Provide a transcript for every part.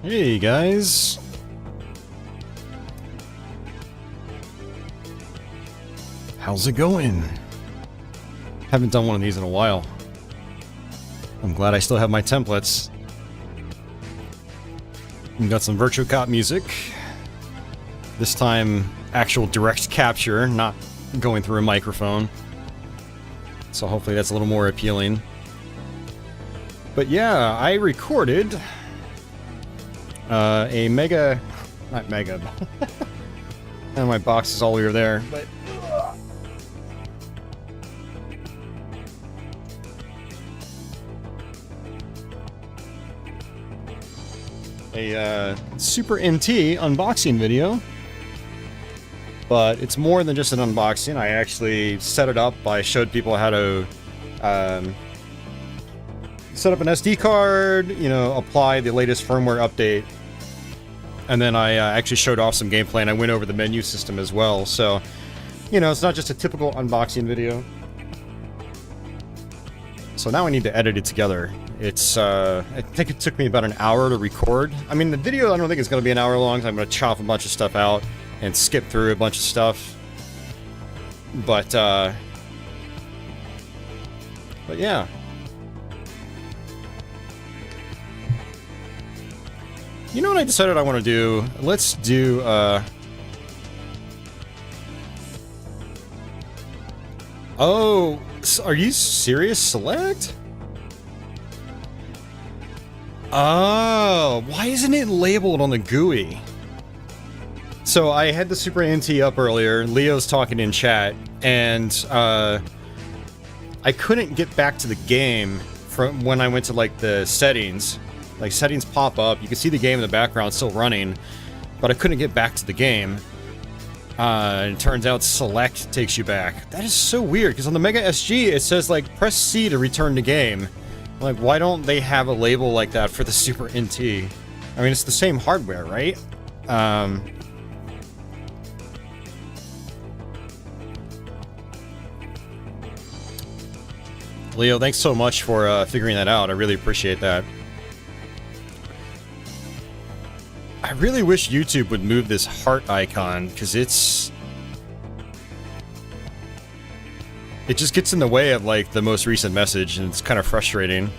Hey guys. How's it going? Haven't done one of these in a while. I'm glad I still have my templates. We've got some Virtual Cop music. This time, actual direct capture, not going through a microphone. So hopefully that's a little more appealing. But yeah, I recorded a mega... not mega, and my box is all over there, but... a Super NT unboxing video. But it's more than just an unboxing. I actually set it up. I showed people how to set up an SD card, you know, apply the latest firmware update. And then I actually showed off some gameplay, and I went over the menu system as well. So, you know, it's not just a typical unboxing video. So now I need to edit it together. It's, I think it took me about an hour to record. I mean, the video, I don't think it's going to be an hour long, so I'm going to chop a bunch of stuff out and skip through a bunch of stuff. But yeah. You know what I decided I want to do? Let's do, oh, are you serious? Select? Oh, why isn't it labeled on the GUI? So I had the Super NT up earlier, Leo's talking in chat, and I couldn't get back to the game from when I went to like the settings. Like settings pop up, you can see the game in the background still running, but I couldn't get back to the game. It turns out select takes you back. That is so weird, because on the Mega SG it says like press C to return to game. Like, why don't they have a label like that for the Super NT? I mean, it's the same hardware, right? Leo, thanks so much for figuring that out. I really appreciate that. I really wish YouTube would move this heart icon, because it just gets in the way of, like, the most recent message, and it's kind of frustrating.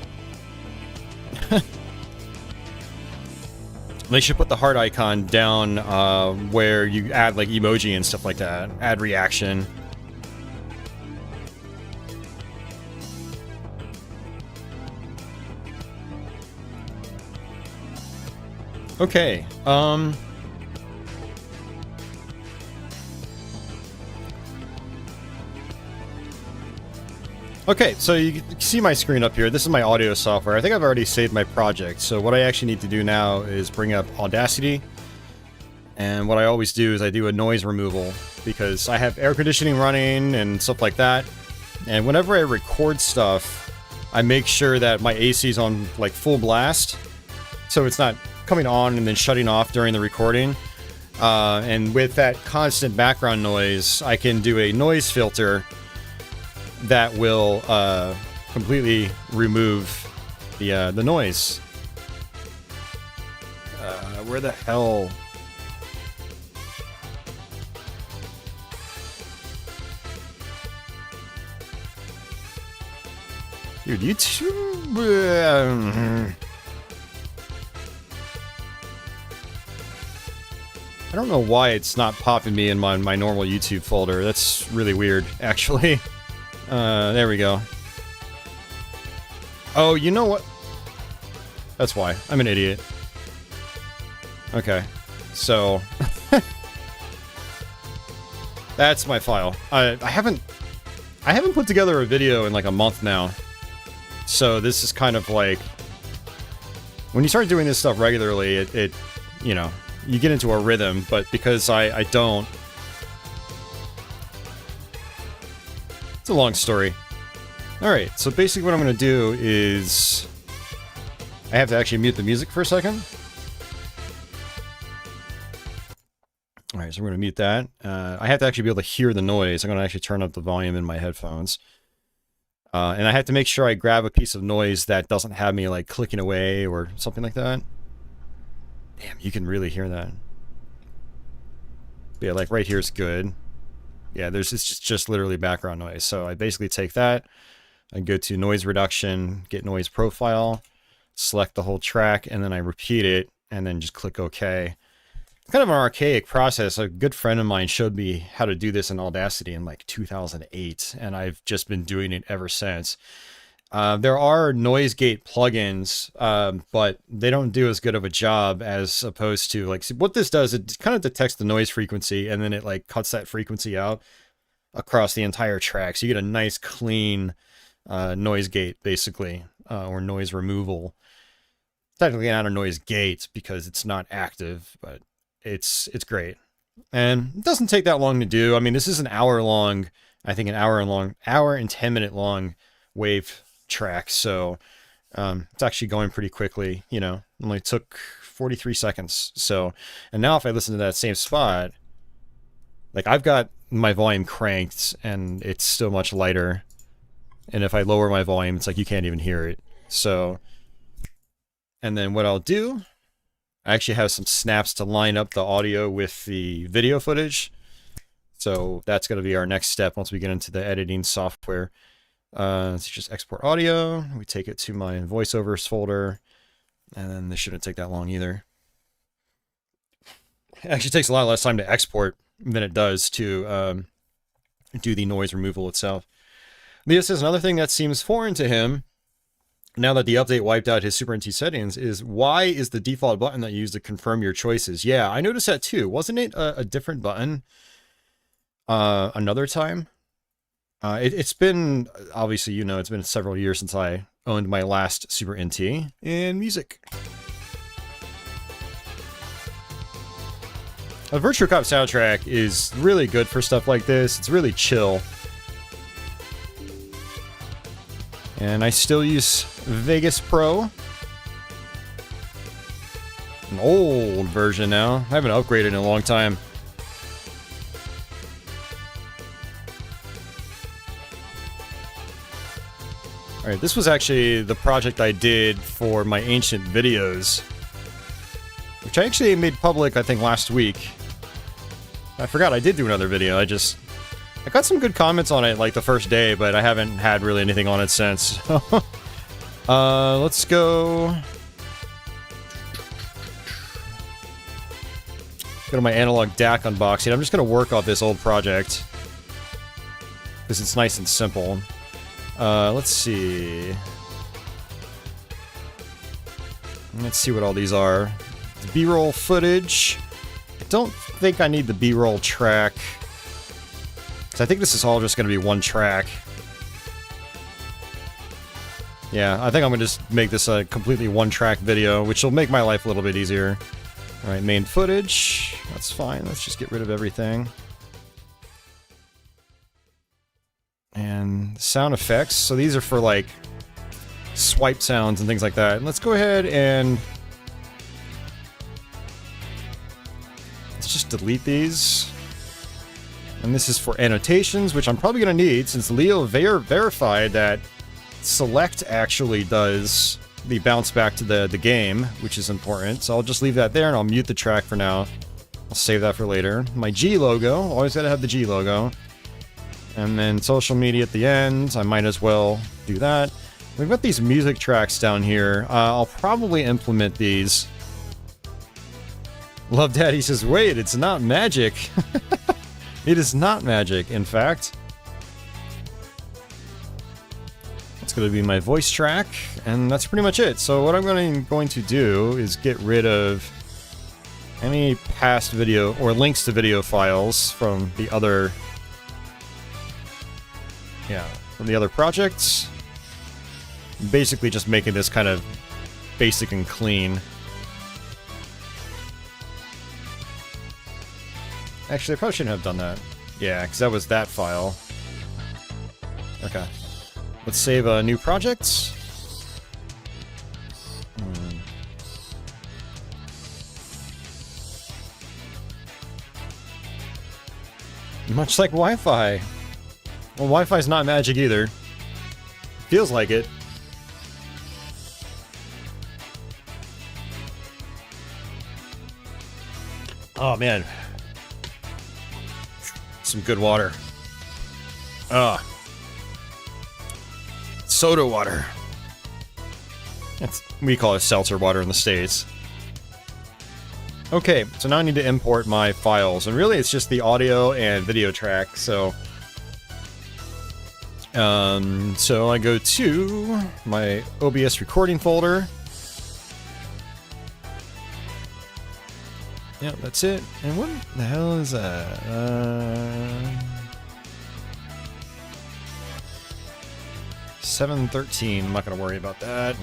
They should put the heart icon down where you add, like, emoji and stuff like that. Add reaction. Okay, okay, so you can see my screen up here. This is my audio software. I think I've already saved my project. So what I actually need to do now is bring up Audacity. And what I always do is I do a noise removal, because I have air conditioning running and stuff like that. And whenever I record stuff, I make sure that my AC is on like full blast, so it's not coming on and then shutting off during the recording. And with that constant background noise, I can do a noise filter that will completely remove the noise. Where the hell? Dude, YouTube... I don't know why it's not popping me in my normal YouTube folder. That's really weird, actually. There we go. Oh, you know what? That's why. I'm an idiot. Okay. So... that's my file. I haven't put together a video in like a month now. So this is kind of like... when you start doing this stuff regularly, it you know... you get into a rhythm, but because I don't... it's a long story. Alright, so basically what I'm going to do is... I have to actually mute the music for a second. Alright, so we're going to mute that. I have to actually be able to hear the noise. I'm going to actually turn up the volume in my headphones. And I have to make sure I grab a piece of noise that doesn't have me like clicking away or something like that. Damn, you can really hear that. But yeah, like right here is good. Yeah, it's just literally background noise. So I basically take that, I go to noise reduction, get noise profile, select the whole track, and then I repeat it, and then just click OK. It's kind of an archaic process. A good friend of mine showed me how to do this in Audacity in like 2008, and I've just been doing it ever since. There are noise gate plugins, but they don't do as good of a job as opposed to like, see, what this does, it kind of detects the noise frequency and then it like cuts that frequency out across the entire track. So you get a nice clean noise gate basically, or noise removal. Technically not a noise gate because it's not active, but it's great. And it doesn't take that long to do. I mean, this is an hour long, I think an hour and 10 minute long wave track, so it's actually going pretty quickly, you know. Only took 43 seconds. So, and now if I listen to that same spot, like I've got my volume cranked and it's still much lighter, and if I lower my volume, it's like you can't even hear it. So, and then what I'll do, I actually have some snaps to line up the audio with the video footage, so that's going to be our next step once we get into the editing software. Let's just export audio. We take it to my voiceovers folder, and then this shouldn't take that long either. It actually takes a lot less time to export than it does to do the noise removal itself. Leo says another thing that seems foreign to him, now that the update wiped out his Super NT settings, is why is the default button that you use to confirm your choices? Yeah, I noticed that too. Wasn't it a different button another time? It's been, obviously, you know, it's been several years since I owned my last Super NT in music. A Virtual Cop soundtrack is really good for stuff like this. It's really chill. And I still use Vegas Pro. An old version now. I haven't upgraded in a long time. Alright, this was actually the project I did for my ancient videos, which I actually made public, I think, last week. I forgot I did do another video. I got some good comments on it, like, the first day, but I haven't had really anything on it since. Let's go... Go to my analog DAC unboxing. I'm just going to work off this old project, because it's nice and simple. Let's see. Let's see what all these are. B-roll footage. I don't think I need the B-roll track, because I think this is all just going to be one track. Yeah, I think I'm going to just make this a completely one-track video, which will make my life a little bit easier. Alright, main footage. That's fine. Let's just get rid of everything. And sound effects. So these are for, like, swipe sounds and things like that. And let's go ahead and... let's just delete these. And this is for annotations, which I'm probably going to need, since Leo verified that select actually does the bounce back to the game, which is important. So I'll just leave that there, and I'll mute the track for now. I'll save that for later. My G logo. Always got to have the G logo. And then social media at the end. I might as well do that. We've got these music tracks down here. I'll probably implement these. Love Daddy says, wait, it's not magic. It is not magic, in fact. That's going to be my voice track, and that's pretty much it. So what I'm going to do is get rid of any past video or links to video files from the other... yeah, from the other projects. Basically just making this kind of basic and clean. Actually, I probably shouldn't have done that. Yeah, because that was that file. Okay. Let's save a new project. Much like Wi-Fi. Well, Wi-Fi's not magic either. Feels like it. Oh, man. Some good water. Soda water. We call it seltzer water in the States. Okay, so now I need to import my files, and really it's just the audio and video track, so I go to my OBS recording folder. Yep, that's it. And what the hell is that? 713. I'm not gonna worry about that.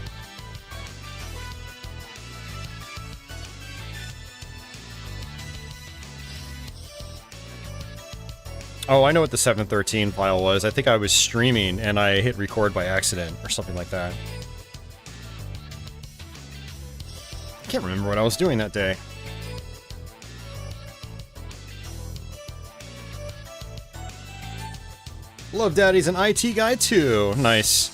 Oh, I know what the 713 file was. I think I was streaming and I hit record by accident or something like that. I can't remember what I was doing that day. Love Daddy's an IT guy too. Nice.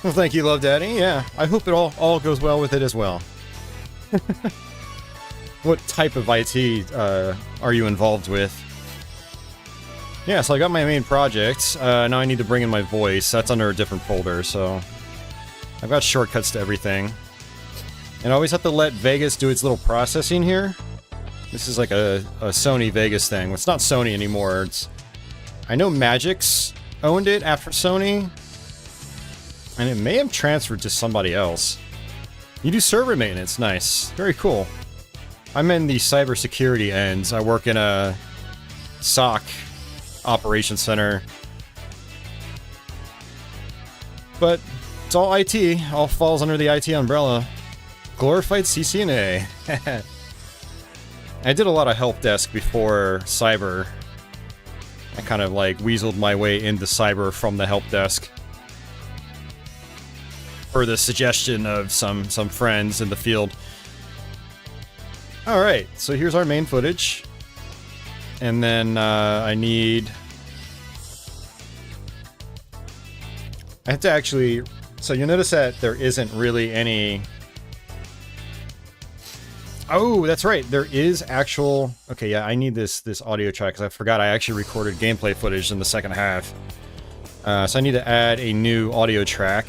Well, thank you, Love Daddy. Yeah, I hope it all goes well with it as well. What type of IT are you involved with? Yeah, so I got my main project. Now I need to bring in my voice. That's under a different folder, so I've got shortcuts to everything. And I always have to let Vegas do its little processing here. This is like a Sony Vegas thing. Well, it's not Sony anymore. I know Magix owned it after Sony, and it may have transferred to somebody else. You do server maintenance. Nice. Very cool. I'm in the cybersecurity ends. I work in a SOC operations center. But it's all IT. All falls under the IT umbrella. Glorified CCNA. I did a lot of help desk before cyber. I kind of like weaseled my way into cyber from the help desk. Per the suggestion of some friends in the field. Alright, so here's our main footage. And then I have to actually... So you'll notice that there isn't really any... Oh, that's right. There is actual... Okay, yeah, I need this audio track because I forgot I actually recorded gameplay footage in the second half. So I need to add a new audio track.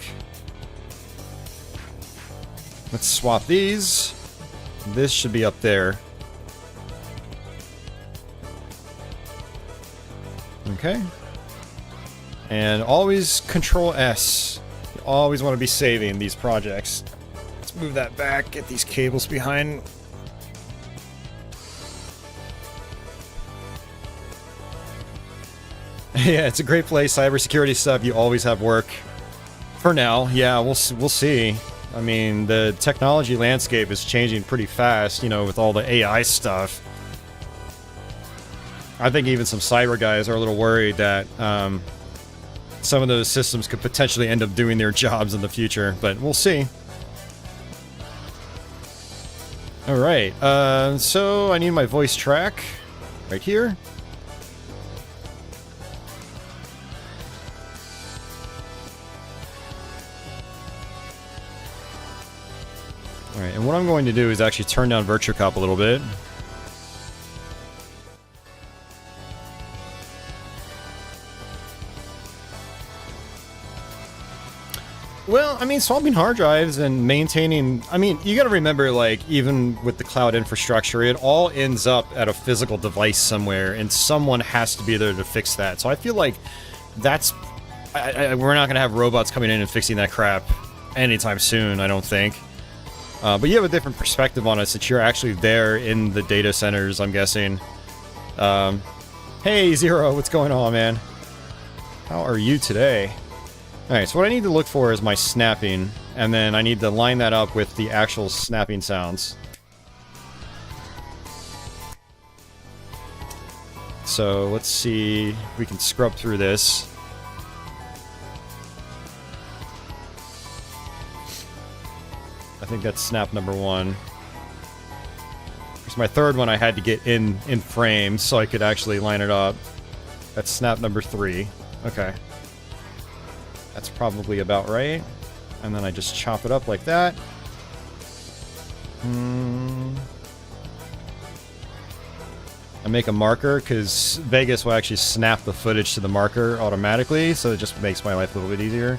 Let's swap these. This should be up there. Okay. And always Control S. You always want to be saving these projects. Let's move that back, get these cables behind. Yeah, it's a great place. Cybersecurity stuff, you always have work. For now, yeah, we'll see. I mean, the technology landscape is changing pretty fast, you know, with all the AI stuff. I think even some cyber guys are a little worried that some of those systems could potentially end up doing their jobs in the future, but we'll see. Alright, so I need my voice track right here. Alright, and what I'm going to do is actually turn down Virtue Cop a little bit. Well, I mean, swapping hard drives and maintaining... I mean, you gotta remember, like, even with the cloud infrastructure, it all ends up at a physical device somewhere, and someone has to be there to fix that. So I feel like that's... we're not gonna have robots coming in and fixing that crap anytime soon, I don't think. But you have a different perspective on it since you're actually there in the data centers, I'm guessing. Hey, Zero, what's going on, man? How are you today? Alright, so what I need to look for is my snapping, and then I need to line that up with the actual snapping sounds. So let's see if we can scrub through this. I think that's snap number 1. Because my third one I had to get in frame so I could actually line it up. That's snap number 3. Okay. That's probably about right. And then I just chop it up like that. make a marker, because Vegas will actually snap the footage to the marker automatically, so it just makes my life a little bit easier.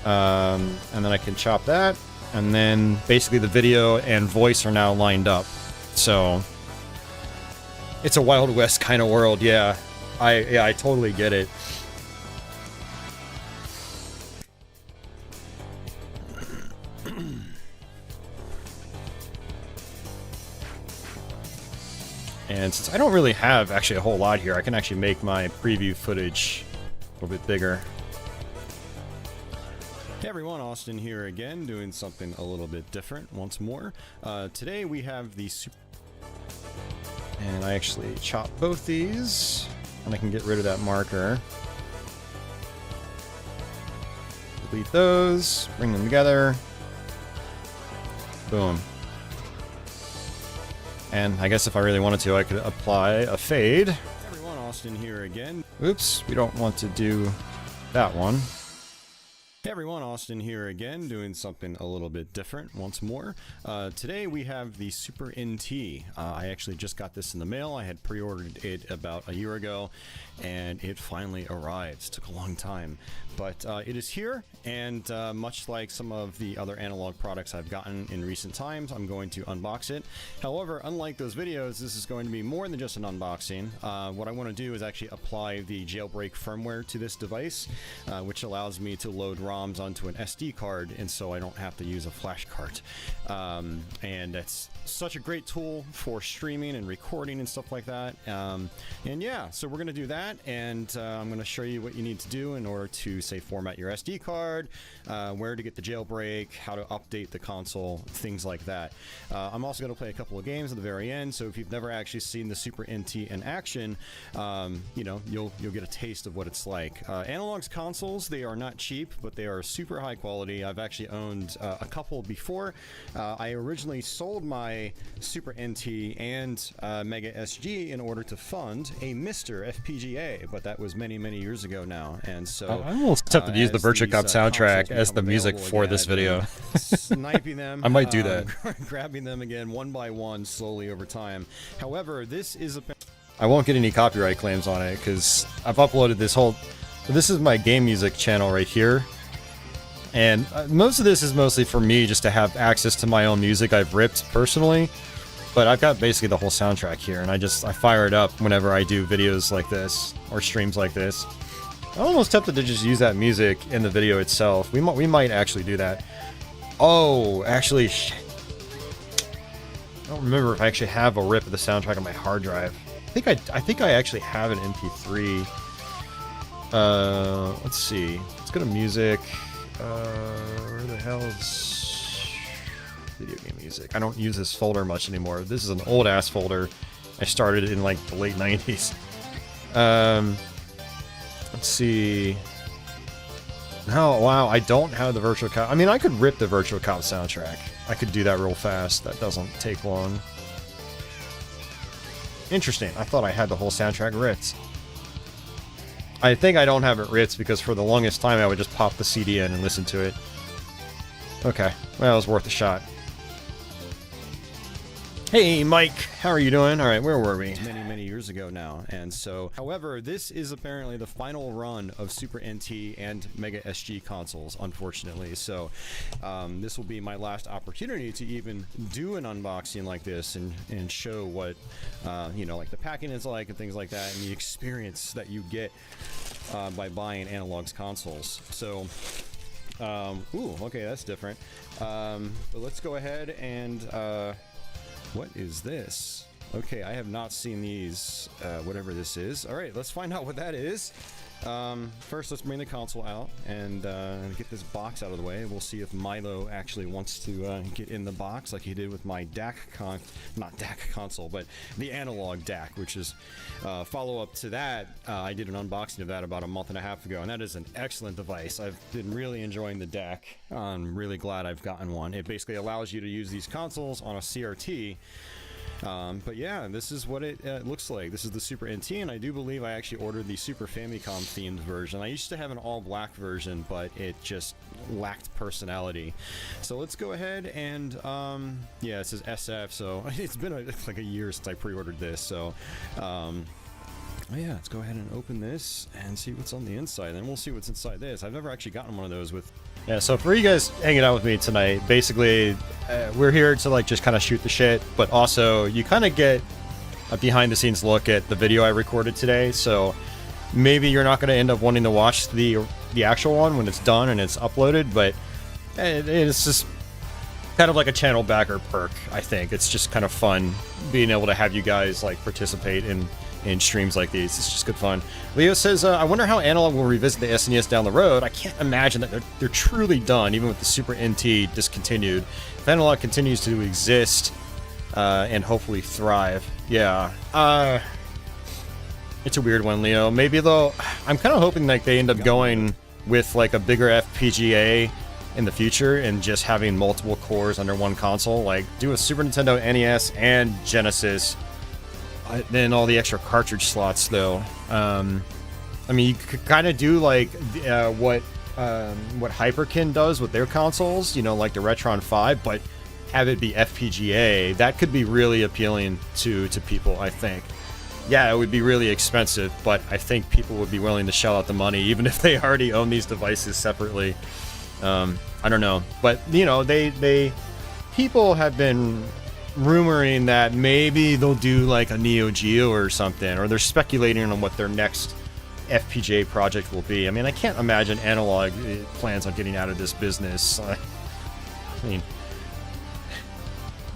And then I can chop that, and then basically the video and voice are now lined up. So it's a Wild West kind of world, yeah. I totally get it. And since I don't really have actually a whole lot here, I can actually make my preview footage a little bit bigger. Hey everyone, Austin here again, doing something a little bit different once more. Today we have the super... And I actually chop both these, and I can get rid of that marker. Delete those, bring them together. Boom. And I guess if I really wanted to, I could apply a fade. Hey everyone, Austin here again. Oops, we don't want to do that one. Hey everyone, Austin here again, doing something a little bit different once more. Today we have the Super NT. I actually just got this in the mail. I had pre-ordered it about a year ago, and it finally arrived. It took a long time, but it is here, and much like some of the other analog products I've gotten in recent times, I'm going to unbox it. However, unlike those videos, this is going to be more than just an unboxing. What I want to do is actually apply the Jailbreak firmware to this device, which allows me to load ROMs onto an SD card, and so I don't have to use a flash card. And that's such a great tool for streaming and recording and stuff like that. And yeah, so we're going to do that, and I'm going to show you what you need to do in order to, say, format your SD card, where to get the jailbreak, how to update the console, things like that. I'm also going to play a couple of games at the very end, so if you've never actually seen the Super NT in action, you know, you'll get a taste of what it's like. Analog's consoles, they are not cheap, but they are super high quality. I've actually owned a couple before. I originally sold my Super NT and Mega SG in order to fund a Mr. FPGA, but that was many years ago now, and so I almost tempted to use the Virtua Cop soundtrack as the music for this video. Sniping them. I might do that. Grabbing them again one by one slowly over time. However, this is I won't get any copyright claims on it because I've uploaded this whole... This is my game music channel right here. And most of this is mostly for me just to have access to my own music I've ripped personally. But I've got basically the whole soundtrack here, and I fire it up whenever I do videos like this, or streams like this. I'm almost tempted to just use that music in the video itself. We might actually do that. Oh, actually, shit. I don't remember if I actually have a rip of the soundtrack on my hard drive. I think I actually have an MP3. Let's see. Let's go to music. Where the hell is video game music? I don't use this folder much anymore. This is an old ass folder. I started in like the late 90s. Let's see. No, wow, I don't have the Virtua Cop. I mean, I could rip the Virtua Cop soundtrack. I could do that real fast. That doesn't take long. Interesting. I thought I had the whole soundtrack ripped. I think I don't have it ripped because for the longest time I would just pop the CD in and listen to it. Okay, well, it was worth a shot. Hey, Mike, how are you doing? All right, where were we? Many years ago now, and so, however, this is apparently the final run of Super NT and Mega SG consoles, unfortunately. So, this will be my last opportunity to even do an unboxing like this and show what, you know, like the packing is like and things like that, and the experience that you get by buying Analog's consoles. So, ooh, okay, that's different. But let's go ahead and. What is this? Okay, I have not seen these, whatever this is. All right, let's find out what that is. First, let's bring the console out and get this box out of the way. We'll see if Milo actually wants to get in the box like he did with my not DAC console, but the analog DAC, which is follow-up to that. I did an unboxing of that about a month and a half ago, and that is an excellent device. I've been really enjoying the DAC. I'm really glad I've gotten one. It basically allows you to use these consoles on a CRT But yeah, this is what it looks like. This is the Super NT, and I do believe I actually ordered the Super Famicom themed version. I used to have an all-black version, but it just lacked personality. So let's go ahead and, yeah, it says SF, so it's been like a year since I pre-ordered this, so, oh yeah, let's go ahead and open this and see what's on the inside. Then we'll see what's inside this. I've never actually gotten one of those with... Yeah, so for you guys hanging out with me tonight, basically, we're here to like just kind of shoot the shit, but also you kind of get a behind-the-scenes look at the video I recorded today, so maybe you're not going to end up wanting to watch the actual one when it's done and it's uploaded, but it's just kind of like a channel backer perk, I think. It's just kind of fun being able to have you guys like participate in streams like these. It's just good fun. Leo says, I wonder how Analog will revisit the SNES down the road. I can't imagine that they're truly done, even with the Super NT discontinued. If Analog continues to exist and hopefully thrive. Yeah. It's a weird one, Leo. Maybe though, I'm kind of hoping like they end up going with like a bigger FPGA in the future and just having multiple cores under one console. Like do a Super Nintendo, NES, and Genesis. Then all the extra cartridge slots, though. I mean, you could kind of do like what Hyperkin does with their consoles, you know, like the Retron 5, but have it be FPGA. That could be really appealing to people, I think. Yeah, it would be really expensive, but I think people would be willing to shell out the money, even if they already own these devices separately. I don't know, but you know, people have been rumoring that maybe they'll do like a Neo Geo or something, or they're speculating on what their next FPGA project will be. I mean, I can't imagine Analog plans on getting out of this business. I mean,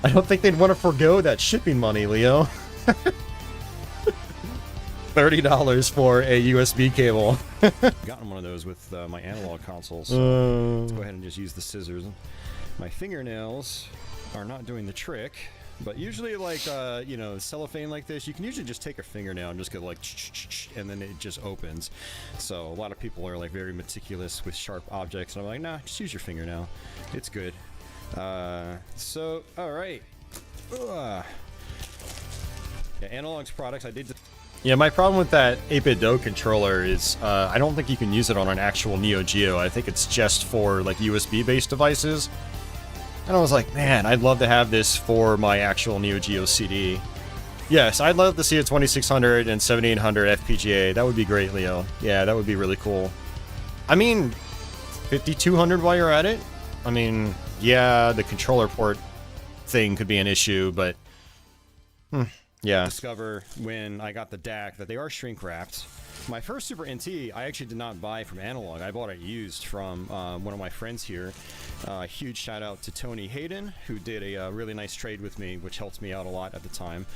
I don't think they'd want to forego that shipping money, Leo. $30 for a USB cable. Gotten one of those with my Analog consoles. Let's go ahead and just use the scissors. My fingernails are not doing the trick, but usually like you know, cellophane like this, you can usually just take a fingernail and just go like and then it just opens. So a lot of people are like very meticulous with sharp objects, and I'm like, nah, just use your fingernail, it's good. So all right. Yeah, Analog's products, I did. Yeah, my problem with that 8-bit Do controller is I don't think you can use it on an actual Neo Geo. I think it's just for like USB based devices. And I was like, man, I'd love to have this for my actual Neo Geo CD. Yes, I'd love to see a 2600 and 7800 FPGA. That would be great, Leo. Yeah, that would be really cool. I mean, 5200 while you're at it? I mean, yeah, the controller port thing could be an issue, but... yeah. Discover when I got the DAC that they are shrink wrapped. My first Super NT, I actually did not buy from Analog. I bought it used from one of my friends here. Huge shout out to Tony Hayden, who did a really nice trade with me, which helped me out a lot at the time.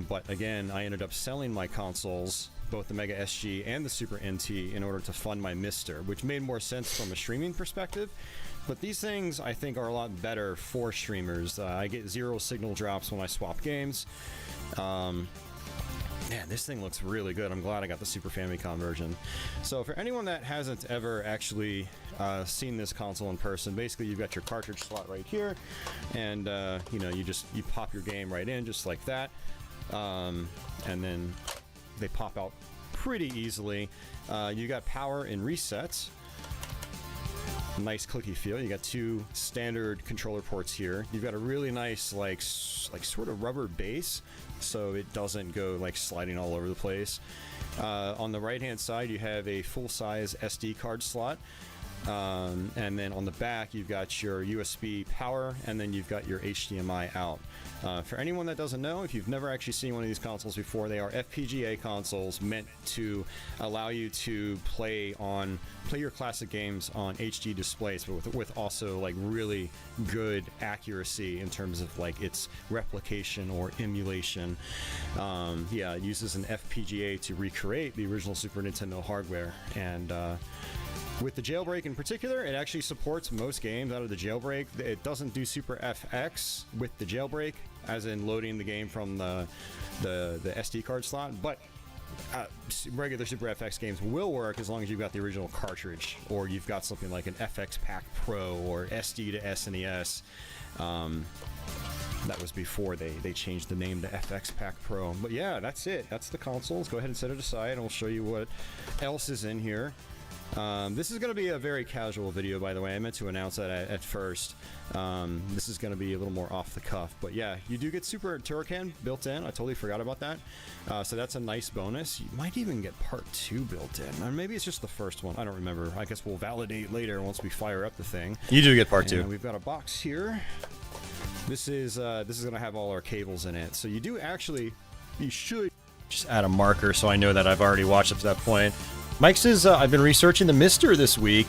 But again, I ended up selling my consoles, both the Mega SG and the Super NT, in order to fund my Mister, which made more sense from a streaming perspective. But these things, I think, are a lot better for streamers. I get 0 signal drops when I swap games. Man, this thing looks really good. I'm glad I got the Super Famicom version. So for anyone that hasn't ever actually seen this console in person, basically you've got your cartridge slot right here, and you know, you pop your game right in just like that, and then they pop out pretty easily. You got power and resets. Nice clicky feel. You got 2 standard controller ports here. You've got a really nice like sort of rubber base, so it doesn't go like sliding all over the place. On the right hand side you have a full-size SD card slot, and then on the back you've got your USB power, and then you've got your HDMI out. For anyone that doesn't know, if you've never actually seen one of these consoles before, they are FPGA consoles meant to allow you to play your classic games on HD displays, but with also like really good accuracy in terms of like its replication or emulation. Yeah, it uses an FPGA to recreate the original Super Nintendo hardware, and with the Jailbreak in particular, it actually supports most games out of the Jailbreak. It doesn't do Super FX with the Jailbreak, as in loading the game from the SD card slot, but regular Super FX games will work as long as you've got the original cartridge, or you've got something like an FX Pack Pro or SD to SNES. That was before they changed the name to FX Pack Pro. But yeah, that's it. That's the console. Let's go ahead and set it aside, and we'll show you what else is in here. This is going to be a very casual video, by the way. I meant to announce that at first. This is going to be a little more off the cuff. But yeah, you do get Super Turrican built in. I totally forgot about that. So that's a nice bonus. You might even get Part 2 built in. Or maybe it's just the first one. I don't remember. I guess we'll validate later once we fire up the thing. You do get Part 2. We've got a box here. This is going to have all our cables in it. So you do actually... You should just add a marker so I know that I've already watched up to that point. Mike says, I've been researching the Mister this week.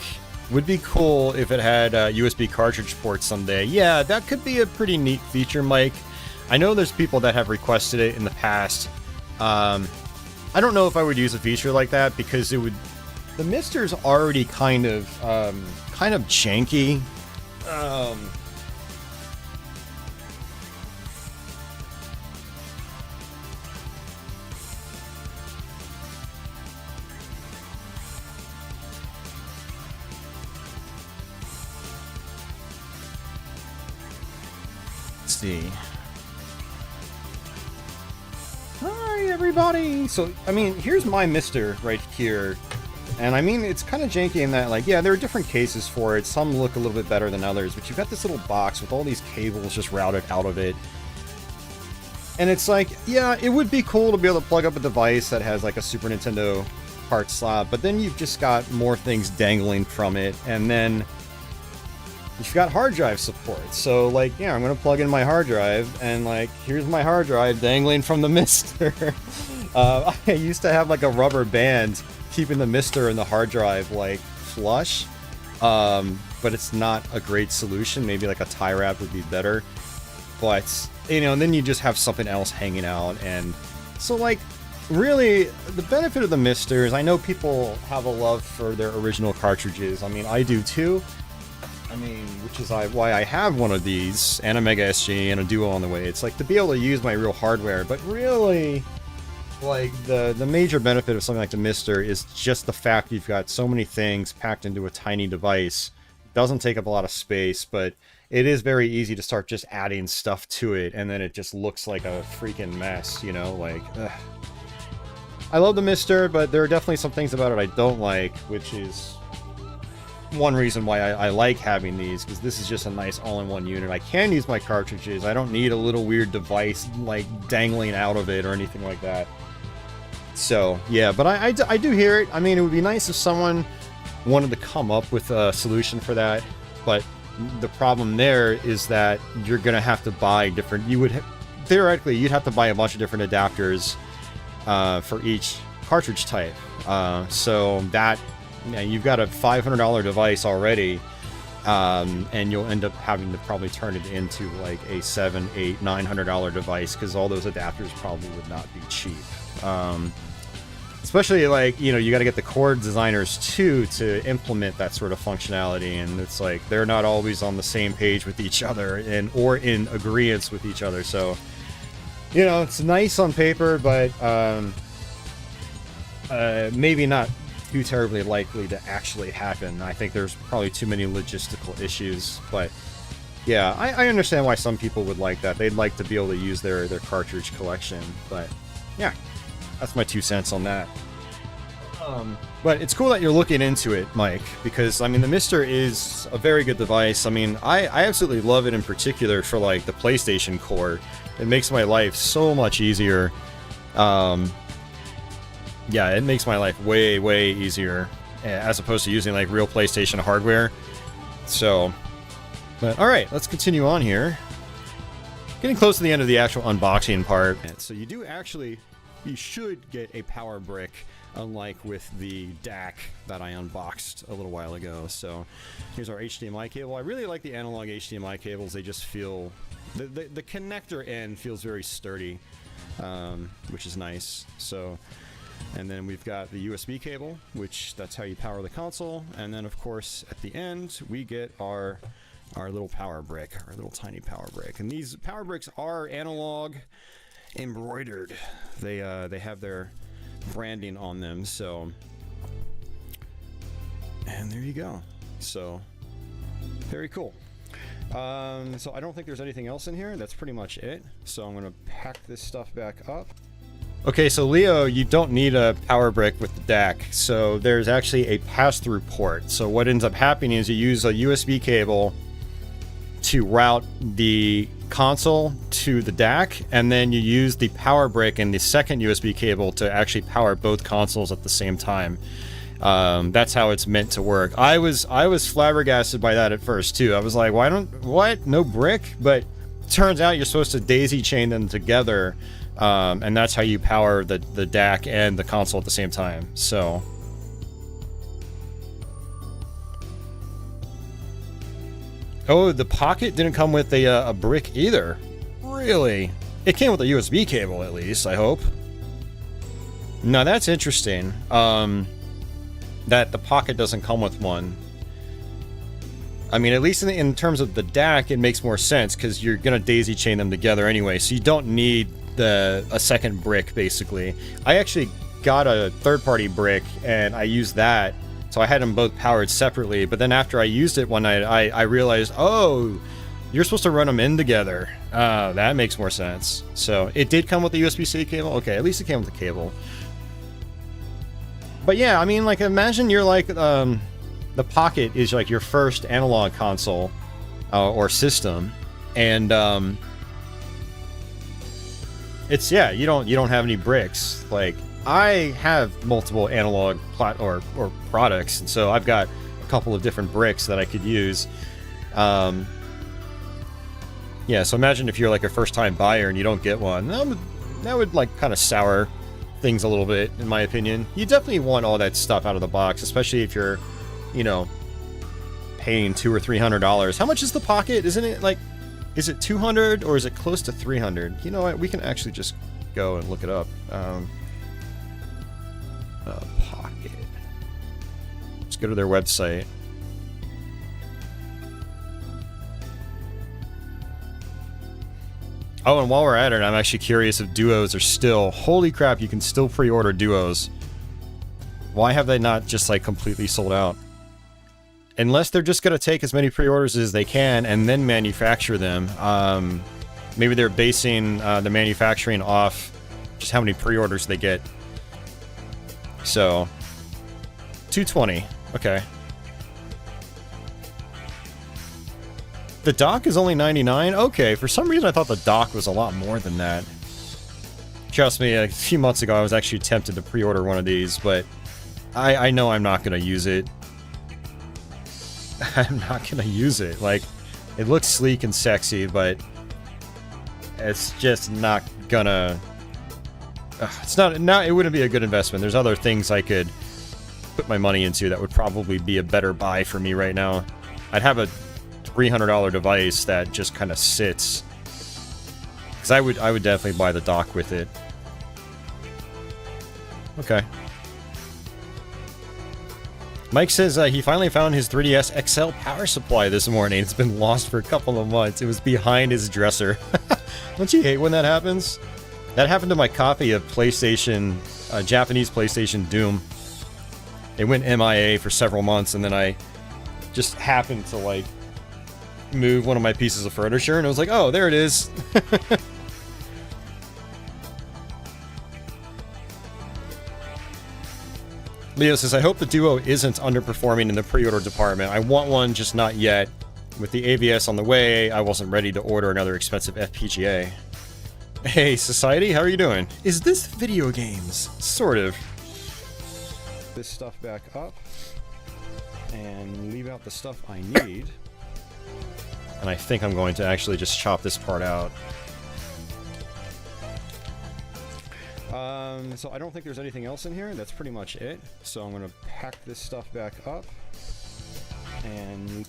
Would be cool if it had USB cartridge ports someday. Yeah, that could be a pretty neat feature, Mike. I know there's people that have requested it in the past. I don't know if I would use a feature like that because it would... The Mister's already kind of janky. See. Hi everybody! So, I mean, here's my Mister right here. And I mean, it's kind of janky in that, like, yeah, there are different cases for it. Some look a little bit better than others, but you've got this little box with all these cables just routed out of it. And it's like, yeah, it would be cool to be able to plug up a device that has like a Super Nintendo part slot, but then you've just got more things dangling from it, and then you've got hard drive support. So, like, yeah, I'm going to plug in my hard drive, and, like, here's my hard drive dangling from the Mister. I used to have, like, a rubber band keeping the Mister and the hard drive, like, flush. But it's not a great solution. Maybe, like, a tie wrap would be better. But, you know, and then you just have something else hanging out. And so, like, really, the benefit of the Mister is I know people have a love for their original cartridges. I mean, I do, too. I mean, which is why I have one of these, and a Mega SG, and a Duo on the way. It's like to be able to use my real hardware, but really, like, the major benefit of something like the Mister is just the fact you've got so many things packed into a tiny device. It doesn't take up a lot of space, but it is very easy to start just adding stuff to it, and then it just looks like a freaking mess, you know, like, ugh. I love the Mister, but there are definitely some things about it I don't like, which is one reason why I like having these, because this is just a nice all-in-one unit. I can use my cartridges. I don't need a little weird device like dangling out of it or anything like that. So yeah, but I do hear it. I mean, it would be nice if someone wanted to come up with a solution for that, but the problem there is that you're gonna have to buy different... theoretically you'd have to buy a bunch of different adapters for each cartridge type. So that... Yeah, you've got a $500 device already, and you'll end up having to probably turn it into like a $700, $800, $900 device, because all those adapters probably would not be cheap. Especially, like, you know, you got to get the cord designers too to implement that sort of functionality, and it's like they're not always on the same page with each other or in agreement with each other. So, you know, it's nice on paper, but maybe not too terribly likely to actually happen. I think there's probably too many logistical issues, but yeah, I understand why some people would like that. They'd like to be able to use their cartridge collection, but yeah, that's my 2 cents on that. But it's cool that you're looking into it, Mike, because, I mean, the Mister is a very good device. I mean, I absolutely love it in particular for, like, the PlayStation core. It makes my life so much easier. Yeah, it makes my life way, way easier, as opposed to using, like, real PlayStation hardware. So, but alright, let's continue on here. Getting close to the end of the actual unboxing part. So you should get a power brick, unlike with the DAC that I unboxed a little while ago. So here's our HDMI cable. I really like the analog HDMI cables. They just feel... The connector end feels very sturdy, which is nice. So... And then we've got the USB cable, which that's how you power the console. And then, of course, at the end, we get our little power brick, our little tiny power brick. And these power bricks are analog embroidered. They have their branding on them. So, and there you go. So, very cool. So I don't think there's anything else in here. That's pretty much it. So I'm gonna pack this stuff back up. Okay, so Leo, you don't need a power brick with the DAC. So there's actually a pass-through port. So what ends up happening is you use a USB cable to route the console to the DAC, and then you use the power brick and the second USB cable to actually power both consoles at the same time. That's how it's meant to work. I was flabbergasted by that at first too. I was like, what? No brick? But it turns out you're supposed to daisy chain them together, and that's how you power the DAC and the console at the same time. So. Oh, the Pocket didn't come with a brick either. Really? It came with a USB cable, at least, I hope. No, that's interesting. That the Pocket doesn't come with one. I mean, at least in terms of the DAC, it makes more sense, because you're going to daisy chain them together anyway, so you don't need a second brick, basically. I actually got a third-party brick, and I used that. So I had them both powered separately, but then after I used it one night, I realized, oh, you're supposed to run them in together. That makes more sense. So it did come with the USB-C cable? Okay, at least it came with the cable. But yeah, I mean, like, imagine you're like, the Pocket is like your first analog console, or system, and, it's, yeah, you don't have any bricks, like, I have multiple analog or products, and so I've got a couple of different bricks that I could use. Yeah, so imagine if you're like a first-time buyer and you don't get one. That would like kind of sour things a little bit, in my opinion. You definitely want all that stuff out of the box, especially if you're, you know, paying $200 or $300. How much is the Pocket? Isn't it like, is it $200 or is it close to $300? You know what? We can actually just go and look it up. Pocket. Let's go to their website. Oh, and while we're at it, I'm actually curious if duos are still... Holy crap, you can still pre-order duos. Why have they not just, like, completely sold out? Unless they're just gonna take as many pre-orders as they can and then manufacture them. Maybe they're basing the manufacturing off just how many pre-orders they get. So, $220. Okay. The dock is only $99? Okay, for some reason I thought the dock was a lot more than that. Trust me, a few months ago I was actually tempted to pre-order one of these, but I know I'm not going to use it. I'm not going to use it. Like, it looks sleek and sexy, but it's just not gonna... It's not, it wouldn't be a good investment. There's other things I could put my money into that would probably be a better buy for me right now. I'd have a $300 device that just kind of sits. Because I would definitely buy the dock with it. Okay. Mike says he finally found his 3DS XL power supply this morning. It's been lost for a couple of months. It was behind his dresser. Don't you hate when that happens? That happened to my copy of PlayStation, Japanese PlayStation Doom. It went MIA for several months, and then I just happened to, like, move one of my pieces of furniture, and I was like, oh, there it is. Leo says, I hope the Duo isn't underperforming in the pre-order department. I want one, just not yet. With the AVS on the way, I wasn't ready to order another expensive FPGA. Hey, Society, how are you doing? Is this video games? Sort of. This stuff back up. And leave out the stuff I need. And I think I'm going to actually just chop this part out. So I don't think there's anything else in here. That's pretty much it. So I'm going to pack this stuff back up. And...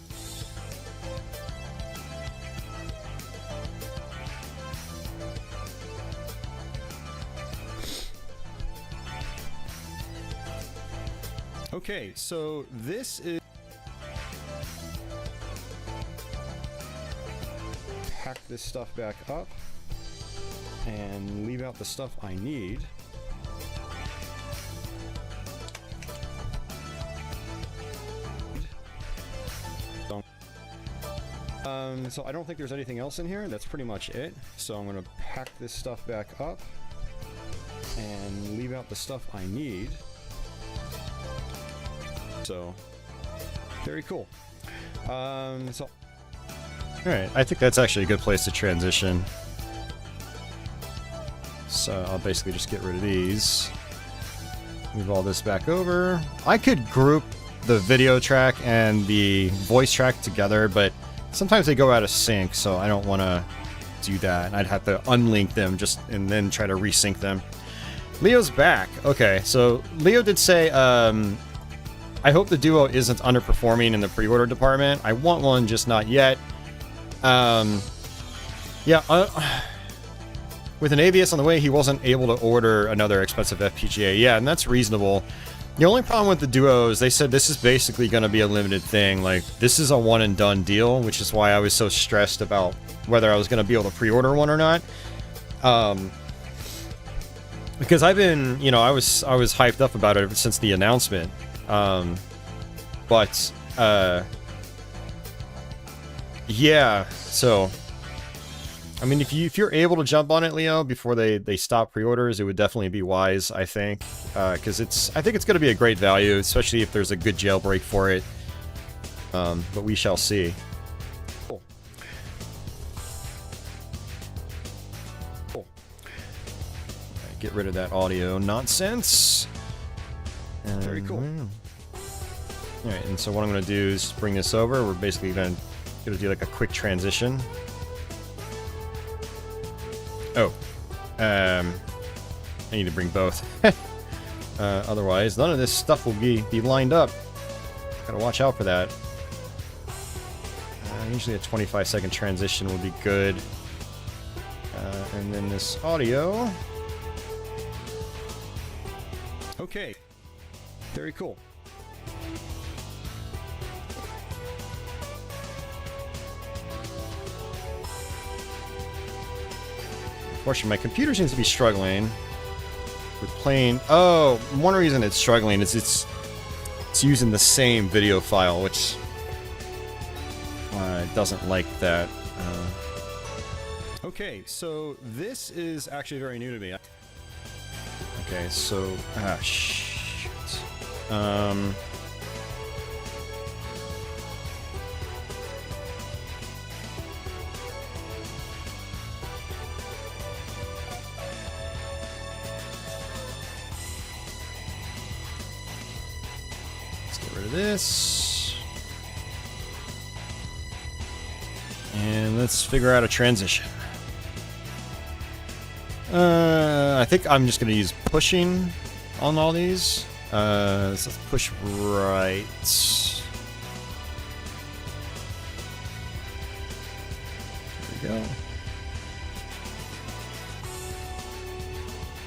Okay, so this is... Pack this stuff back up. And leave out the stuff I need. So I don't think there's anything else in here. That's pretty much it. So I'm gonna pack this stuff back up and leave out the stuff I need. So very cool. So alright, I think that's actually a good place to transition. So I'll basically just get rid of these. Move all this back over. I could group the video track and the voice track together, but sometimes they go out of sync, so I don't want to do that. I'd have to unlink them just and then try to resync them. Leo's back. Okay, so Leo did say, I hope the duo isn't underperforming in the pre-order department. I want one, just not yet. With an ABS on the way, he wasn't able to order another expensive FPGA. Yeah, and that's reasonable. The only problem with the Duo is they said this is basically going to be a limited thing. Like, this is a one-and-done deal, which is why I was so stressed about whether I was going to be able to pre-order one or not. Because I've been, you know, I was hyped up about it ever since the announcement. Yeah, so... I mean, if you're able to jump on it, Leo, before they stop pre-orders, it would definitely be wise, I think, because I think it's going to be a great value, especially if there's a good jailbreak for it. But we shall see. Cool. Cool. Right, get rid of that audio nonsense. Very cool. All right, and so what I'm going to do is bring this over. We're basically going to do like a quick transition. Oh, I need to bring both. Otherwise, none of this stuff will be lined up. Gotta watch out for that. Usually a 25-second transition will be good. And then this audio. Okay. Very cool. Unfortunately, my computer seems to be struggling with playing. Oh, one reason it's struggling is it's using the same video file, which doesn't like that. Okay, so this is actually very new to me. Okay, so shit. This, and let's figure out a transition. I think I'm just going to use pushing on all these. So let's push right. There we go.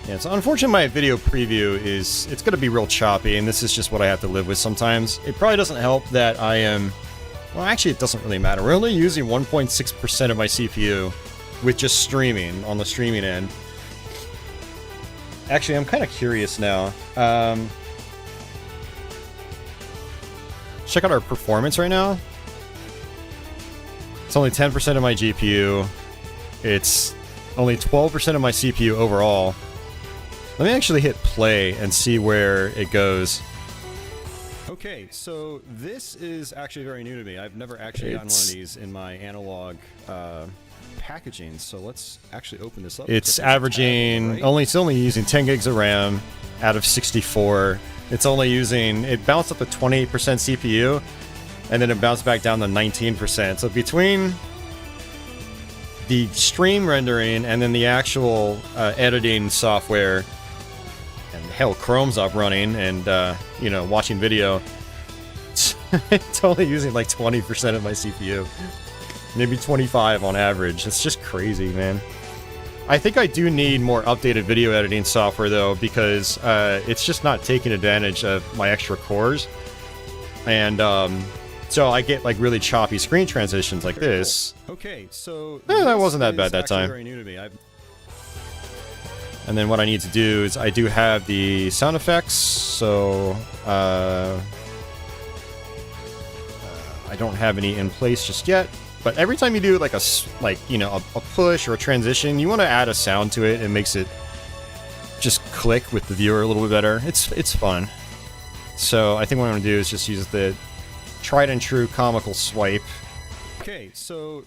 Yeah, so unfortunately my video preview it's going to be real choppy, and this is just what I have to live with sometimes. It probably doesn't help that I am... Well, actually, it doesn't really matter. We're only using 1.6% of my CPU with just streaming, on the streaming end. Actually, I'm kind of curious now. Check out our performance right now. It's only 10% of my GPU. It's only 12% of my CPU overall. Let me actually hit play and see where it goes. Okay, so this is actually very new to me. I've never actually gotten one of these in my analog packaging, so let's actually open this up. It's averaging, it's only using 10 gigs of RAM out of 64. It's only using, it bounced up to 28% CPU, and then it bounced back down to 19%. So between the stream rendering and then the actual editing software, and hell, Chrome's up running and, you know, watching video, it's only using like 20% of my CPU. Maybe 25 on average. It's just crazy, man. I think I do need more updated video editing software, though, because it's just not taking advantage of my extra cores. And so I get like really choppy screen transitions like this. Okay, so that wasn't that bad that time. Very new to me. And then what I need to do is I do have the sound effects, so I don't have any in place just yet. But every time you do like a push or a transition, you want to add a sound to it. It makes it just click with the viewer a little bit better. It's fun. So I think what I'm gonna do is just use the tried and true comical swipe. Okay, so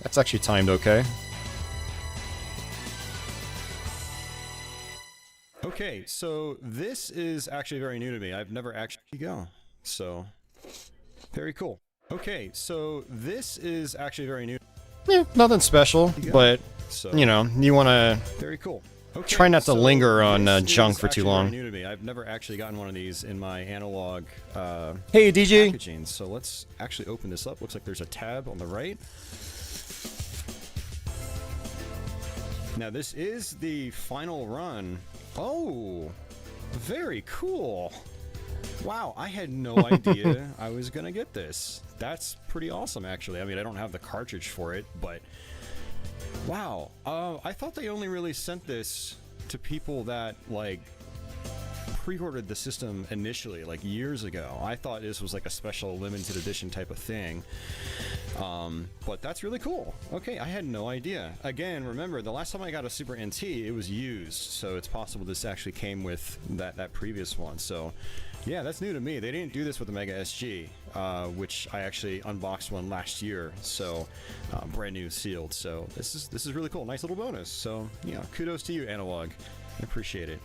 that's actually timed okay. Okay, so this is actually very new to me. I've never actually go. So very cool. Okay, so this is actually very new. Yeah, nothing special, but you know, you want to very cool. Okay, try not to linger on junk for too long. New to me. I've never actually gotten one of these in my analog hey DJ packaging. So let's actually open this up. Looks like there's a tab on the right. Now this is the final run. Oh, very cool. Wow, I had no idea I was gonna get this. That's pretty awesome, actually. I mean, I don't have the cartridge for it, but wow. I thought they only really sent this to people that, like, pre-ordered the system initially, like, years ago. I thought this was, like, a special limited edition type of thing. But that's really cool. Okay, I had no idea. Again, remember, the last time I got a Super NT, it was used, so it's possible this actually came with that previous one. So, yeah, that's new to me. They didn't do this with the Mega SG, which I actually unboxed one last year, so brand new, sealed. So this is really cool. Nice little bonus. So yeah, kudos to you, Analog. I appreciate it.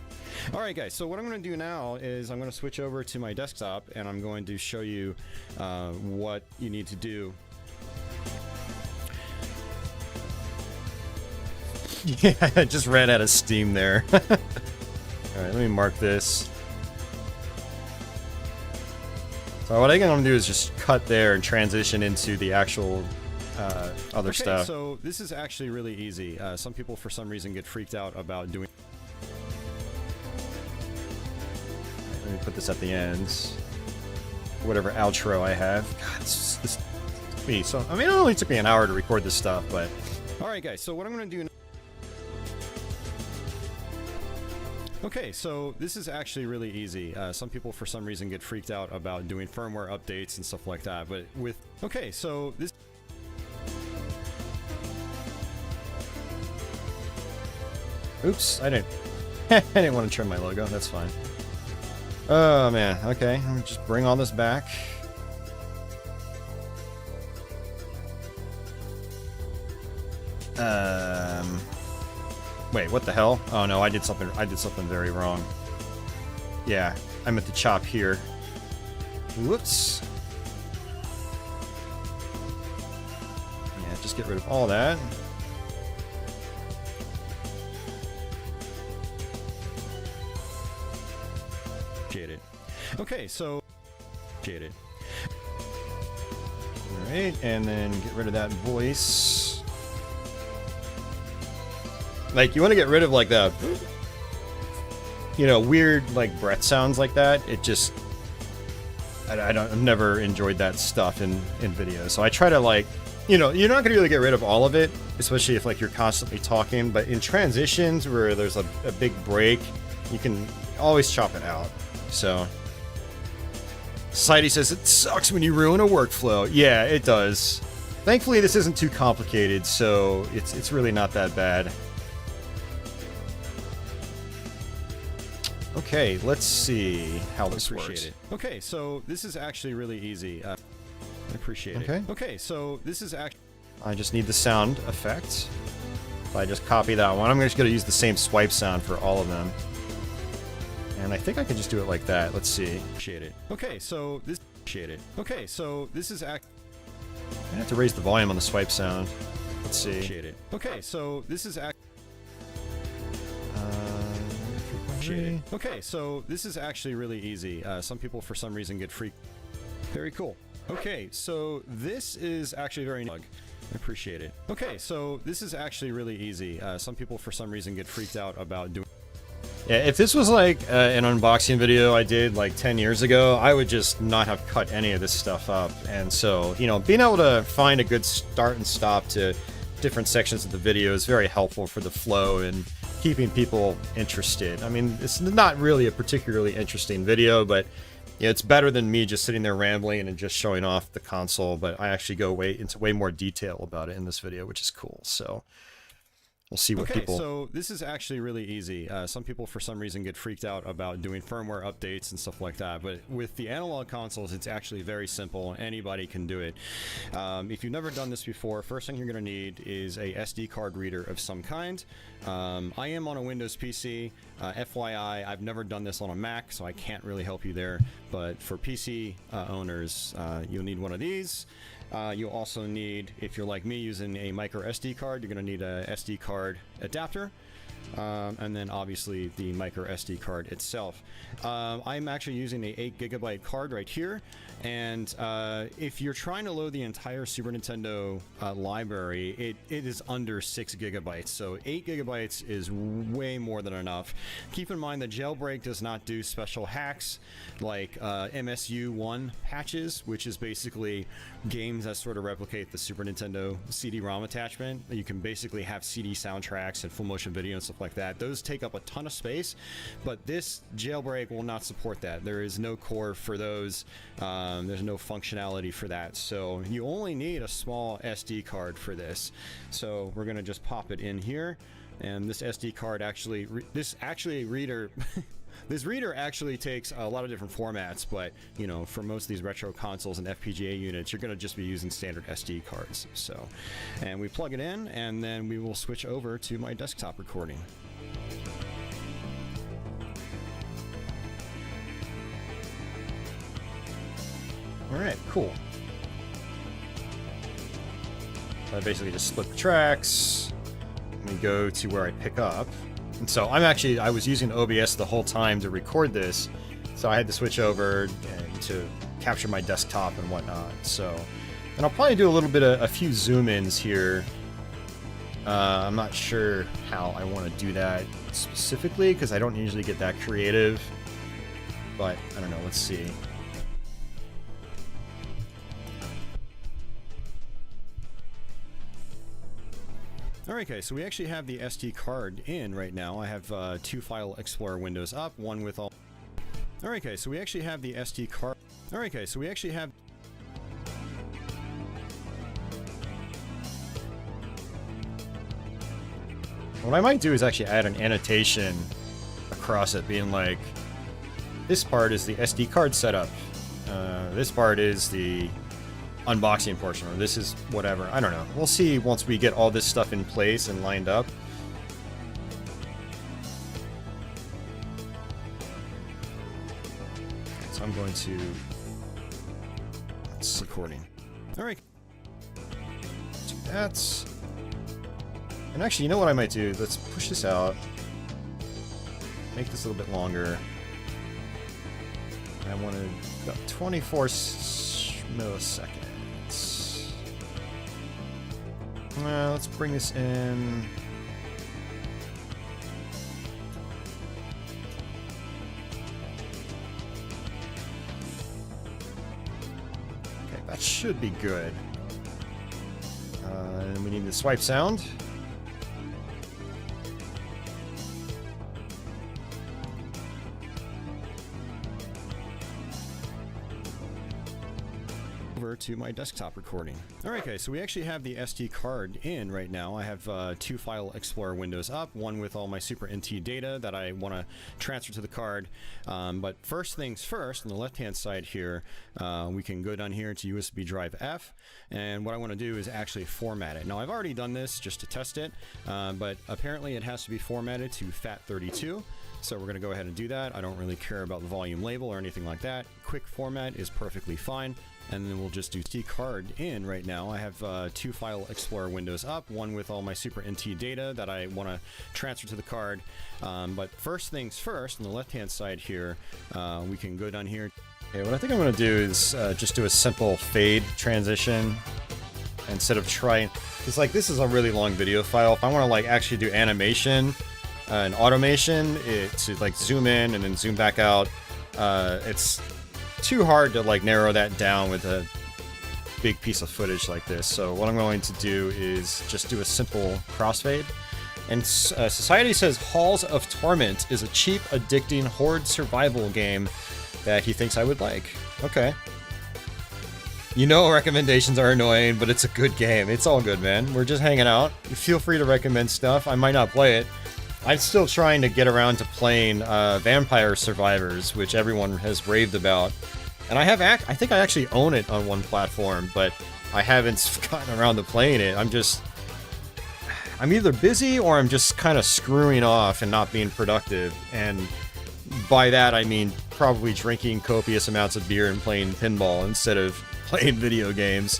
All right, guys. So what I'm going to do now is I'm going to switch over to my desktop, and I'm going to show you what you need to do. Yeah, I just ran out of steam there. All right, let me mark this. So what I think I'm going to do is just cut there and transition into the actual other stuff. So this is actually really easy. Some people for some reason get freaked out about doing... Let me put this at the end. Whatever outro I have. God, this me. So I mean, it only took me an hour to record this stuff, but... Alright guys, so what I'm going to do now... Okay, so this is actually really easy. Some people for some reason get freaked out about doing firmware updates and stuff like that, but with... Okay, so this... Oops, I didn't want to trim my logo, that's fine. Oh man, okay, let me just bring all this back. Wait, what the hell? Oh no, I did something very wrong. Yeah, I meant to chop here. Whoops. Yeah, just get rid of all that. Jaded. Okay, so jaded. Alright, and then get rid of that voice. Like, you want to get rid of, like, the, you know, weird, like, breath sounds like that. It just, I've never enjoyed that stuff in videos. So I try to, like, you know, you're not going to really get rid of all of it, especially if, like, you're constantly talking. But in transitions where there's a big break, you can always chop it out. So, Society says, it sucks when you ruin a workflow. Yeah, it does. Thankfully, this isn't too complicated, so it's really not that bad. Okay, let's see how this works. Okay, so this is actually really easy. I appreciate it. Okay, so this is actually... I just need the sound effect. If I just copy that one, I'm just going to use the same swipe sound for all of them. And I think I can just do it like that. Let's see. Appreciate it. Okay, so this... Appreciate it. Okay, so this is I have to raise the volume on the swipe sound. Let's see. Appreciate it. Okay, so this is okay, so this is actually really easy. Some people for some reason get freaked. Very cool. Okay, so this is actually very... I appreciate it. Okay, so this is actually really easy. Some people for some reason get freaked out about doing... Yeah, if this was like an unboxing video I did like 10 years ago, I would just not have cut any of this stuff up. And so, you know, being able to find a good start and stop to different sections of the video is very helpful for the flow and keeping people interested. I mean, it's not really a particularly interesting video, but Yeah, it's better than me just sitting there rambling and just showing off the console, but I actually go into way more detail about it in this video, which is cool. So we'll see what people... So this is actually really easy. Some people, for some reason, get freaked out about doing firmware updates and stuff like that. But with the analog consoles, it's actually very simple. Anybody can do it. If you've never done this before, first thing you're going to need is a SD card reader of some kind. I am on a Windows PC. FYI, I've never done this on a Mac, so I can't really help you there. But for PC owners, you'll need one of these. You'll also need, if you're like me using a micro SD card, you're going to need a SD card adapter. And then obviously the micro SD card itself. I'm actually using a 8GB card right here, and if you're trying to load the entire Super Nintendo library, it is under 6GB, so 8GB is way more than enough. Keep in mind that Jailbreak does not do special hacks like MSU1 patches, which is basically games that sort of replicate the Super Nintendo CD-ROM attachment. You can basically have CD soundtracks and full motion video and stuff like that. Those take up a ton of space, but this Jailbreak will not support that. There is no core for those. There's no functionality for that, so you only need a small SD card for this. So we're gonna just pop it in here, and this SD card actually this reader actually takes a lot of different formats, but you know, for most of these retro consoles and FPGA units, you're going to just be using standard SD cards. So, and we plug it in, and then we will switch over to my desktop recording. All right, cool. So I basically just split the tracks. Let me go to where I pick up. And so I was using OBS the whole time to record this, so I had to switch over and to capture my desktop and whatnot. So, and I'll probably do a few zoom-ins here. I'm not sure how I want to do that specifically, because I don't usually get that creative. But I don't know. Let's see. Alright guys, so we actually have the SD card in right now. I have two File Explorer windows up, one with all... Alright guys, so we actually have the SD card... Alright guys, so we actually have... What I might do is actually add an annotation across it, being like, this part is the SD card setup, this part is the unboxing portion, or this is whatever. I don't know. We'll see once we get all this stuff in place and lined up. So I'm going to... It's recording. Alright. Do that. And actually, you know what I might do? Let's push this out. Make this a little bit longer. I wanted about 24 milliseconds. Let's bring this in. Okay, that should be good. And we need the swipe sound. To my desktop recording. Alright guys, so we actually have the SD card in right now. I have two File Explorer windows up, one with all my Super NT data that I want to transfer to the card. But first things first, on the left hand side here, we can go down here to USB drive F, and what I want to do is actually format it. Now I've already done this just to test it, but apparently it has to be formatted to FAT32. So we're going to go ahead and do that. I don't really care about the volume label or anything like that. Quick format is perfectly fine. And then we'll just do SD card in right now. I have two File Explorer windows up, one with all my Super NT data that I want to transfer to the card. But first things first, on the left hand side here, we can go down here. Okay, what I think I'm going to do is just do a simple fade transition instead of trying, because like this is a really long video file. If I want to like actually do animation and automation, to like zoom in and then zoom back out, it's too hard to like narrow that down with a big piece of footage like this. So what I'm going to do is just do a simple crossfade. And Society says Halls of Torment is a cheap, addicting horde survival game that he thinks I would like. Okay. You know recommendations are annoying, but it's a good game. It's all good, man. We're just hanging out. Feel free to recommend stuff. I might not play it. I'm still trying to get around to playing Vampire Survivors, which everyone has raved about. And I think I actually own it on one platform, but I haven't gotten around to playing it. I'm either busy or I'm just kind of screwing off and not being productive. And by that, I mean probably drinking copious amounts of beer and playing pinball instead of playing video games.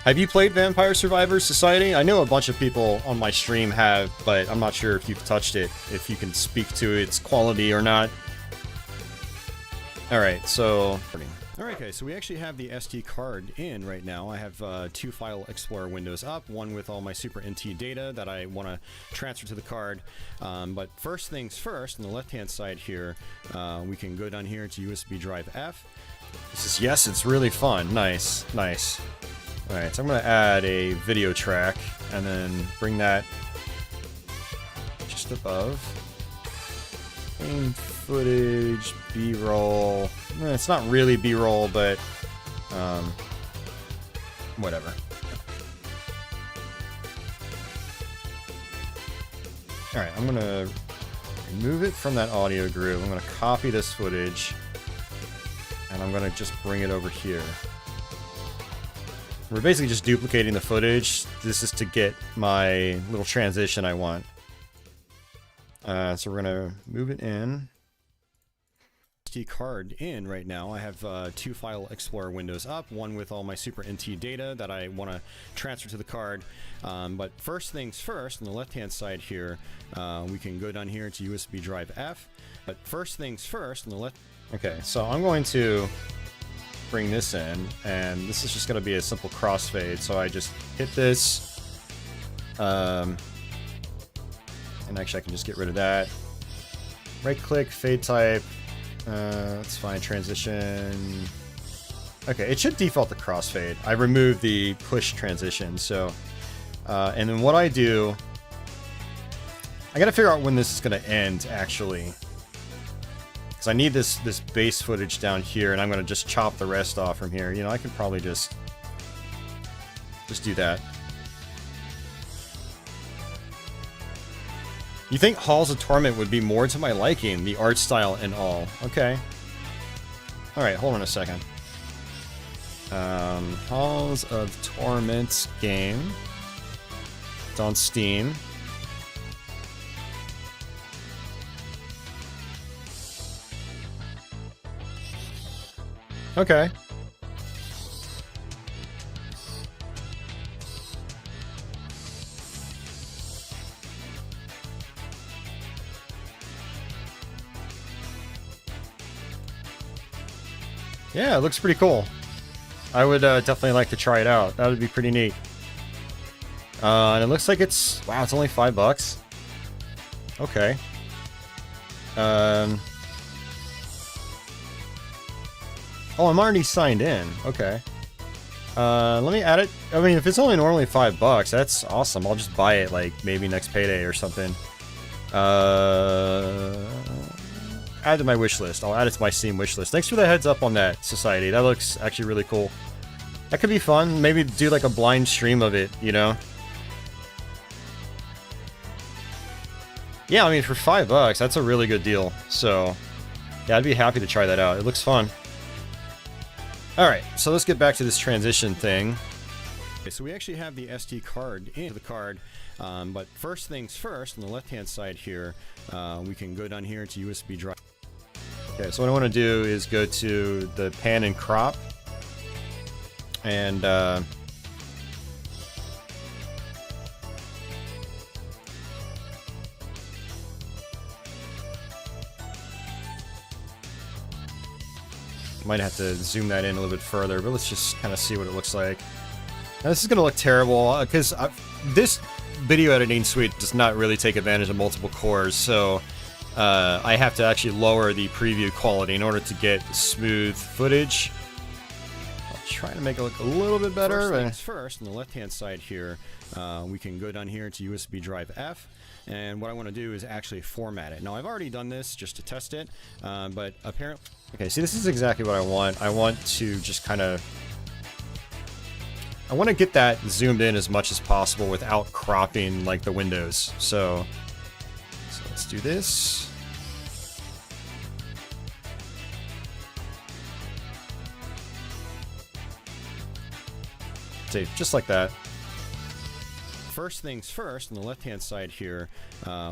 Have you played Vampire Survivors Society? I know a bunch of people on my stream have, but I'm not sure if you've touched it, if you can speak to its quality or not. Alright, so... Alright, okay, so we actually have the SD card in right now. I have two File Explorer windows up, one with all my Super NT data that I want to transfer to the card. But first things first, on the left-hand side here, we can go down here to USB drive F. This is, yes, it's really fun. Nice, nice. Alright, so I'm going to add a video track, and then bring that just above. Game footage, B-roll. It's not really B-roll, but whatever. Alright, I'm going to remove it from that audio group. I'm going to copy this footage, and I'm going to just bring it over here. We're basically just duplicating the footage. This is to get my little transition I want. So we're going to move it in. SD card in right now. I have two File Explorer windows up, one with all my Super NT data that I want to transfer to the card. But first things first, on the left-hand side here, we can go down here to USB drive F. But first things first, on the left... Okay, so I'm going to bring this in, and this is just going to be a simple crossfade. So I just hit this, and actually I can just get rid of that. Right-click, fade type. That's fine. Transition. Okay, it should default to crossfade. I removed the push transition, so... and then what I do... I gotta figure out when this is gonna end, actually. Because I need this base footage down here, and I'm gonna just chop the rest off from here. You know, I could probably just do that. You think Halls of Torment would be more to my liking, the art style and all. Okay. Alright, hold on a second. Halls of Torment game. It's on Steam. Okay. Yeah, it looks pretty cool. I would definitely like to try it out. That would be pretty neat. And it looks like it's... Wow, it's only $5. Okay. Oh, I'm already signed in. Okay. Let me add it. I mean, if it's only normally $5, that's awesome. I'll just buy it, like, maybe next payday or something. Add to my wish list. I'll add it to my Steam wish list. Thanks for the heads up on that, Society. That looks actually really cool. That could be fun. Maybe do, like, a blind stream of it, you know? Yeah, I mean, for $5, that's a really good deal. So, yeah, I'd be happy to try that out. It looks fun. Alright, so let's get back to this transition thing. Okay, so we actually have the SD card in the card, but first things first, on the left-hand side here, we can go down here to USB drive. Okay, so what I want to do is go to the pan and crop, and might have to zoom that in a little bit further, but let's just kind of see what it looks like. Now, this is going to look terrible, because this video editing suite does not really take advantage of multiple cores, so I have to actually lower the preview quality in order to get smooth footage. trying to make it look a little bit better. First things first, on the left-hand side here, we can go down here to USB drive F. And what I want to do is actually format it. Now, I've already done this just to test it, but apparently... Okay, see, this is exactly what I want. I want to just kind of... I want to get that zoomed in as much as possible without cropping, like, the windows. So let's do this. See, just like that. First things first, on the left-hand side here,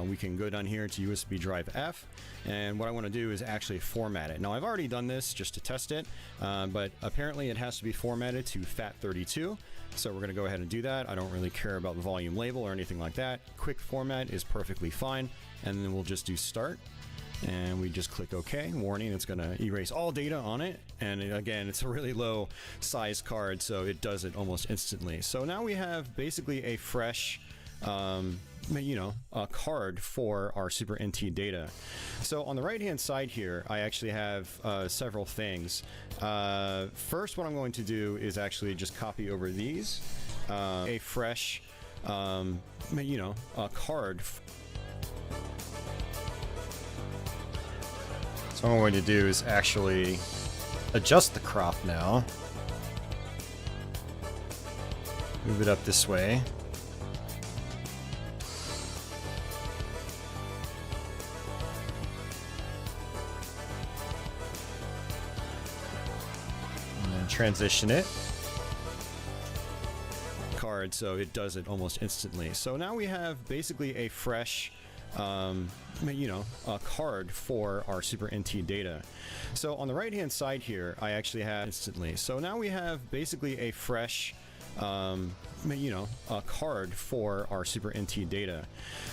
we can go down here to USB drive F. And what I want to do is actually format it. Now, I've already done this just to test it, but apparently it has to be formatted to FAT32. So we're going to go ahead and do that. I don't really care about the volume label or anything like that. Quick format is perfectly fine. And then we'll just do start. And we just click OK. Warning, it's going to erase all data on it. And again, it's a really low size card, so it does it almost instantly. So now we have basically a fresh, a card for our Super NT data. So on the right-hand side here, I actually have several things. First, what I'm going to do is actually just copy over these. A fresh, card. So what I'm going to do is actually adjust the crop now. Move it up this way. And then transition it. Card, so it does it almost instantly. So now we have basically a fresh a card for our Super NT data. So on the right-hand side here, I actually have instantly. So now we have basically a fresh, a card for our Super NT data.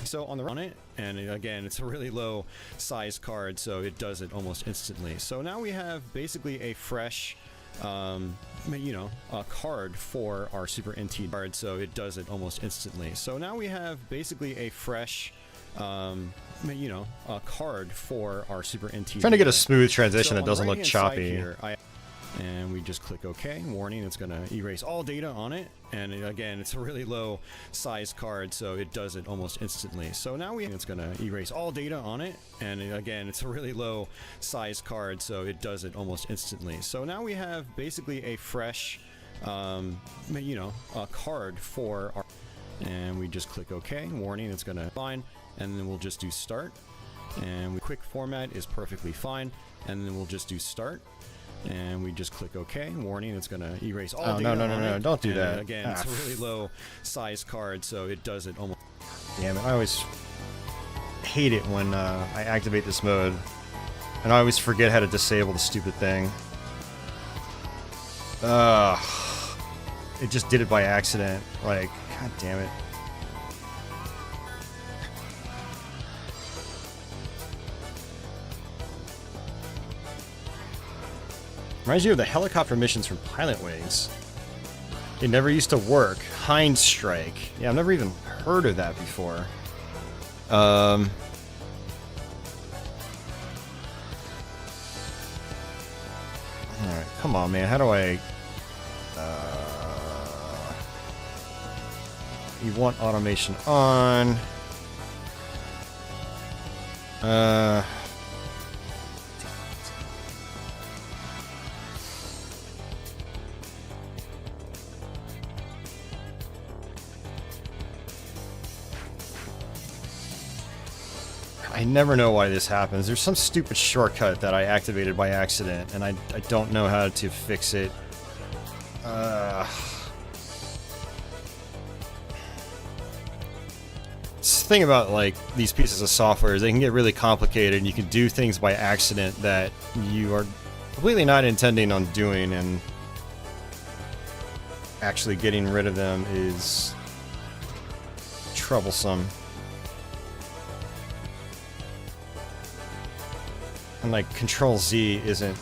So on it, and again, it's a really low size card, so it does it almost instantly. So now we have basically a fresh, a card for our Super NT card, so it does it almost instantly. So now we have basically a fresh, a card for our Super NT. Trying to get a smooth transition that doesn't look choppy. Here, and we just click OK. Warning, it's going to erase all data on it. And again, it's a really low size card, so it does it almost instantly. So now it's going to erase all data on it. And again, it's a really low size card, so it does it almost instantly. So now we have basically a fresh, a card for our... And we just click OK. Warning, it's going to fine. And then we'll just do start. And quick format is perfectly fine. And then we'll just do start. And we just click OK. Warning, it's going to erase all data. No, don't do that. Again, it's a really low size card, so it does it almost... Damn it, I always hate it when I activate this mode. And I always forget how to disable the stupid thing. It just did it by accident. Like, god damn it. Reminds you of the helicopter missions from Pilot Wings. It never used to work. Hind Strike. Yeah, I've never even heard of that before. Alright, come on, man. How do I... You want automation on. I never know why this happens. There's some stupid shortcut that I activated by accident, and I don't know how to fix it. This thing about, like, these pieces of software is they can get really complicated, and you can do things by accident that you are completely not intending on doing, and actually getting rid of them is troublesome. And like Control Z isn't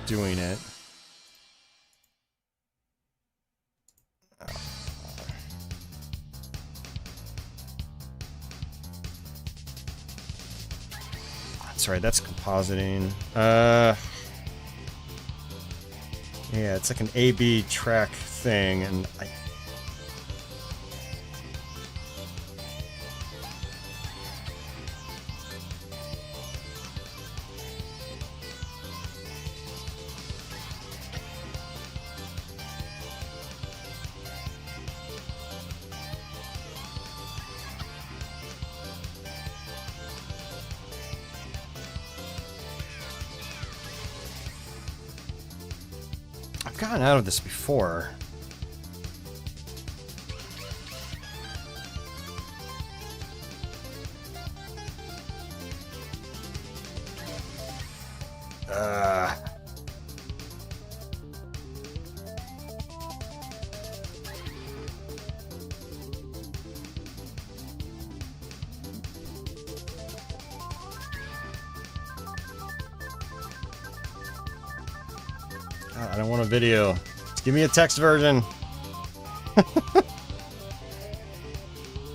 doing it. That's right, that's compositing. Yeah, it's like an A/B track thing, and I've gotten out of this before. I don't want a video. Just give me a text version.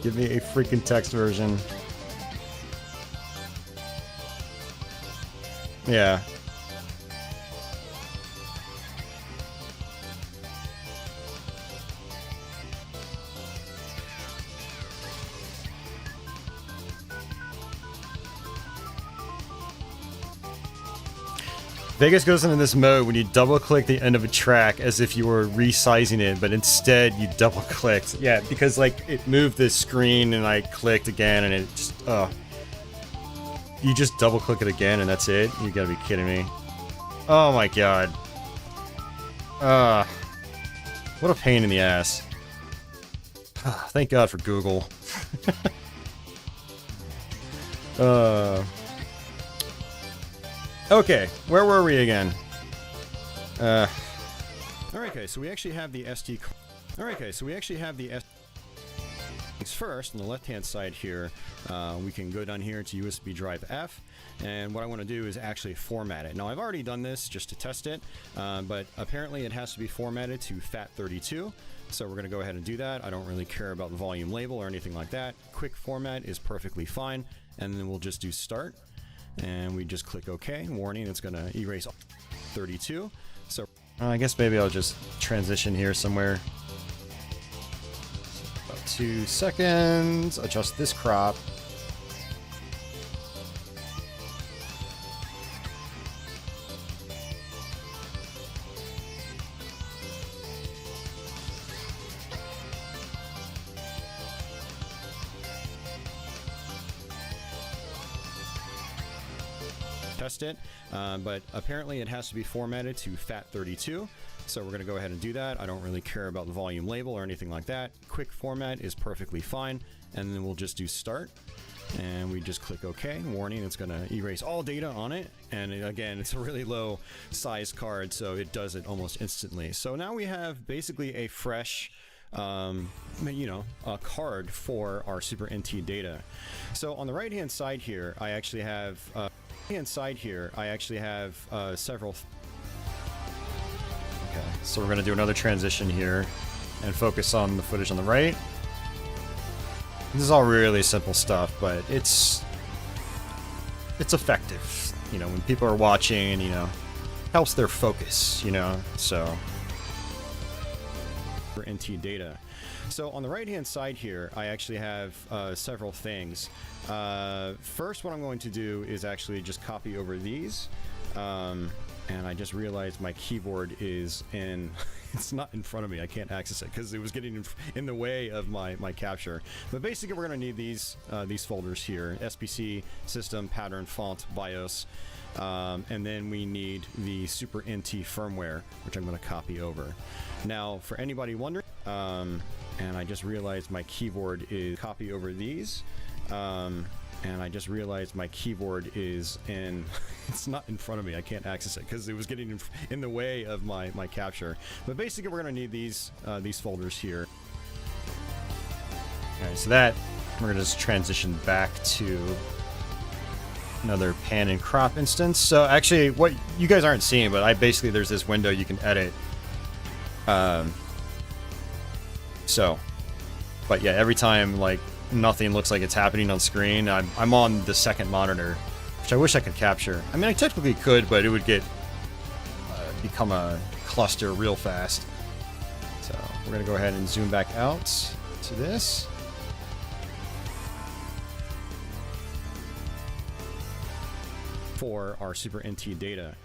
Give me a freaking text version. Yeah. Vegas goes into this mode when you double-click the end of a track as if you were resizing it, but instead you double-clicked. Yeah, because like it moved the screen and I clicked again and it just, you just double-click it again and that's it? You gotta be kidding me. Oh my god. What a pain in the ass. Thank God for Google. Okay, where were we again? Alright, okay, so we actually have the SD card. Alright, okay, so we actually have the SD first on the left-hand side here. We can go down here to USB drive F, and what I want to do is actually format it. Now, I've already done this just to test it, but apparently it has to be formatted to FAT32. So we're going to go ahead and do that. I don't really care about the volume label or anything like that. Quick format is perfectly fine, and then we'll just do start. And we just click OK. Warning, it's going to erase 32. So I guess maybe I'll just transition here somewhere. About 2 seconds. Adjust this crop. Test it, but apparently it has to be formatted to FAT32. So we're going to go ahead and do that. I don't really care about the volume label or anything like that. Quick format is perfectly fine, and then we'll just do start. And we just click OK. Warning, it's going to erase all data on it. And again, it's a really low size card, so it does it almost instantly. So now we have basically a fresh a card for our Super NT data. So on the right hand side here, I actually have several. Okay, so we're going to do another transition here and focus on the footage on the right. This is all really simple stuff, but it's effective, you know, when people are watching, and you know, helps their focus, you know. So for NT data. So on the right hand side here, I actually have several things. First, what I'm going to do is actually just copy over these. And I just realized my keyboard is in, it's not in front of me. I can't access it because it was getting in the way of my capture. But basically, we're going to need these folders here: SPC, system, pattern, font, BIOS. And then we need the Super NT firmware, which I'm going to copy over. Now, for anybody wondering, and I just realized my keyboard is copy over these. And I just realized my keyboard is in, it's not in front of me. I can't access it because it was getting in the way of my capture. But basically, we're going to need these folders here. Okay, so that, we're going to just transition back to another pan and crop instance. So actually, what you guys aren't seeing, but basically there's this window you can edit. But yeah, every time like nothing looks like it's happening on screen, I'm on the second monitor, which I wish I could capture. I mean, I technically could, but it would get become a cluster real fast. So we're going to go ahead and zoom back out to this. For our Super NT data.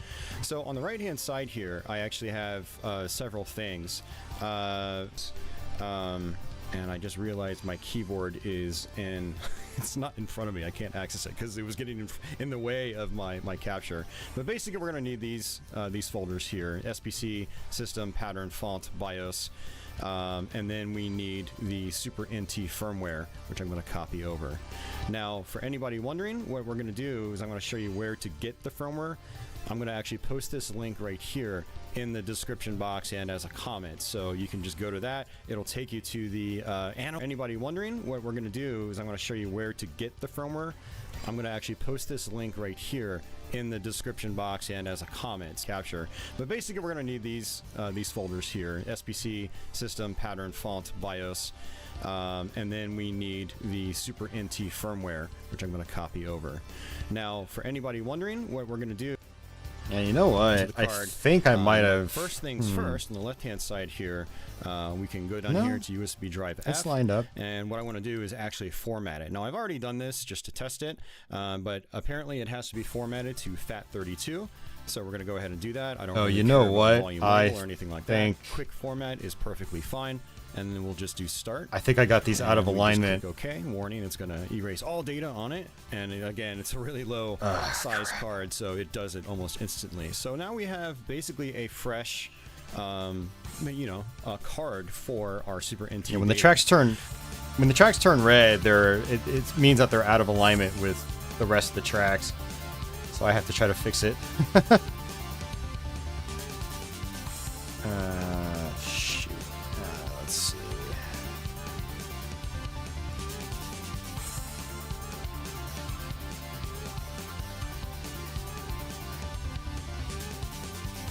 So on the right hand side here, I actually have several things. And I just realized my keyboard is in, it's not in front of me. I can't access it because it was getting in the way of my capture. But basically we're going to need these folders here: SPC, system, pattern, font, BIOS. And then we need the Super NT firmware, which I'm going to copy over. Now, for anybody wondering, what we're going to do is I'm going to show you where to get the firmware. I'm going to actually post this link right here in the description box and as a comment, so you can just go to that. It'll take you to the anybody wondering, what we're going to do is I'm going to show you where to get the firmware. I'm going to actually post this link right here in the description box and as a comment capture. But basically we're going to need these folders here: SPC, system, pattern, font, BIOS. And then we need the Super NT firmware, which I'm going to copy over. Now, for anybody wondering, what we're going to do. And you know what? I think I might have. First things first, on the left-hand side here, we can go down here to USB drive F. It's lined up. And what I want to do is actually format it. Now, I've already done this just to test it, but apparently it has to be formatted to FAT32. So we're going to go ahead and do that. I don't really you care know about what? volume I label or anything like that. Quick format is perfectly fine. And then we'll just do start. I think I got these out of alignment. Okay, warning, it's going to erase all data on it. And again, it's a really low size card, so it does it almost instantly. So now we have basically a fresh, a card for our Super NT. Yeah, when the tracks turn red, it means that they're out of alignment with the rest of the tracks. So I have to try to fix it. Shoot. Let's see.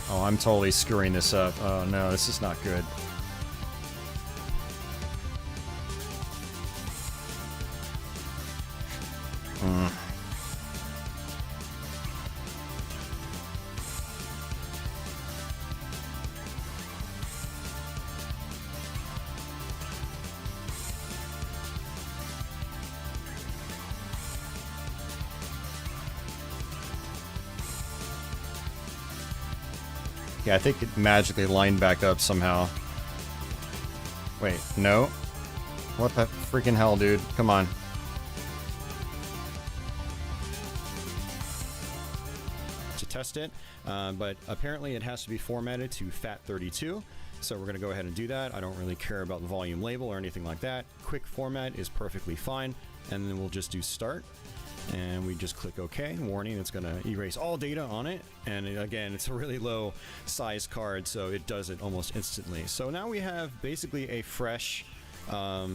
Oh, I'm totally screwing this up. Oh no, this is not good. Yeah, I think it magically lined back up somehow. Wait, no? What the freaking hell, dude? Come on. To test it, but apparently it has to be formatted to FAT32. So we're going to go ahead and do that. I don't really care about the volume label or anything like that. Quick format is perfectly fine. And then we'll just do start. And we just click OK. Warning, it's going to erase all data on it. And again, it's a really low size card, so it does it almost instantly. So now we have basically a fresh, a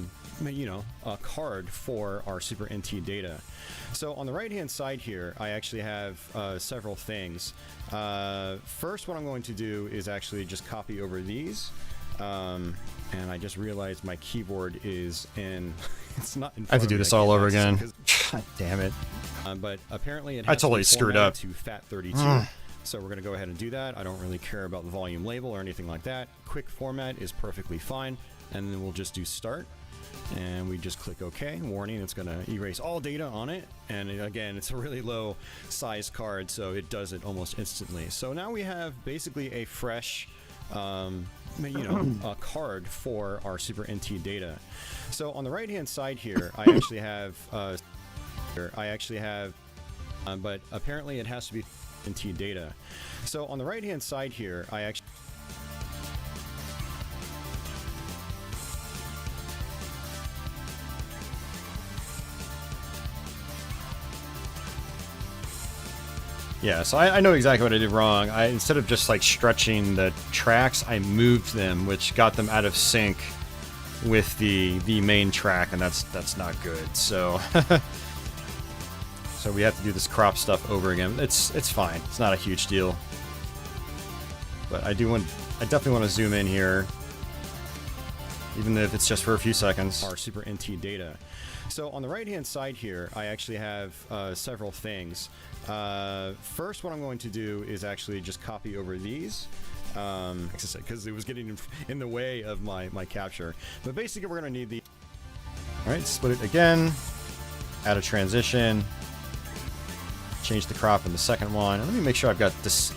card for our Super NT data. So on the right-hand side here, I actually have several things. First, what I'm going to do is actually just copy over these. And I just realized my keyboard is in. It's not in front I have to do this all over again. God damn it. But apparently it I has totally to be screwed up. to FAT32. So we're going to go ahead and do that. I don't really care about the volume label or anything like that. Quick format is perfectly fine. And then we'll just do start. And we just click OK. Warning, it's going to erase all data on it. And again, it's a really low size card, so it does it almost instantly. So now we have basically a fresh, a card for our Super NT data. So on the right-hand side here, I actually have, but apparently it has to be NT data. So on the right-hand side here, I actually. Yeah, so I know exactly what I did wrong. Instead of just like stretching the tracks, I moved them, which got them out of sync with the main track, and that's not good. So so we have to do this crop stuff over again. It's fine. It's not a huge deal. But I definitely want to zoom in here. even if it's just for a few seconds. Our Super NT data. So on the right-hand side here, I actually have several things. First, what I'm going to do is actually just copy over these. Because it was getting in the way of my capture. But basically, we're going to need the... Alright, split it again. Add a transition. Change the crop in the second one. And let me make sure I've got this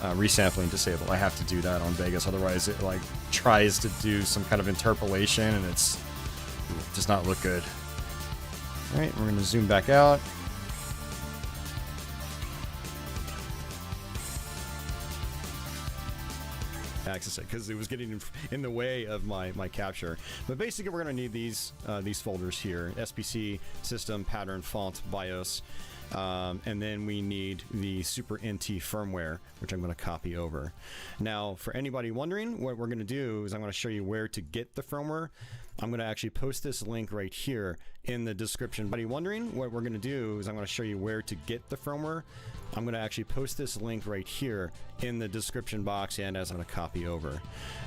resampling disabled. I have to do that on Vegas, otherwise it like tries to do some kind of interpolation and it does not look good. Alright, we're going to zoom back out. Access it because it was getting in the way of my capture. But basically, we're going to need these folders here: SPC, System, Pattern, Font, BIOS, and then we need the Super NT firmware, which I'm going to copy over. Now, for anybody wondering, what we're going to do is I'm going to show you where to get the firmware. I'm going to actually post this link right here in the description. Anybody wondering, what we're going to do is I'm going to show you where to get the firmware. I'm going to actually post this link right here in the description box and as I'm going to copy over.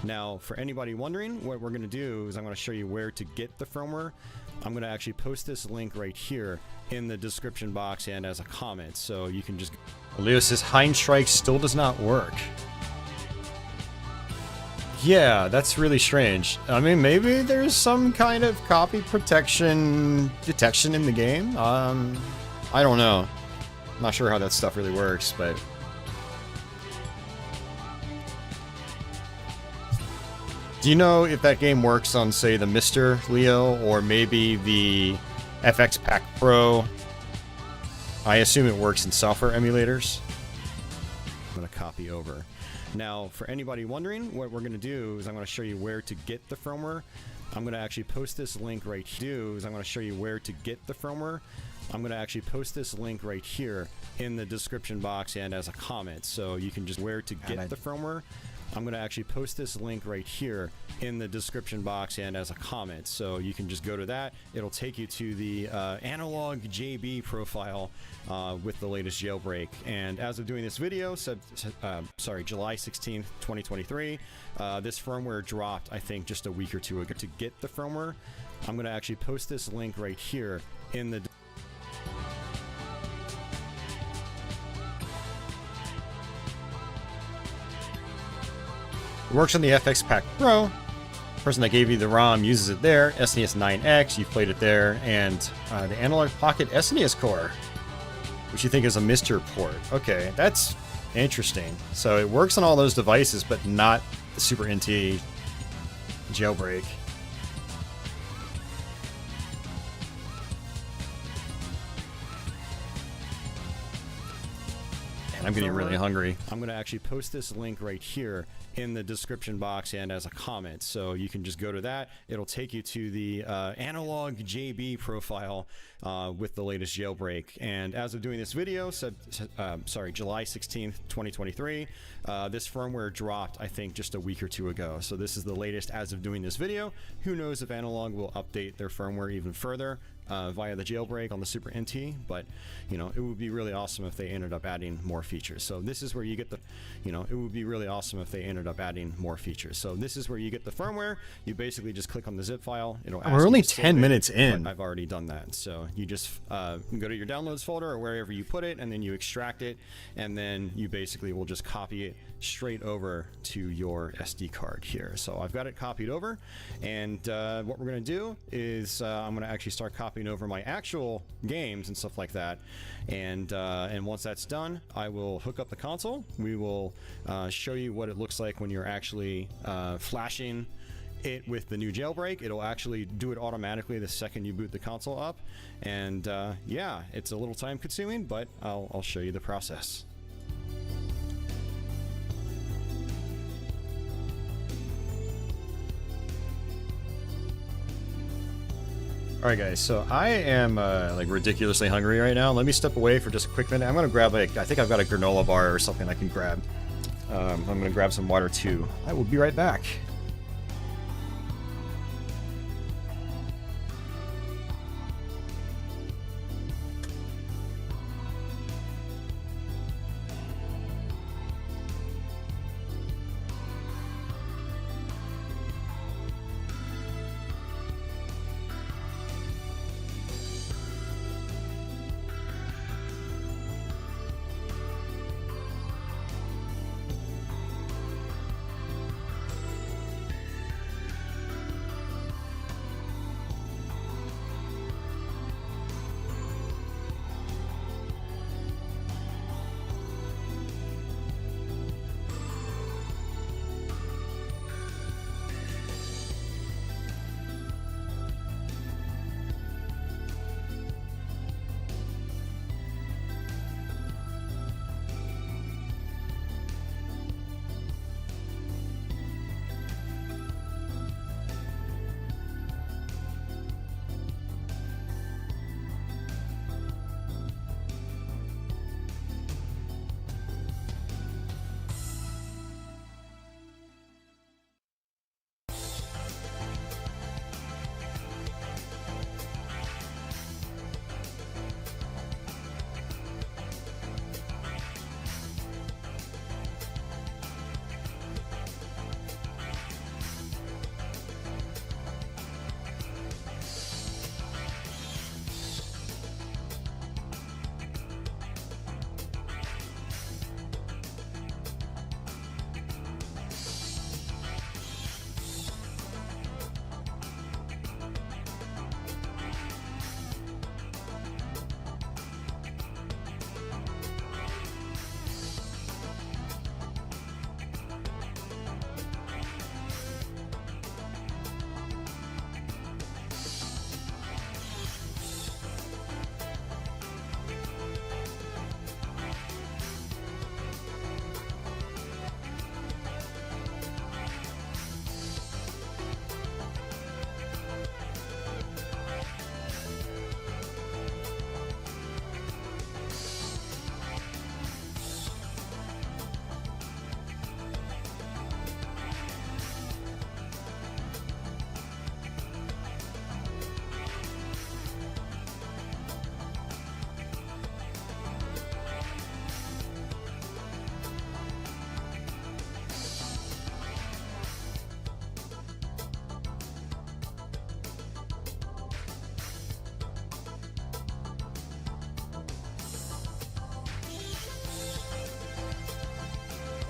Now, for anybody wondering, what we're going to do is I'm going to show you where to get the firmware. I'm going to actually post this link right here in the description box and as a comment, so you can just... Leo says Heinstrike still does not work. Yeah, that's really strange. I mean, maybe there's some kind of copy protection detection in the game. I don't know. I'm not sure how that stuff really works, but... Do you know if that game works on, say, the Mr. Leo, or maybe the FX Pack Pro? I assume it works in software emulators. I'm going to copy over. Now, for anybody wondering, what we're going to do is I'm going to show you where to get the firmware. I'm going to actually post this link right here. I'm going to show you where to get the firmware. I'm going to actually post this link right here in the description box and as a comment, so you can just where to get the firmware. I'm going to actually post this link right here in the description box and as a comment, so you can just go to that. It'll take you to the analog JB profile with the latest jailbreak. And as of doing this video, July 16th, 2023, this firmware dropped, I think, just a week or two ago. To get the firmware, I'm going to actually post this link right here in the... It works on the FX Pack Pro. The person that gave you the ROM uses it there. SNES 9X, you've played it there, and the Analog Pocket SNES core, which you think is a Mr. port. Okay, that's interesting. So it works on all those devices, but not the Super NT jailbreak. And I'm getting really hungry. I'm going to actually post this link right here in the description box and as a comment, so you can just go to that. It'll take you to the analog JB profile with the latest jailbreak. And as of doing this video, July 16th, 2023, this firmware dropped, I think, just a week or two ago. So this is the latest as of doing this video. Who knows if Analog will update their firmware even further via the jailbreak on the Super NT, but you know, it would be really awesome if they ended up adding more features. So this is where you get the, you know, it would be really awesome if they ended up adding more features. So this is where you get the firmware. You basically just click on the zip file. It'll ask We're only you to save 10 it, minutes in. I've already done that. So you just go to your downloads folder or wherever you put it, and then you extract it, and then you basically will just copy it straight over to your SD card here. So I've got it copied over, and what we're going to do is I'm going to actually start copying over my actual games and stuff like that, and once that's done, I will hook up the console. We will show you what it looks like when you're actually flashing it with the new jailbreak. It'll actually do it automatically the second you boot the console up, and yeah, it's a little time consuming, but I'll show you the process. Alright guys, so I am like ridiculously hungry right now. Let me step away for just a quick minute. I'm gonna grab like, I think I've got a granola bar or something I can grab. I'm gonna grab some water too. I will be right back.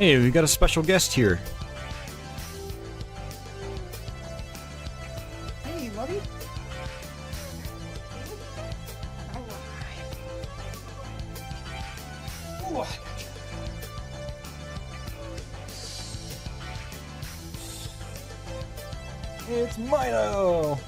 Hey, we got a special guest here. Hey, buddy. Alright. It's Mino!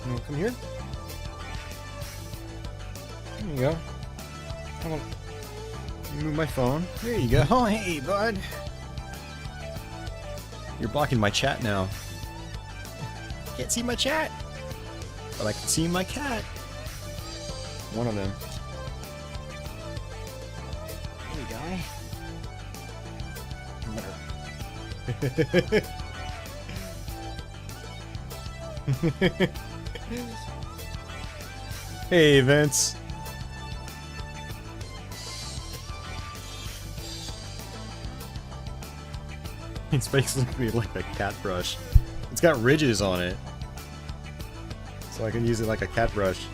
You wanna come here? There you go. Come on. Move my phone. There you go. Oh, hey, bud. You're blocking my chat now. Can't see my chat. But I can see my cat. One of them. Hey, guy. Hey, Vince. It's basically like a cat brush. It's got ridges on it. So I can use it like a cat brush.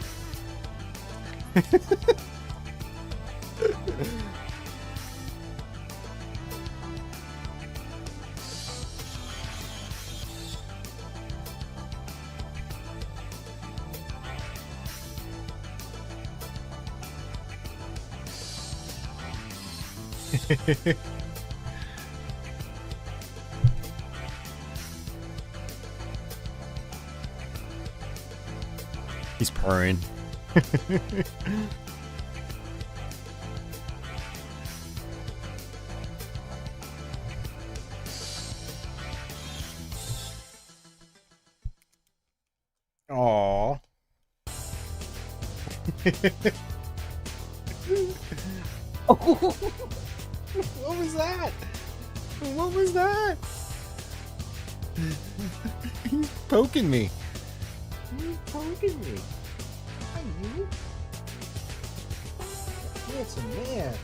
He's purring. Aww. What was that? What was that? He's poking me. He's poking me. Hi, you. Handsome man.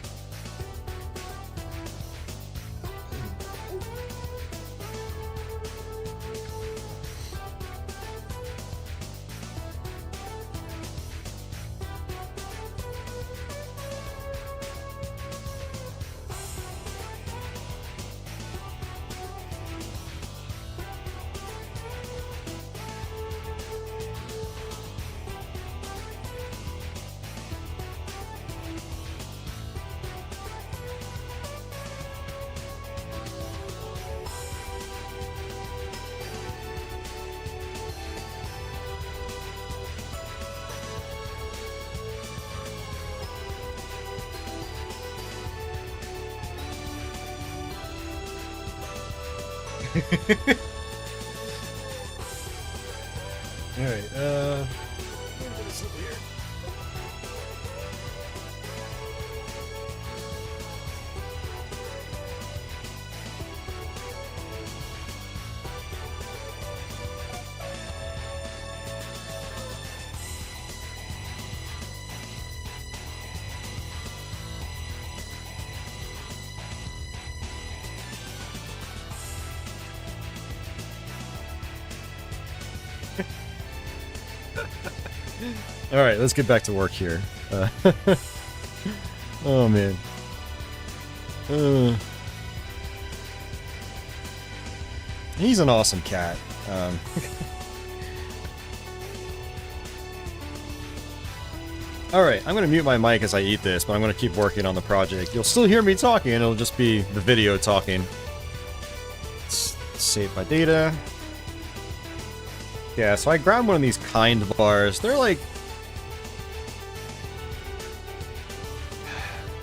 Alright, Alright, let's get back to work here. Oh man. He's an awesome cat. Alright, I'm gonna mute my mic as I eat this, but I'm gonna keep working on the project. You'll still hear me talking, it'll just be the video talking. Let's save my data. Yeah, so I grabbed one of these kind bars. They're like...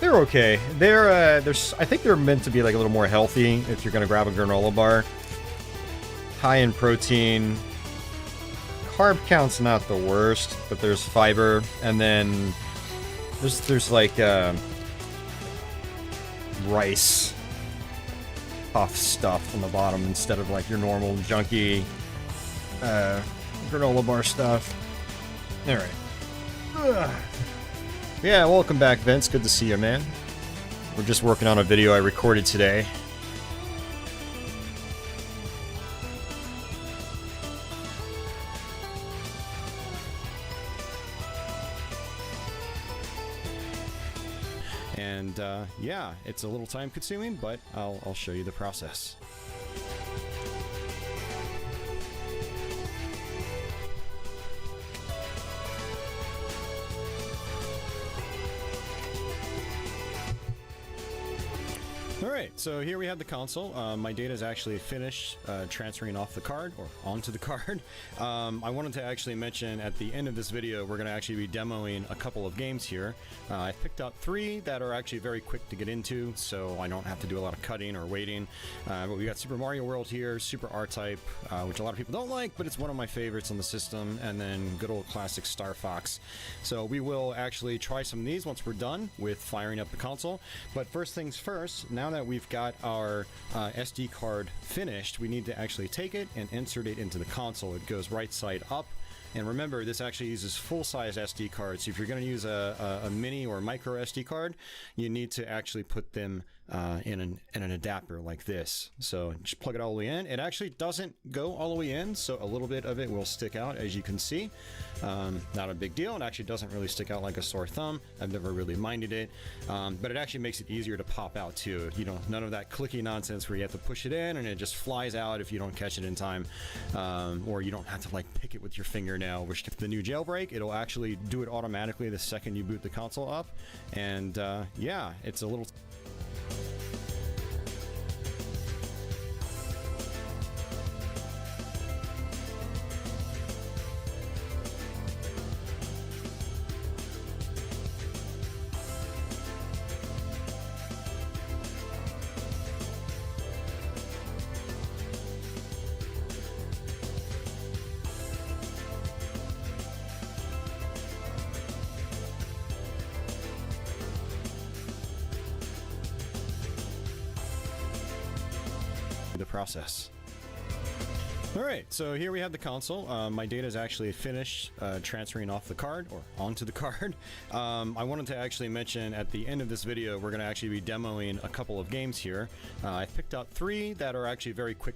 They're okay. They're, I think they're meant to be like a little more healthy if you're gonna grab a granola bar. High in protein. Carb count's not the worst, but there's fiber, and then there's like rice puff stuff on the bottom instead of like your normal junky granola bar stuff. All right. Yeah, welcome back, Vince. Good to see you, man. We're just working on a video I recorded today. And yeah, it's a little time consuming, but I'll show you the process. Alright, so here we have the console. My data is actually finished transferring off the card, or onto the card. I wanted to actually mention at the end of this video, we're going to actually be demoing a couple of games here. I picked out 3 that are actually very quick to get into, so I don't have to do a lot of cutting or waiting. But we got Super Mario World here, Super R-Type, which a lot of people don't like, but it's one of my favorites on the system, and then good old classic Star Fox. So we will actually try some of these once we're done with firing up the console. But first things first, now that we've got our SD card finished, we need to actually take it and insert it into the console. It goes right side up. And remember, this actually uses full-size SD cards. So if you're going to use a mini or micro SD card, you need to actually put them in an adapter like this. So just plug it all the way in. It actually doesn't go all the way in, so a little bit of it will stick out, as you can see. Not a big deal. It actually doesn't really stick out like a sore thumb. I've never really minded it, but it actually makes it easier to pop out too. You know, none of that clicky nonsense where you have to push it in and it just flies out if you don't catch it in time, or you don't have to like pick it with your fingernail. Which the new Jailbreak, it'll actually do it automatically the second you boot the console up, and yeah, it's a little. The process. Alright, so here we have the console. My data is actually finished transferring off the card, or onto the card. I wanted to actually mention at the end of this video, we're going to actually be demoing a couple of games here. I picked out 3 that are actually very quick.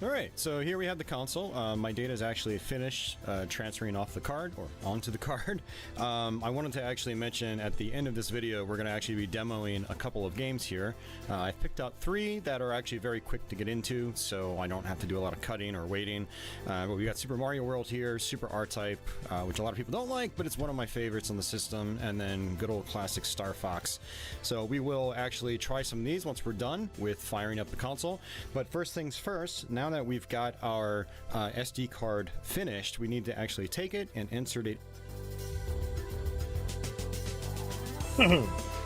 Alright, so here we have the console. My data is actually finished transferring off the card, or onto the card. I wanted to actually mention at the end of this video, we're going to actually be demoing a couple of games here. I picked out 3 that are actually very quick to get into, so I don't have to do a lot of cutting or waiting. But we got Super Mario World here, Super R-Type, which a lot of people don't like, but it's one of my favorites on the system, and then good old classic Star Fox. So we will actually try some of these once we're done with firing up the console. But first things first, now that we've got our SD card finished, we need to actually take it and insert it.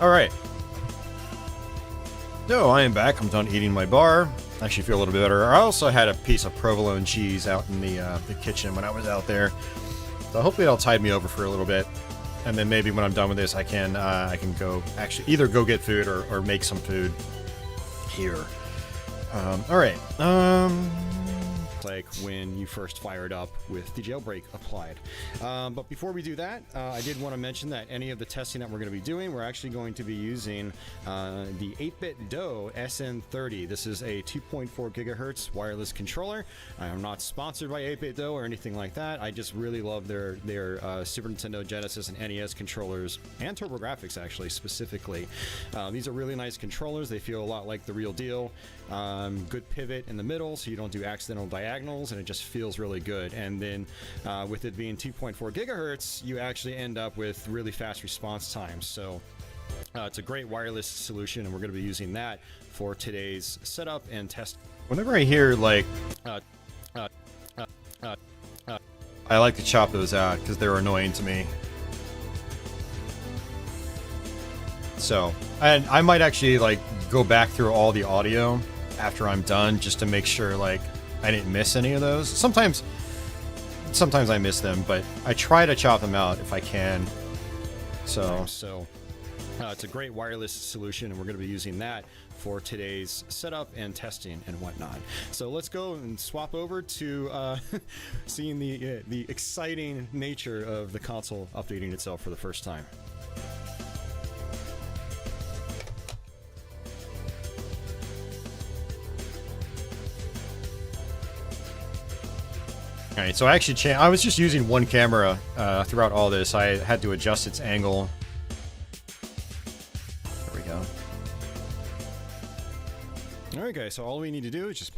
Alright. So I am back. I'm done eating my bar. I actually feel a little bit better. I also had a piece of provolone cheese out in the kitchen when I was out there. So hopefully that'll tide me over for a little bit. And then maybe when I'm done with this, I can go actually either go get food or make some food here. Alright. Like when you first fired up with the Jailbreak applied. But before we do that, I did want to mention that any of the testing that we're going to be doing, we're actually going to be using the 8-bit DO SN30. This is a 2.4 gigahertz wireless controller. I am not sponsored by 8-bit DO or anything like that. I just really love their Super Nintendo, Genesis, and NES controllers, and TurboGrafx actually specifically. These are really nice controllers. They feel a lot like the real deal. Good pivot in the middle, so you don't do accidental diagonals, and it just feels really good. And then with it being 2.4 gigahertz, you actually end up with really fast response times. So it's a great wireless solution, and we're going to be using that for today's setup and test. Whenever I hear like I like to chop those out because they're annoying to me. So, and I might actually like go back through all the audio after I'm done just to make sure like I didn't miss any of those. Sometimes I miss them, but I try to chop them out if I can. So it's a great wireless solution, and we're going to be using that for today's setup and testing and whatnot. So let's go and swap over to seeing the exciting nature of the console updating itself for the first time. Alright, so I actually I was just using one camera throughout all this. I had to adjust its angle. There we go. Alright guys, so all we need to do is just...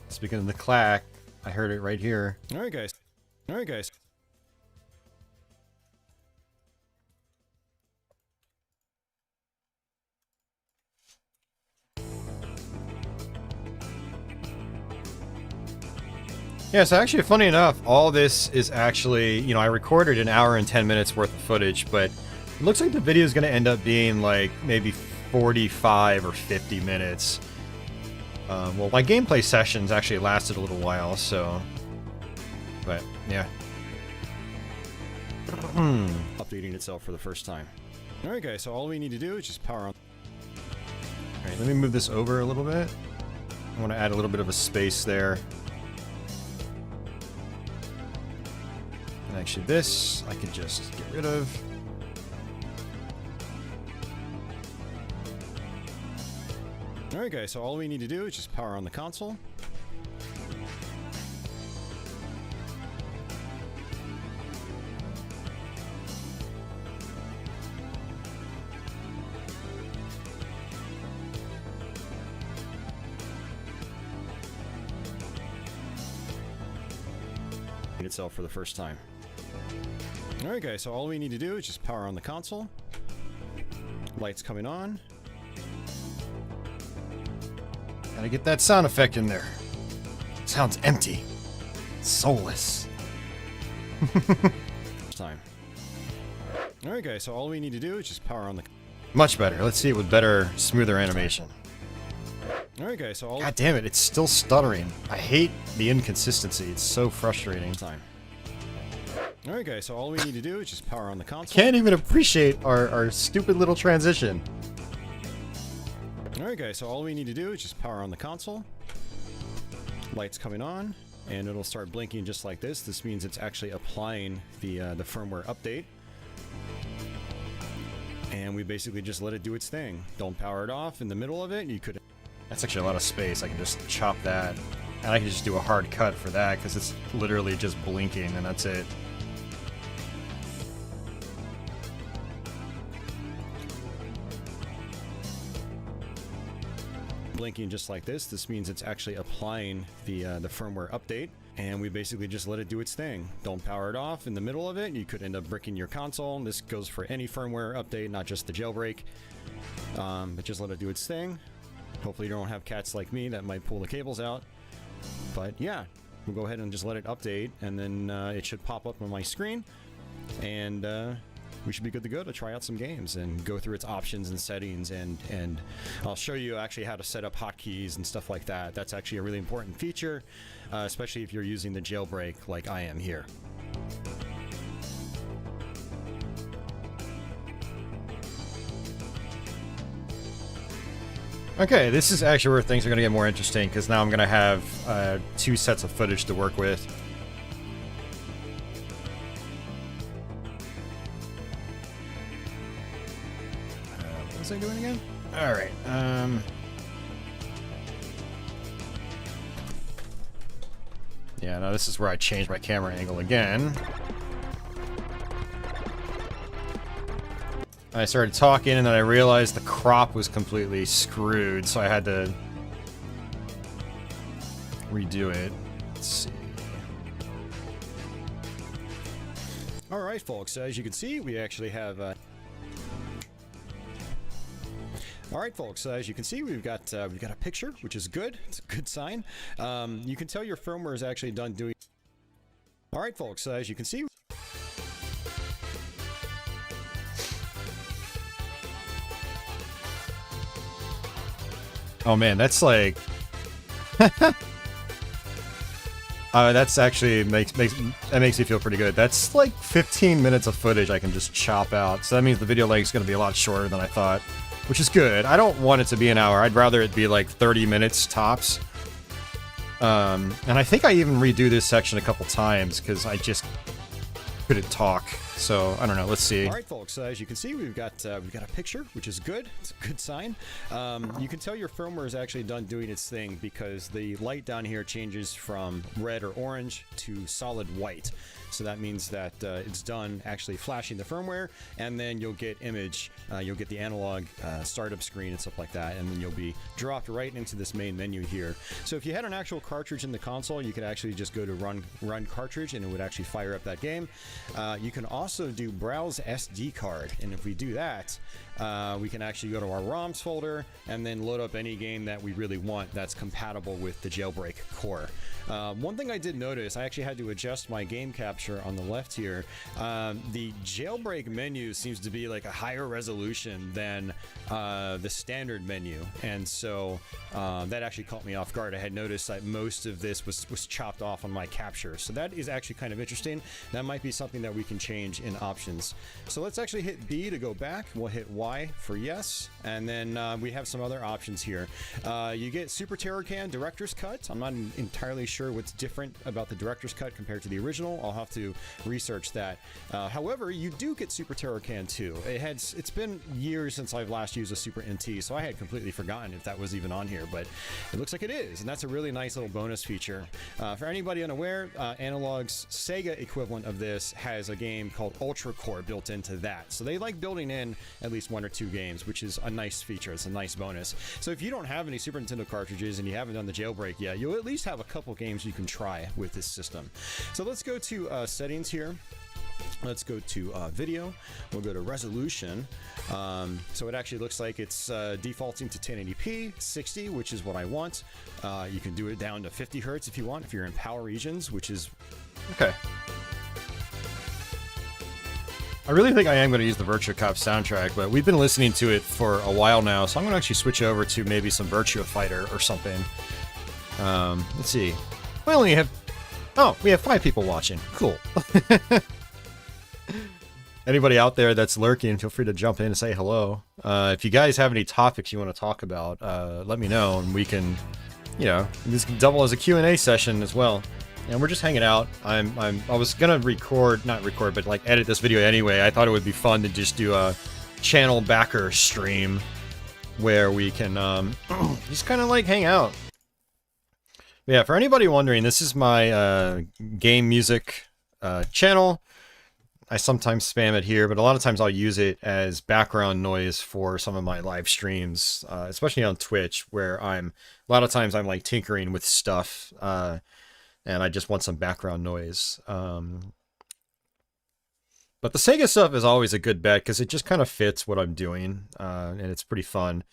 Speaking of the clack, I heard it right here. Alright guys. Alright guys. Yeah, so actually, funny enough, all this is actually, you know, I recorded an hour and 10 minutes worth of footage, but it looks like the video is going to end up being like maybe 45 or 50 minutes. Well, my gameplay sessions actually lasted a little while, so... But, yeah. Updating itself for the first time. Alright guys, so all we need to do is just power on... Alright, let me move this over a little bit. I want to add a little bit of a space there. And actually this, I can just get rid of. Alright guys, so all we need to do is just power on the console. Itself for the first time. Alright guys, so all we need to do is just power on the console. Lights coming on. Gotta get that sound effect in there. Sounds empty. Soulless. Time. Alright guys, so all we need to do is just power on the... Much better. Let's see it with better, smoother animation. Alright guys, so all... God damn it, it's still stuttering. I hate the inconsistency. It's so frustrating. Time. Alright guys, so all we need to do is just power on the console. Can't even appreciate our stupid little transition. Alright guys, so all we need to do is just power on the console. Lights coming on, and it'll start blinking just like this. This means it's actually applying the firmware update. And we basically just let it do its thing. Don't power it off in the middle of it. You could... That's actually a lot of space. I can just chop that. And I can just do a hard cut for that because it's literally just blinking and that's it. Blinking just like this. This means it's actually applying the firmware update. And we basically just let it do its thing. Don't power it off in the middle of it. You could end up bricking your console. This goes for any firmware update, not just the jailbreak. But just let it do its thing. Hopefully you don't have cats like me that might pull the cables out. But yeah, we'll go ahead and just let it update, and then it should pop up on my screen. And we should be good to go to try out some games and go through its options and settings, and I'll show you actually how to set up hotkeys and stuff like that. That's actually a really important feature, especially if you're using the jailbreak like I am here. Okay, this is actually where things are going to get more interesting, because now I'm going to have 2 sets of footage to work with. What was I doing again? Alright, yeah, now this is where I changed my camera angle again. I started talking, and then I realized the crop was completely screwed, so I had to redo it. Let's see. Alright, folks, as you can see, we actually have... Alright, folks, as you can see, we've got a picture, which is good. It's a good sign. You can tell your firmware is actually done doing... Alright, folks, as you can see... Oh man, that's like... that's actually makes me feel pretty good. That's like 15 minutes of footage I can just chop out. So that means the video length is going to be a lot shorter than I thought, which is good. I don't want it to be an hour. I'd rather it be like 30 minutes tops. And I think I even redo this section a couple times because I just couldn't talk. So I don't know. Let's see. All right, folks. As you can see, we've got a picture, which is good. It's a good sign. You can tell your firmware is actually done doing its thing because the light down here changes from red or orange to solid white. So that means that it's done actually flashing the firmware, and then you'll get image, you'll get the analog startup screen and stuff like that, and then you'll be dropped right into this main menu here. So if you had an actual cartridge in the console, you could actually just go to run cartridge, and it would actually fire up that game. You can also do browse SD card, and if we do that, we can actually go to our ROMs folder and then load up any game that we really want that's compatible with the Jailbreak core. One thing I did notice, I actually had to adjust my game capture on the left here. The Jailbreak menu seems to be like a higher resolution than the standard menu, and so that actually caught me off guard. I had noticed that most of this was chopped off on my capture, so that is actually kind of interesting. That might be something that we can change in options. So let's actually hit B to go back. We'll hit Y for yes, and then we have some other options here. You get Super Terrorcan Director's Cut. I'm not entirely sure what's different about the Director's Cut compared to the original. I'll have to research that. However, you do get Super Terrorcan 2. It's been years since I've last used a Super NT, so I had completely forgotten if that was even on here, but it looks like it is, and that's a really nice little bonus feature. For anybody unaware, Analog's Sega equivalent of this has a game called Ultra Core built into that, so they like building in at least 1 or 2 games, which is a nice feature. It's a nice bonus. So if you don't have any Super Nintendo cartridges and you haven't done the Jailbreak yet, you'll at least have a couple games you can try with this system. So let's go to settings here. Let's go to video. We'll go to resolution. So it actually looks like it's defaulting to 1080p 60, which is what I want. You can do it down to 50 hertz if you want, if you're in PAL regions, which is okay. I really think I am going to use the Virtua Cop soundtrack, but we've been listening to it for a while now, so I'm going to actually switch over to maybe some Virtua Fighter or something. Let's see. We only have... Oh, we have 5 people watching. Cool. Anybody out there that's lurking, feel free to jump in and say hello. If you guys have any topics you want to talk about, let me know, and we can, you know, this can double as a Q&A session as well. And we're just hanging out. I was gonna not record, but like edit this video anyway. I thought it would be fun to just do a channel backer stream where we can just kind of like hang out. Yeah, for anybody wondering, this is my game music channel. I sometimes spam it here, but a lot of times I'll use it as background noise for some of my live streams, especially on Twitch, where a lot of times I'm like tinkering with stuff. And I just want some background noise. But the Sega stuff is always a good bet because it just kind of fits what I'm doing, and it's pretty fun.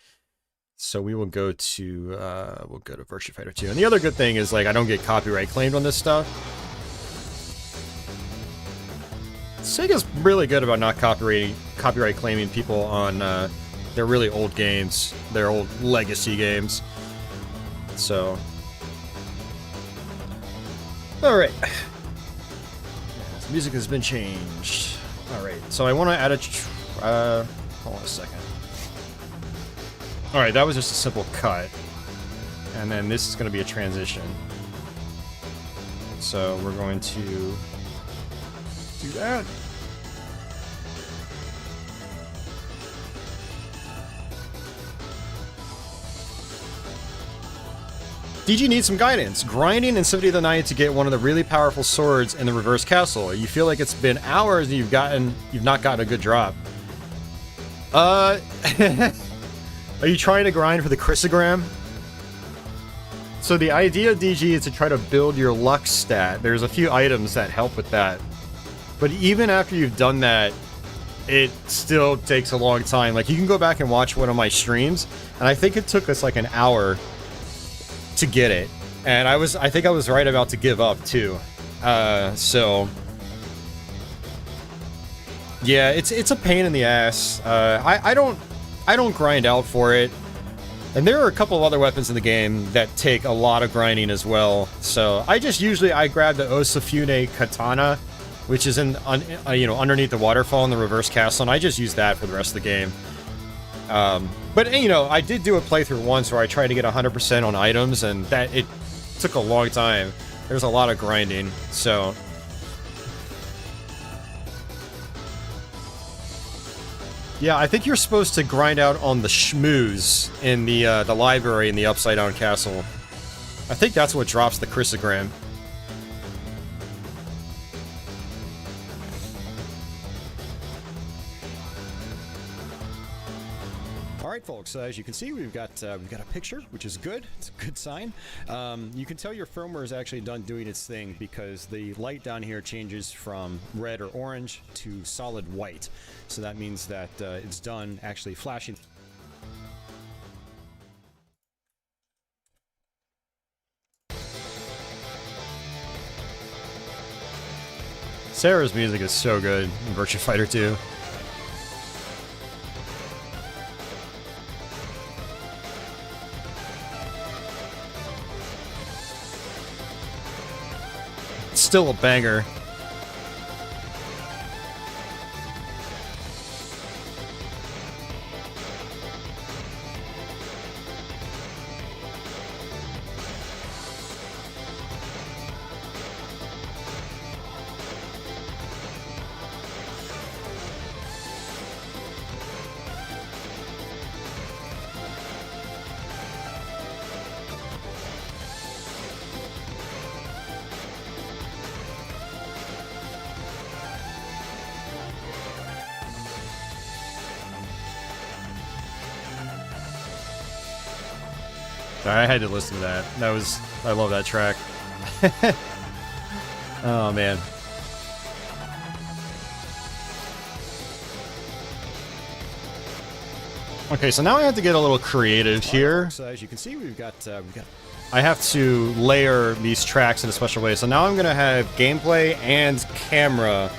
So we will go to Virtua Fighter 2. And the other good thing is like I don't get copyright claimed on this stuff. Sega's really good about not copyright claiming people on their really old games, their old legacy games. So. Alright. Music has been changed. Alright, so I want to add a... hold on a second. Alright, that was just a simple cut. And then this is going to be a transition. So we're going to do that. DG needs some guidance. Grinding in Symphony of the Night to get one of the really powerful swords in the reverse castle. You feel like it's been hours and you've not gotten a good drop. Are you trying to grind for the Chrysogram? So the idea of DG is to try to build your luck stat. There's a few items that help with that. But even after you've done that, it still takes a long time. Like, you can go back and watch one of my streams, and I think it took us like an hour to get it, and I think I was right about to give up too. So yeah, it's a pain in the ass. I don't grind out for it. And there are a couple of other weapons in the game that take a lot of grinding as well. So I just usually grab the Osafune Katana, which is underneath the waterfall in the reverse castle, and I just use that for the rest of the game. But I did do a playthrough once where I tried to get 100% on items, and that it took a long time. There's a lot of grinding, so. Yeah, I think you're supposed to grind out on the schmooze in the library in the Upside Down Castle. I think that's what drops the chrysogram. Alright folks, as you can see, we've got a picture, which is good. It's a good sign. You can tell your firmware is actually done doing its thing because the light down here changes from red or orange to solid white. So that means that it's done actually flashing. Sarah's music is so good in Virtua Fighter 2. Still a banger. I had to listen to that. I love that track. Oh man. Okay, so now I have to get a little creative here. So as you can see, we've got I have to layer these tracks in a special way. So now I'm gonna have gameplay and camera.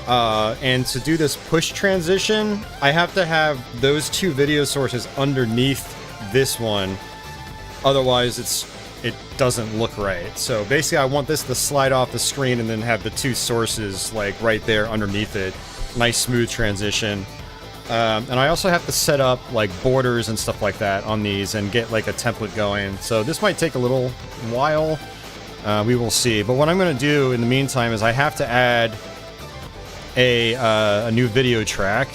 And to do this push transition, I have to have those two video sources underneath this one. Otherwise, it doesn't look right. So basically, I want this to slide off the screen and then have the two sources like right there underneath it. Nice smooth transition. And I also have to set up like borders and stuff like that on these and get like a template going. So this might take a little while. We will see. But what I'm going to do in the meantime is I have to add a new video track.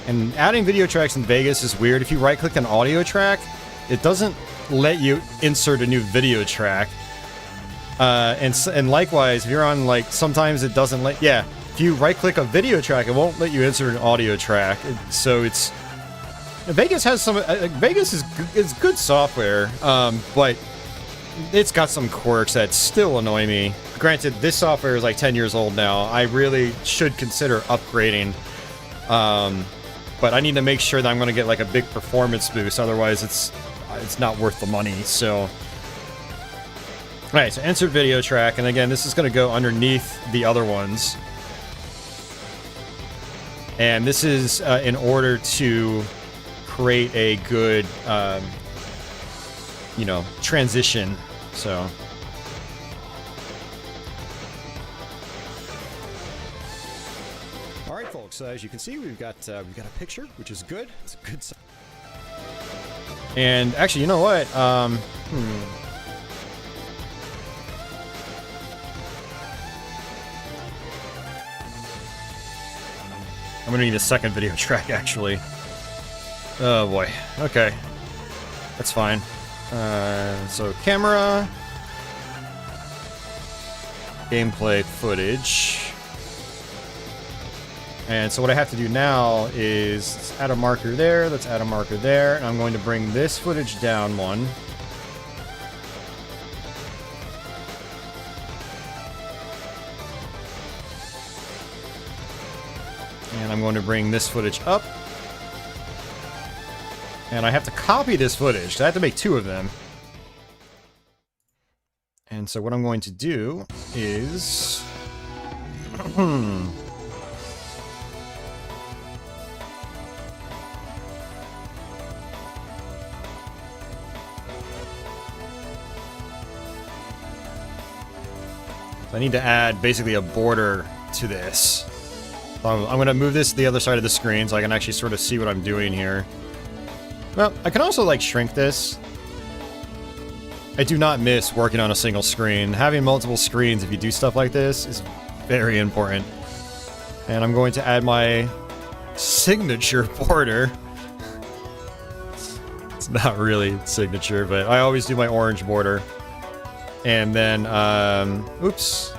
And adding video tracks in Vegas is weird. If you right-click an audio track, it doesn't let you insert a new video track. And likewise, if you're on like, sometimes it doesn't let, yeah, if you right-click a video track, it won't let you insert an audio track. So it's, Vegas has some, Vegas is good software, but it's got some quirks that still annoy me. Granted, this software is like 10 years old now. I really should consider upgrading. But I need to make sure that I'm going to get like a big performance boost, otherwise it's not worth the money. So, alright, so insert video track, and again, this is going to go underneath the other ones. And this is in order to create a good, transition. So. Alright folks, as you can see, we've got a picture, which is good. It's a good sign. And actually, you know what? I'm gonna need a second video track, actually. Oh boy. Okay. That's fine. So camera. Gameplay footage. And so what I have to do now is let's add a marker there, let's add a marker there, and I'm going to bring this footage down one. And I'm going to bring this footage up. And I have to copy this footage, because I have to make two of them. And so what I'm going to do is... I need to add basically a border to this. So I'm going to move this to the other side of the screen so I can actually sort of see what I'm doing here. Well, I can also like shrink this. I do not miss working on a single screen. Having multiple screens if you do stuff like this is very important. And I'm going to add my signature border. It's not really signature, but I always do my orange border. And then, oops.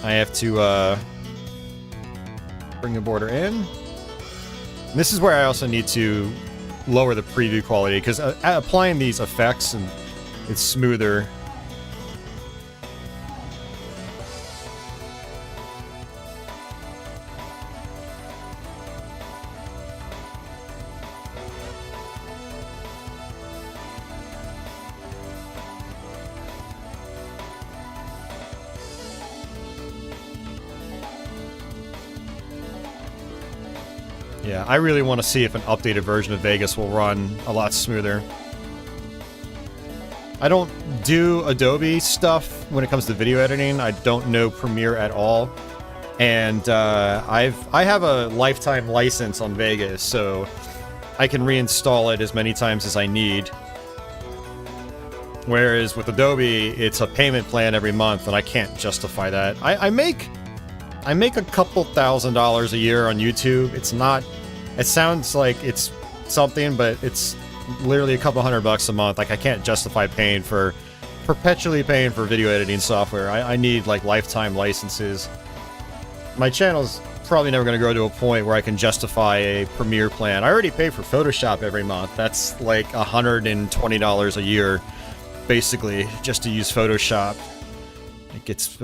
I have to bring the border in. And this is where I also need to lower the preview quality, because applying these effects, and it's smoother. Yeah, I really want to see if an updated version of Vegas will run a lot smoother. I don't do Adobe stuff when it comes to video editing. I don't know Premiere at all. And I have a lifetime license on Vegas, so I can reinstall it as many times as I need. Whereas with Adobe, it's a payment plan every month, and I can't justify that. I make a couple $1,000s a year on YouTube. It's not... It sounds like it's something, but it's literally a couple $100 a month. Like, I can't justify perpetually paying for video editing software. I need, like, lifetime licenses. My channel's probably never going to grow to a point where I can justify a Premiere plan. I already pay for Photoshop every month. That's, like, $120 a year, basically, just to use Photoshop. It gets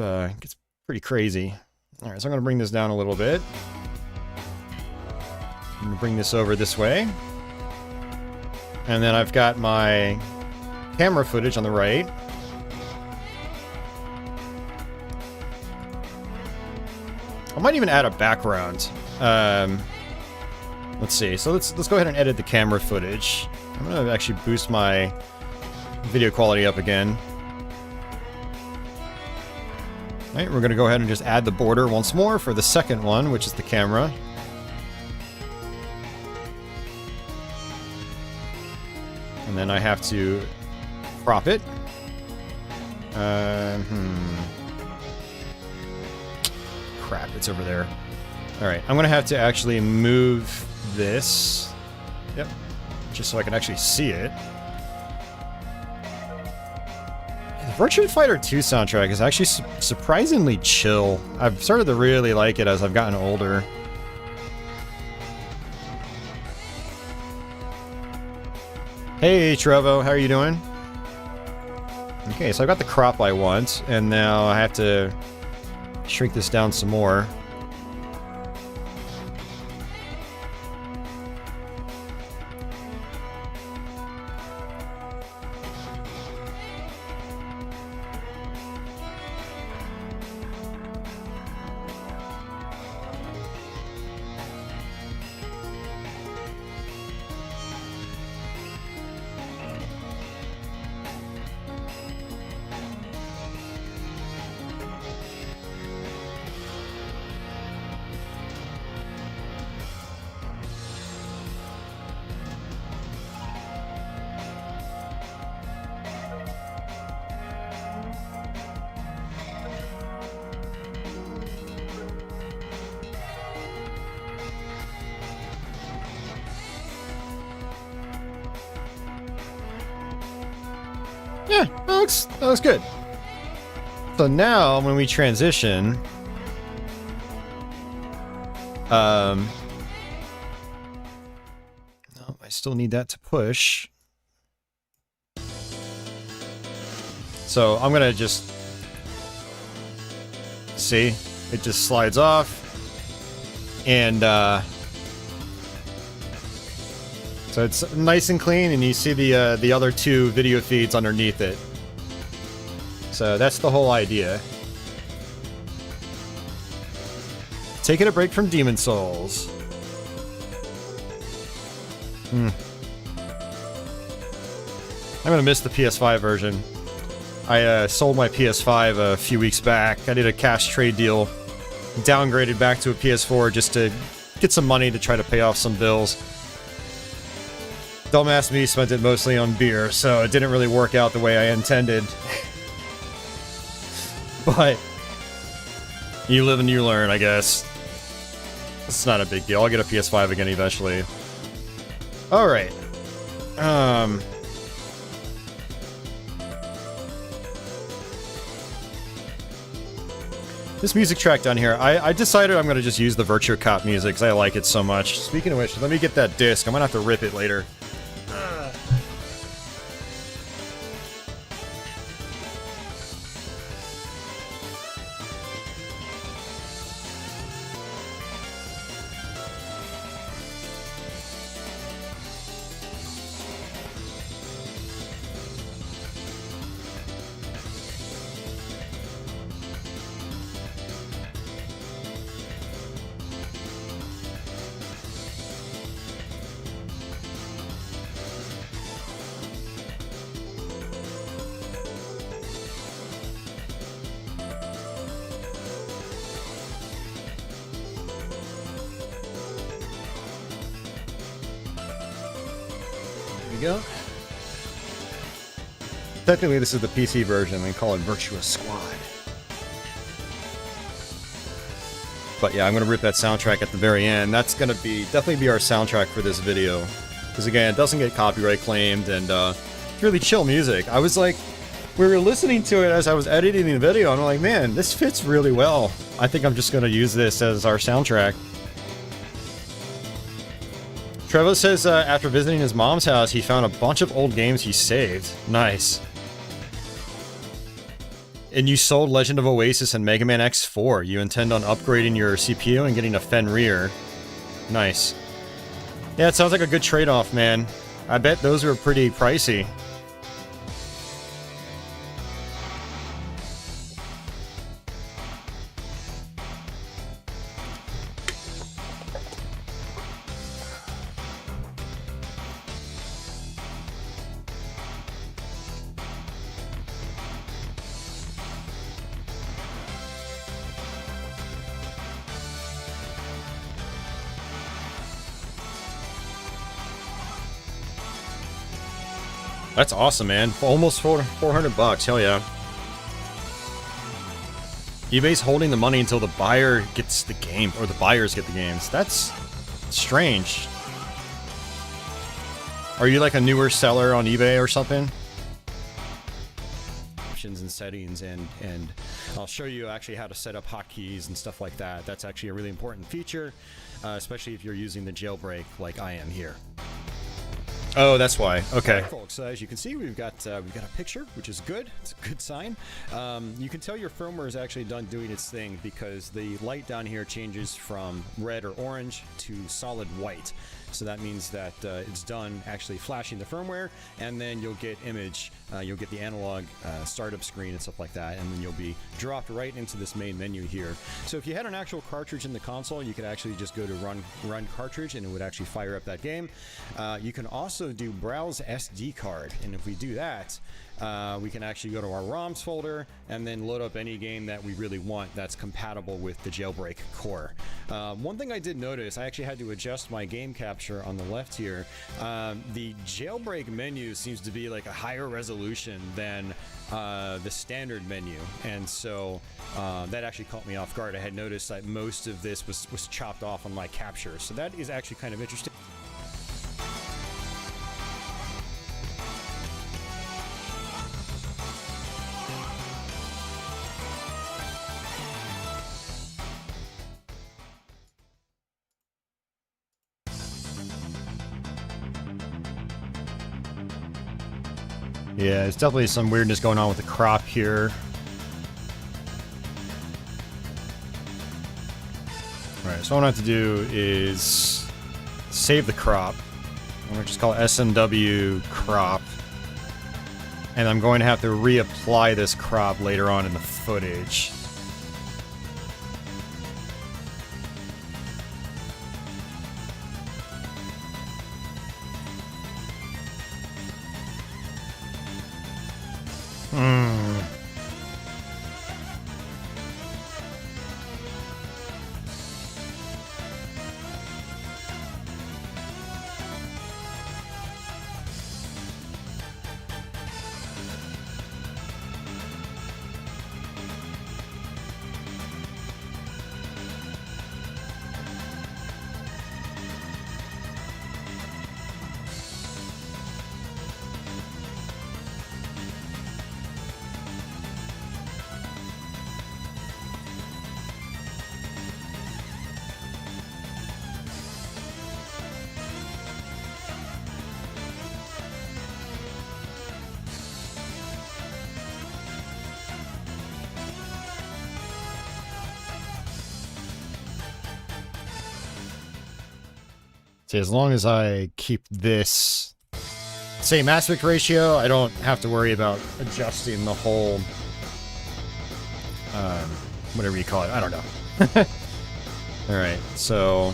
pretty crazy. All right, so I'm going to bring this down a little bit. I'm going to bring this over this way. And then I've got my camera footage on the right. I might even add a background. Let's see. So let's go ahead and edit the camera footage. I'm going to actually boost my video quality up again. All right, we're going to go ahead and just add the border once more for the second one, which is the camera. And then I have to crop it. Crap, it's over there. Alright, I'm going to have to actually move this. Yep. Just so I can actually see it. The Virtua Fighter 2 soundtrack is actually surprisingly chill. I've started to really like it as I've gotten older. Hey Trevo, how are you doing? Okay, so I've got the crop I want, and now I have to shrink this down some more. Yeah, that looks good. So now, when we transition, no, I still need that to push. So I'm gonna just see it just slides off, and so it's nice and clean, and you see the other two video feeds underneath it. So that's the whole idea. Taking a break from Demon Souls. I'm gonna miss the PS5 version. I sold my PS5 a few weeks back. I did a cash trade deal, downgraded back to a PS4 just to get some money to try to pay off some bills. Dumbass me spent it mostly on beer, so it didn't really work out the way I intended. But you live and you learn, I guess. It's not a big deal. I'll get a PS5 again eventually. Alright. This music track down here, I decided I'm going to just use the Virtua Cop music because I like it so much. Speaking of which, let me get that disc. I'm going to have to rip it later. Go. Technically, this is the PC version. We call it Virtua Squad. But yeah, I'm gonna rip that soundtrack at the very end. That's gonna definitely be our soundtrack for this video. Because again, it doesn't get copyright claimed, and it's really chill music. I was like, we were listening to it as I was editing the video, and I'm like, man, this fits really well. I think I'm just gonna use this as our soundtrack. Trevo says after visiting his mom's house, he found a bunch of old games he saved. Nice. And you sold Legend of Oasis and Mega Man X4. You intend on upgrading your CPU and getting a Fenrir. Nice. Yeah, it sounds like a good trade-off, man. I bet those were pretty pricey. That's awesome, man. Almost 400 bucks. Hell yeah. eBay's holding the money until the buyer gets the game, or the buyers get the games. That's strange. Are you like a newer seller on eBay or something? Options and settings, and I'll show you actually how to set up hotkeys and stuff like that. That's actually a really important feature, especially if you're using the jailbreak like I am here. Oh, that's why. Okay. Folks, as you can see, we've got a picture, which is good. It's a good sign. You can tell your firmware is actually done doing its thing because the light down here changes from red or orange to solid white. So that means that it's done actually flashing the firmware, and then you'll get you'll get the analog startup screen and stuff like that, and then you'll be dropped right into this main menu here. So if you had an actual cartridge in the console, you could actually just go to run cartridge, and it would actually fire up that game. You can also do browse SD card, and if we do that, we can actually go to our ROMs folder and then load up any game that we really want that's compatible with the jailbreak core. One thing I did notice, I actually had to adjust my game capture on the left here. The jailbreak menu seems to be like a higher resolution than the standard menu, and so that actually caught me off guard. I had noticed that most of this was chopped off on my capture, so that is actually kind of interesting. Yeah, there's definitely some weirdness going on with the crop here. Alright, so what I have to do is save the crop. I'm going to just call it SMW crop. And I'm going to have to reapply this crop later on in the footage. See, as long as I keep this same aspect ratio, I don't have to worry about adjusting the whole, whatever you call it. I don't know. All right, so.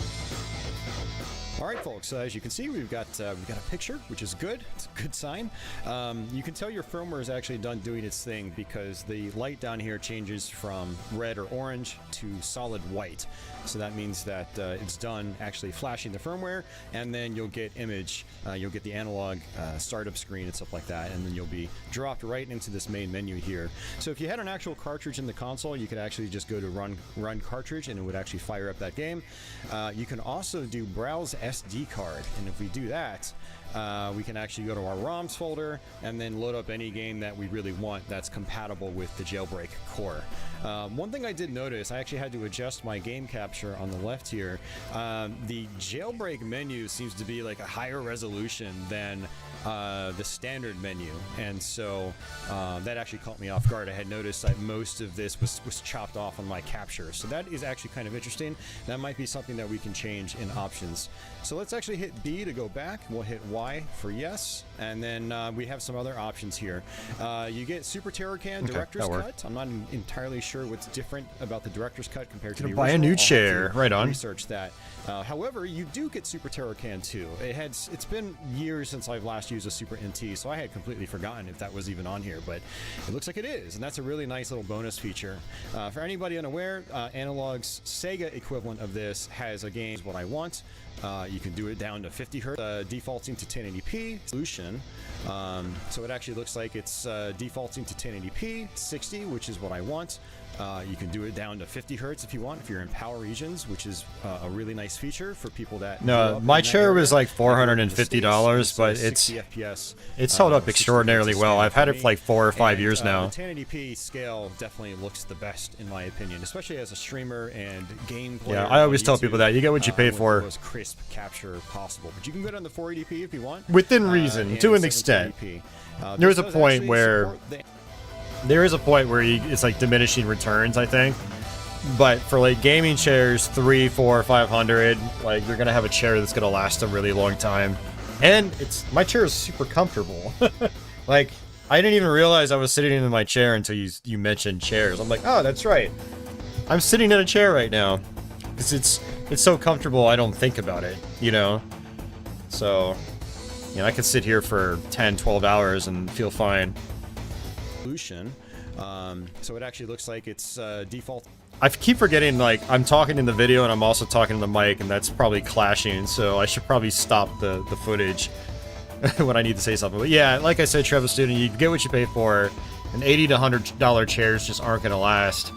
All right, folks. As you can see, we've got a picture, which is good. It's a good sign. You can tell your firmware is actually done doing its thing because the light down here changes from red or orange to solid white. So that means that it's done actually flashing the firmware, and then you'll get you'll get the analog startup screen and stuff like that, and then you'll be dropped right into this main menu here. So if you had an actual cartridge in the console, you could actually just go to run cartridge, and it would actually fire up that game. You can also do browse SD card, and if we do that, we can actually go to our ROMs folder and then load up any game that we really want that's compatible with the Jailbreak core. One thing I did notice, I actually had to adjust my game capture on the left here. The Jailbreak menu seems to be like a higher resolution than the standard menu, and so that actually caught me off guard. I had noticed that most of this was chopped off on my capture, so that is actually kind of interesting. That might be something that we can change in options. So let's actually hit B to go back. We'll hit Y for yes, and then we have some other options here. You get Super Terracan Director's Cut. I'm not entirely sure what's different about the Director's Cut compared to the original. Buy a new chair, right on. Research that. However, you do get Super Terracan 2. It's been years since I've last used a Super NT, so I had completely forgotten if that was even on here, but it looks like it is, and that's a really nice little bonus feature. For anybody unaware, Analog's Sega equivalent of this has a game What I Want. You can do it down to 50 Hz, defaulting to 1080p solution. So it actually looks like it's defaulting to 1080p, 60, which is what I want. You can do it down to 50 Hz if you want, if you're in power regions, which is a really nice feature for people that. No, my chair was like $450, but it's held up extraordinarily well. I've had it for like 4 or 5 years now. The 1080p scale definitely looks the best in my opinion, especially as a streamer and game player. Yeah, I always tell people that you get what you pay for. Most crisp capture possible, but you can go down to 480p if you want. Within reason, to an extent. There's a point where. There is a point where it's like diminishing returns, I think. But for like gaming chairs, 300, 400, 500, like you're gonna have a chair that's gonna last a really long time. And my chair is super comfortable. Like I didn't even realize I was sitting in my chair until you mentioned chairs. I'm like, oh, that's right. I'm sitting in a chair right now. It's so comfortable. I don't think about it, you know. So, you know, I could sit here for 10, 12 hours and feel fine. So it actually looks like it's default. I keep forgetting, like, I'm talking in the video and I'm also talking to the mic, and that's probably clashing, so I should probably stop the footage when I need to say something. But yeah, like I said, Trevor Student, you get what you pay for, and $80 to $100 chairs just aren't going to last.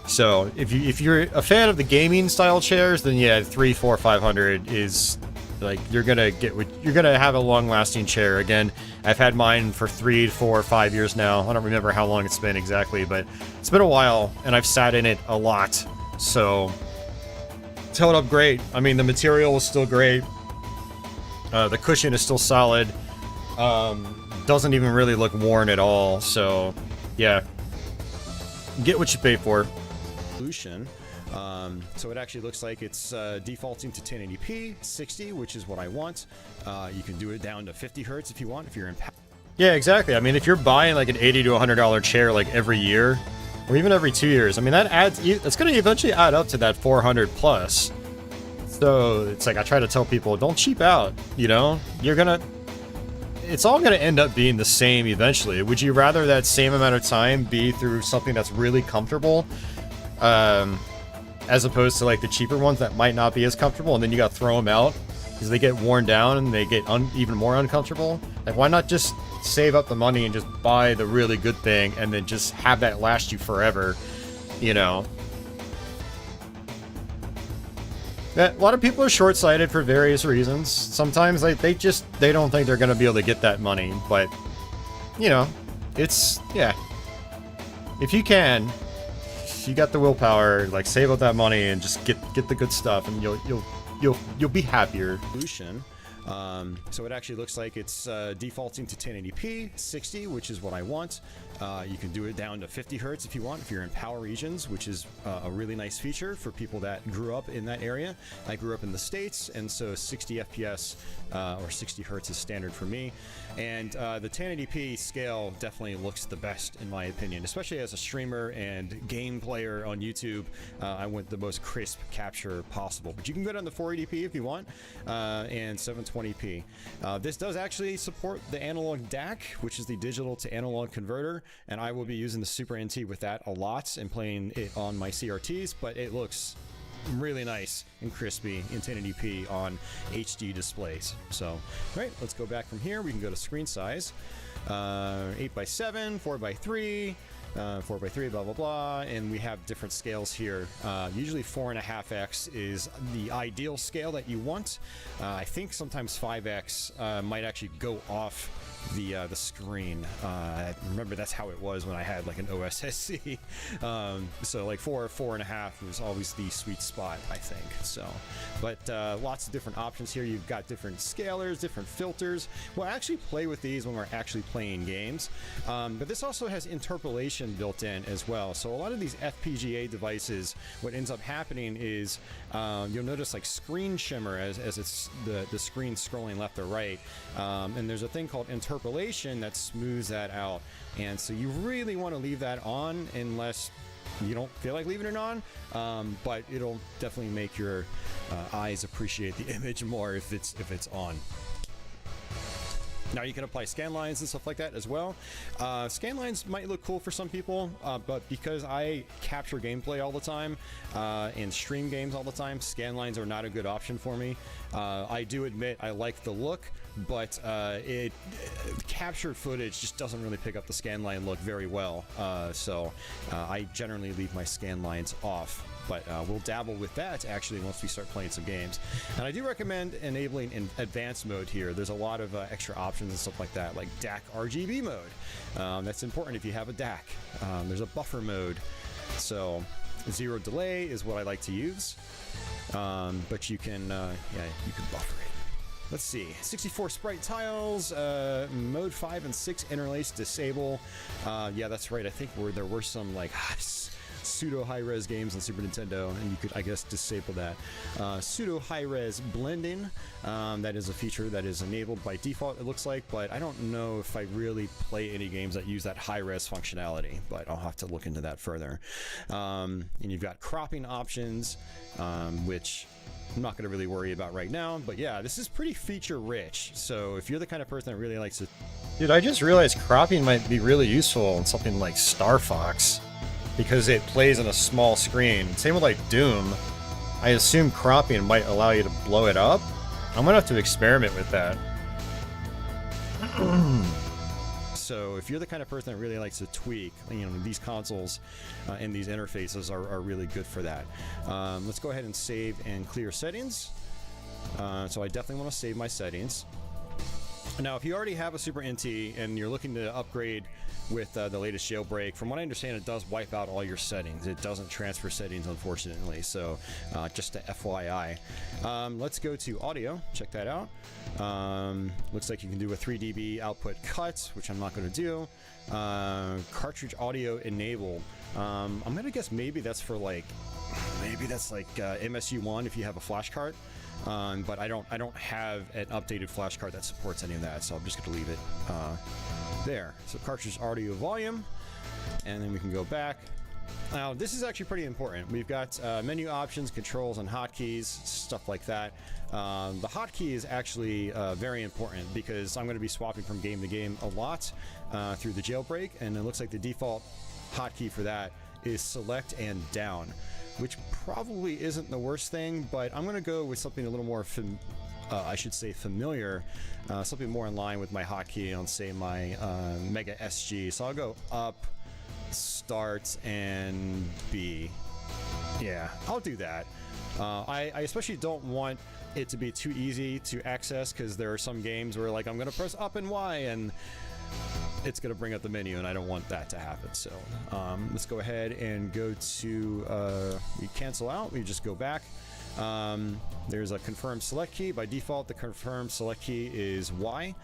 So if you're a fan of the gaming style chairs, then yeah, 300, 400, 500 is... like you're gonna have a long-lasting chair. Again, I've had mine for 3, 4, 5 years now. I don't remember how long it's been exactly, but it's been a while, and I've sat in it a lot, so it's held up great. I mean, the material is still great. The cushion is still solid. Doesn't even really look worn at all. So, yeah, get what you pay for. So it actually looks like it's defaulting to 1080p, 60, which is what I want. You can do it down to 50 Hz if you want, if you're in. Yeah, exactly. I mean, if you're buying like an $80 to $100 chair like every year, or even every 2 years, I mean that adds. It's going to eventually add up to that 400 plus. So it's like I try to tell people, don't cheap out. You know, it's all going to end up being the same eventually. Would you rather that same amount of time be through something that's really comfortable? As opposed to like the cheaper ones that might not be as comfortable, and then you gotta throw them out because they get worn down and they get even more uncomfortable. Like, why not just save up the money and just buy the really good thing and then just have that last you forever, you know? A lot of people are short-sighted for various reasons. Sometimes like they don't think they're gonna be able to get that money, but you know, yeah. If you can. You got the willpower, like save up that money and just get the good stuff, and you'll be happier. So it actually looks like it's defaulting to 1080p, 60, which is what I want. You can do it down to 50 hertz if you want, if you're in power regions, which is a really nice feature for people that grew up in that area. I grew up in the States, and so 60 FPS or 60 hertz is standard for me. And the 1080p scale definitely looks the best in my opinion, especially as a streamer and game player on YouTube. I want the most crisp capture possible, but you can go down to 480p if you want, and 720p. This does actually support the analog DAC, which is the digital to analog converter, and I will be using the Super NT with that a lot and playing it on my CRTs, but it looks really nice and crispy in 1080p on HD displays. So, all right, let's go back from here. We can go to screen size, 8x7, 4x3, 4x3, blah blah blah, and we have different scales here. Usually 4.5x is the ideal scale that you want. I think sometimes 5x might actually go off the screen. Remember, that's how it was when I had like an OSSC. So like 4.5 was always the sweet spot, I think. So, but lots of different options here. You've got different scalers, different filters. We'll actually play with these when we're actually playing games. But this also has interpolation built in as well. So a lot of these FPGA devices, what ends up happening is you'll notice like screen shimmer as it's the screen scrolling left or right. And there's a thing called interpolation that smooths that out. And so you really want to leave that on unless you don't feel like leaving it on, but it'll definitely make your eyes appreciate the image more if it's on. Now you can apply scan lines and stuff like that as well. Scan lines might look cool for some people, but because I capture gameplay all the time and stream games all the time, scan lines are not a good option for me. I do admit I like the look, but captured footage just doesn't really pick up the scan line look very well. So I generally leave my scan lines off. But we'll dabble with that actually once we start playing some games. And I do recommend enabling in advanced mode here. There's a lot of extra options and stuff like that, like DAC RGB mode. That's important if you have a DAC. There's a buffer mode. So zero delay is what I like to use. But you can buffer it. Let's see, 64 sprite tiles, mode 5 and 6 interlace disable. Yeah, that's right. I think there were some like pseudo high-res games on Super Nintendo, and you could, I guess, disable that. Pseudo high-res blending, that is a feature that is enabled by default, it looks like, but I don't know if I really play any games that use that high-res functionality, but I'll have to look into that further. And you've got cropping options, which I'm not going to really worry about right now, but yeah, this is pretty feature-rich, so if you're the kind of person that really likes to... Dude, I just realized cropping might be really useful in something like Star Fox, because it plays on a small screen. Same with like Doom. I assume cropping might allow you to blow it up. I'm gonna have to experiment with that. So if you're the kind of person that really likes to tweak, these consoles and these interfaces are really good for that. Let's go ahead and save and clear settings. So I definitely want to save my settings. Now, if you already have a Super NT and you're looking to upgrade with the latest Jailbreak, from what I understand, it does wipe out all your settings. It doesn't transfer settings, unfortunately, so just a FYI. Let's go to audio, check that out. Looks like you can do a 3 dB output cut, which I'm not going to do. Cartridge audio enable. I'm going to guess maybe that's for like, MSU1 if you have a flash card. But I don't have an updated flash card that supports any of that, so I'm just going to leave it there. So cartridge audio volume, and then we can go back. Now this is actually pretty important. We've got menu options, controls, and hotkeys, stuff like that. The hotkey is actually very important because I'm going to be swapping from game to game a lot through the Jailbreak, and it looks like the default hotkey for that is select and down, which probably isn't the worst thing, but I'm going to go with something a little more, familiar, something more in line with my hotkey on, say, my Mega SG. So I'll go up, start, and B. Yeah, I'll do that. I especially don't want it to be too easy to access, because there are some games where like I'm going to press up and Y and it's going to bring up the menu, and I don't want that to happen. So let's go ahead and go to we cancel out. We just go back. There's a confirm select key. By default, the confirm select key is Y.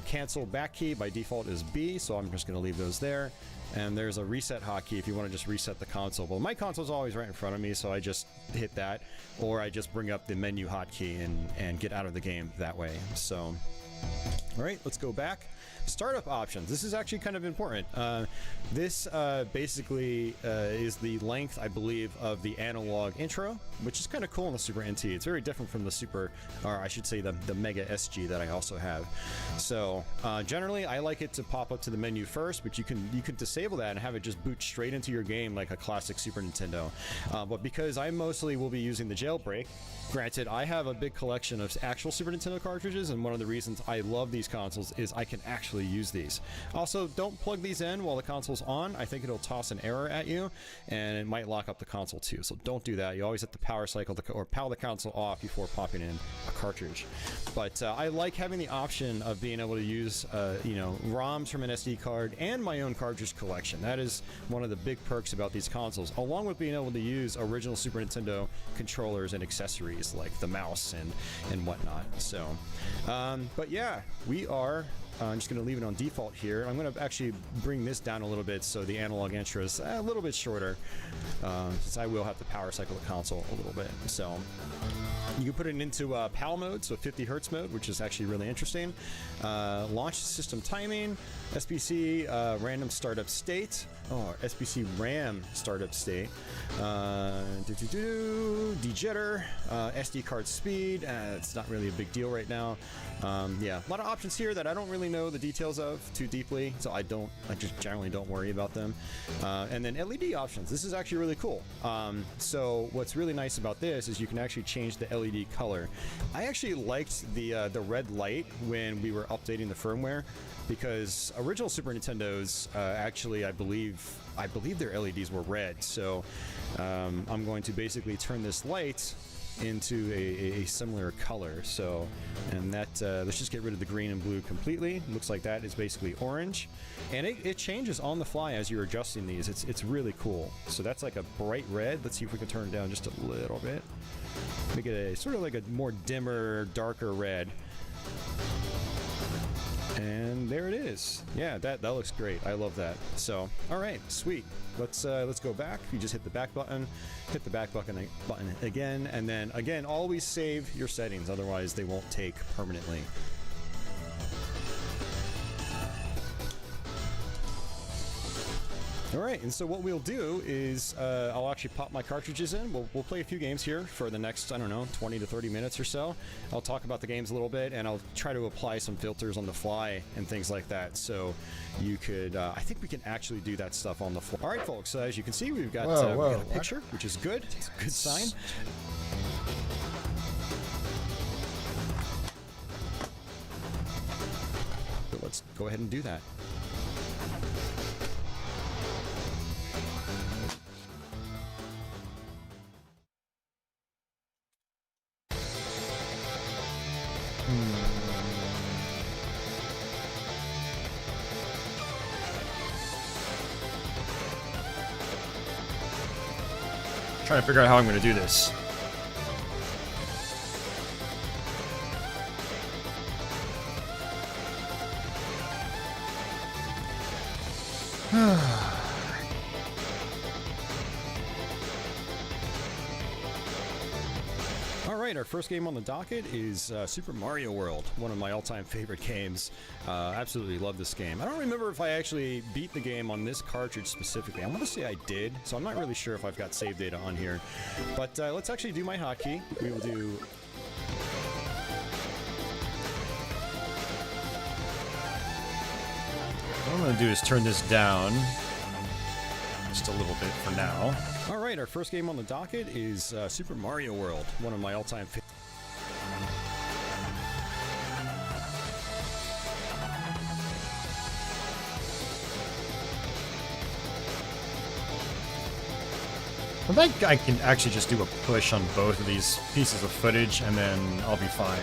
Cancel back key by default is B, so I'm just going to leave those there. And there's a reset hotkey if you want to just reset the console. Well, my console's always right in front of me, so I just hit that, or I just bring up the menu hotkey and get out of the game that way. So, all right, let's go back. Startup options. This is actually kind of important. This basically is the length, I believe, of the analog intro, which is kind of cool on the Super NT. It's very different from the Super, or I should say the Mega SG that I also have. So generally, I like it to pop up to the menu first, but you can disable that and have it just boot straight into your game like a classic Super Nintendo. But because I mostly will be using the Jailbreak, granted, I have a big collection of actual Super Nintendo cartridges, and one of the reasons I love these consoles is I can actually use these. Also, don't plug these in while the console's on. I think it'll toss an error at you, and it might lock up the console too. So don't do that. You always have to power cycle or power the console off before popping in a cartridge. But I like having the option of being able to use, ROMs from an SD card and my own cartridge collection. That is one of the big perks about these consoles, along with being able to use original Super Nintendo controllers and accessories like the mouse and whatnot. So, but yeah, we are. I'm just going to leave it on default here. I'm going to actually bring this down a little bit so the analog intro is a little bit shorter, since I will have to power cycle the console a little bit. So you can put it into PAL mode, so 50 Hertz mode, which is actually really interesting. Launch system timing, SPC random startup state, SPC RAM startup state, dejitter, SD card speed. It's not really a big deal right now. Yeah, a lot of options here that I don't really know the details of too deeply, so I just generally don't worry about them. And then LED options. This is actually really cool. So what's really nice about this is you can actually change the LED color. I actually liked the red light when we were updating the firmware, because original Super Nintendos actually I believe their LEDs were red. So I'm going to basically turn this light into a similar color. So, and that let's just get rid of the green and blue completely. Looks like that is basically orange, and it changes on the fly as you're adjusting these. It's really cool. So that's like a bright red. Let's see if we can turn it down just a little bit. Make it a sort of like a more dimmer, darker red. And there it is. Yeah, that looks great. I love that. So, all right, sweet. Let's go back. You just hit the back button, hit the back button again, and then again, always save your settings. Otherwise, they won't take permanently. Alright, and so what we'll do is I'll actually pop my cartridges in. We'll play a few games here for the next, I don't know, 20 to 30 minutes or so. I'll talk about the games a little bit, and I'll try to apply some filters on the fly and things like that. So you could, I think we can actually do that stuff on the fly. Alright, folks, so as you can see, we've got, we got a picture, which is good. It's a good sign. So let's go ahead and do that. Trying to figure out how I'm going to do this. Alright, our first game on the docket is Super Mario World, one of my all-time favorite games. Absolutely love this game. I don't remember if I actually beat the game on this cartridge specifically. I want to say I did, so I'm not really sure if I've got save data on here. But let's actually do my hotkey. We will do... What I'm going to do is turn this down just a little bit for now. Alright, our first game on the docket is Super Mario World, one of my all-time favorites. I think I can actually just do a push on both of these pieces of footage, and then I'll be fine.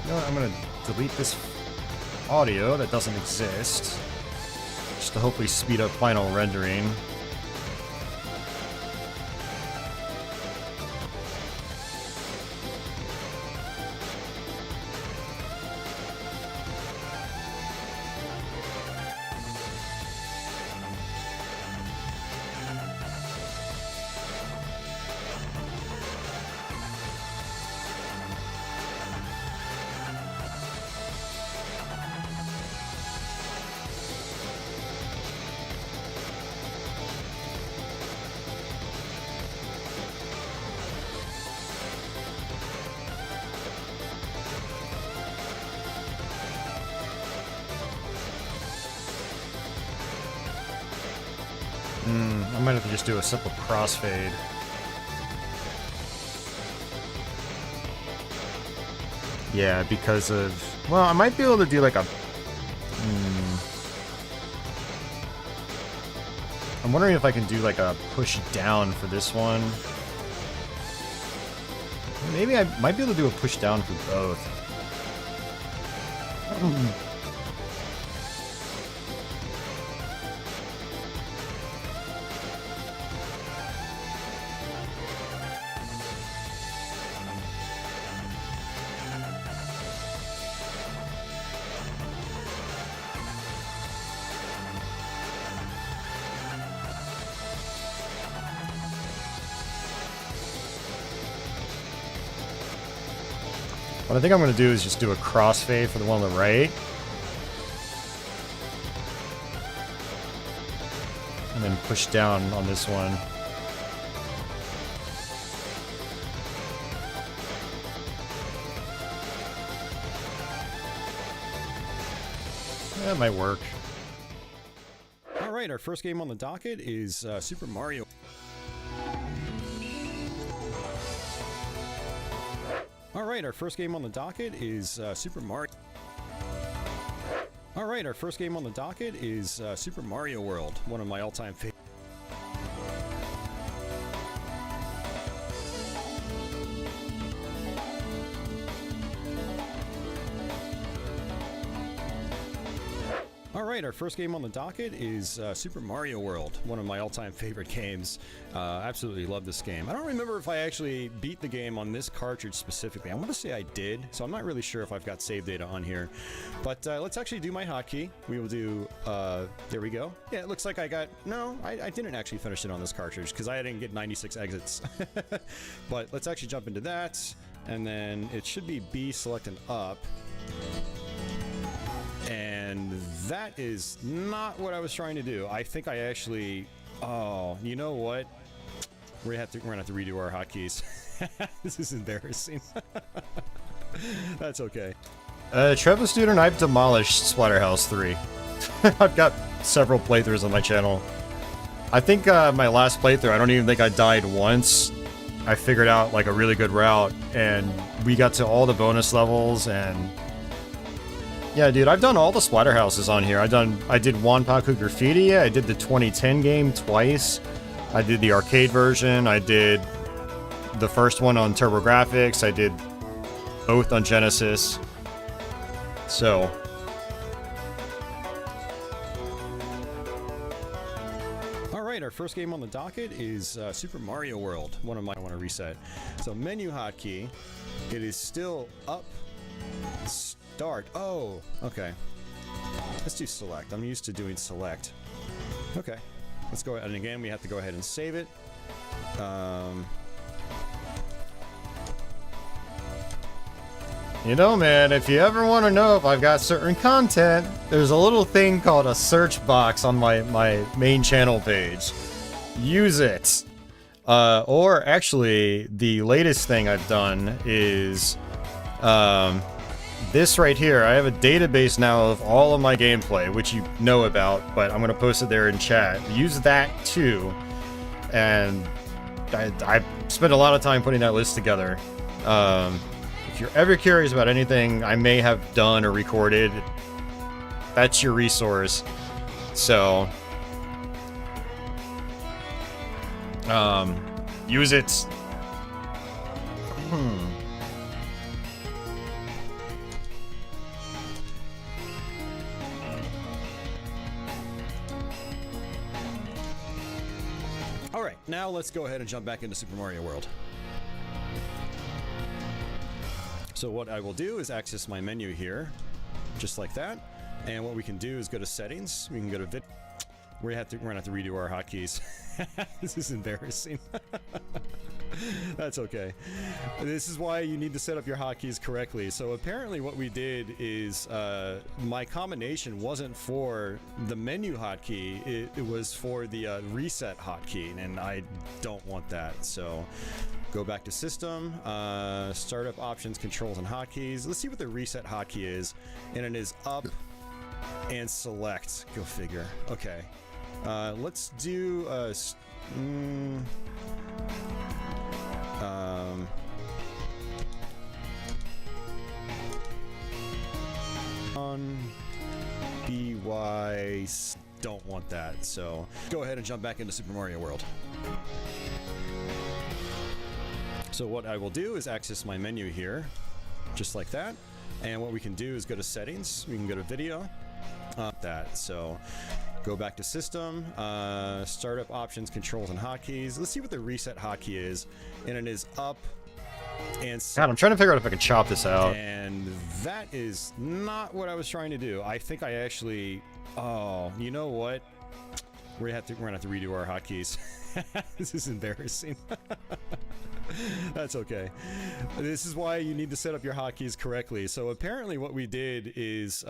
know what? I'm gonna delete this audio that doesn't exist, just to hopefully speed up final rendering. I might have to just do a simple crossfade. Yeah, because of... Well, I might be able to do like a... I'm wondering if I can do like a push down for this one. Maybe I might be able to do a push down for both. What I think I'm going to do is just do a crossfade for the one on the right. And then push down on this one. That might work. Alright, our first game on the docket is Super Mario. Alright, our first game on the docket is Super Mario. Alright, our first game on the docket is Super Mario World, one of my all-time favorites. Alright, our first game on the docket is Super Mario World, one of my all-time favorite games. Absolutely love this game. I don't remember if I actually beat the game on this cartridge specifically. I want to say I did, so I'm not really sure if I've got save data on here. But let's actually do my hotkey. We will do, there we go. Yeah, it looks like I got, no, I didn't actually finish it on this cartridge because I didn't get 96 exits. But let's actually jump into that, and then it should be B, select, and up. And that is not what I was trying to do. I think I actually... Oh, you know what? We're gonna have to redo our hotkeys. This is embarrassing. That's okay. Trevo student, I've demolished Splatterhouse 3. I've got several playthroughs on my channel. I think my last playthrough, I don't even think I died once. I figured out like a really good route, and we got to all the bonus levels, and... Yeah, dude, I've done all the Splatterhouses on here. I did Wanpaku Graffiti, I did the 2010 game twice, I did the arcade version, I did the first one on TurboGrafx, I did both on Genesis. So... Alright, our first game on the docket is Super Mario World, one of my... I want to reset. So, menu hotkey, it is still up... Start. Oh, okay. Let's do select. I'm used to doing select. Okay. Let's go ahead. And again, we have to go ahead and save it. You know, man, if you ever want to know if I've got certain content, there's a little thing called a search box on my main channel page. Use it. Or actually, the latest thing I've done is... this right here, I have a database now of all of my gameplay, which you know about, but I'm going to post it there in chat. Use that too, and I spent a lot of time putting that list together. If you're ever curious about anything I may have done or recorded, that's your resource. So, use it. now let's go ahead and jump back into Super Mario World. So what I will do is access my menu here, just like that. And what we can do is go to settings. We can go to vid. We're gonna have to redo our hotkeys. This is embarrassing. That's okay. This is why you need to set up your hotkeys correctly. So apparently what we did is my combination wasn't for the menu hotkey, it was for the reset hotkey, and I don't want that. So go back to system, startup options, controls, and hotkeys. Let's see what the reset hotkey is, and it is up and select. Go figure. Okay. Let's do on BY. Don't want that. So go ahead and jump back into Super Mario World. So what I will do is access my menu here, just like that. And what we can do is go to settings. We can go to video. So go back to system, startup options, controls, and hotkeys. Let's see what the reset hotkey is, and it is up and God, I'm trying to figure out if I can chop this out. And that is not what I was trying to do. I think I actually. Oh, you know what? We're gonna have to redo our hotkeys. This is embarrassing. That's okay. This is why you need to set up your hotkeys correctly. So apparently what we did is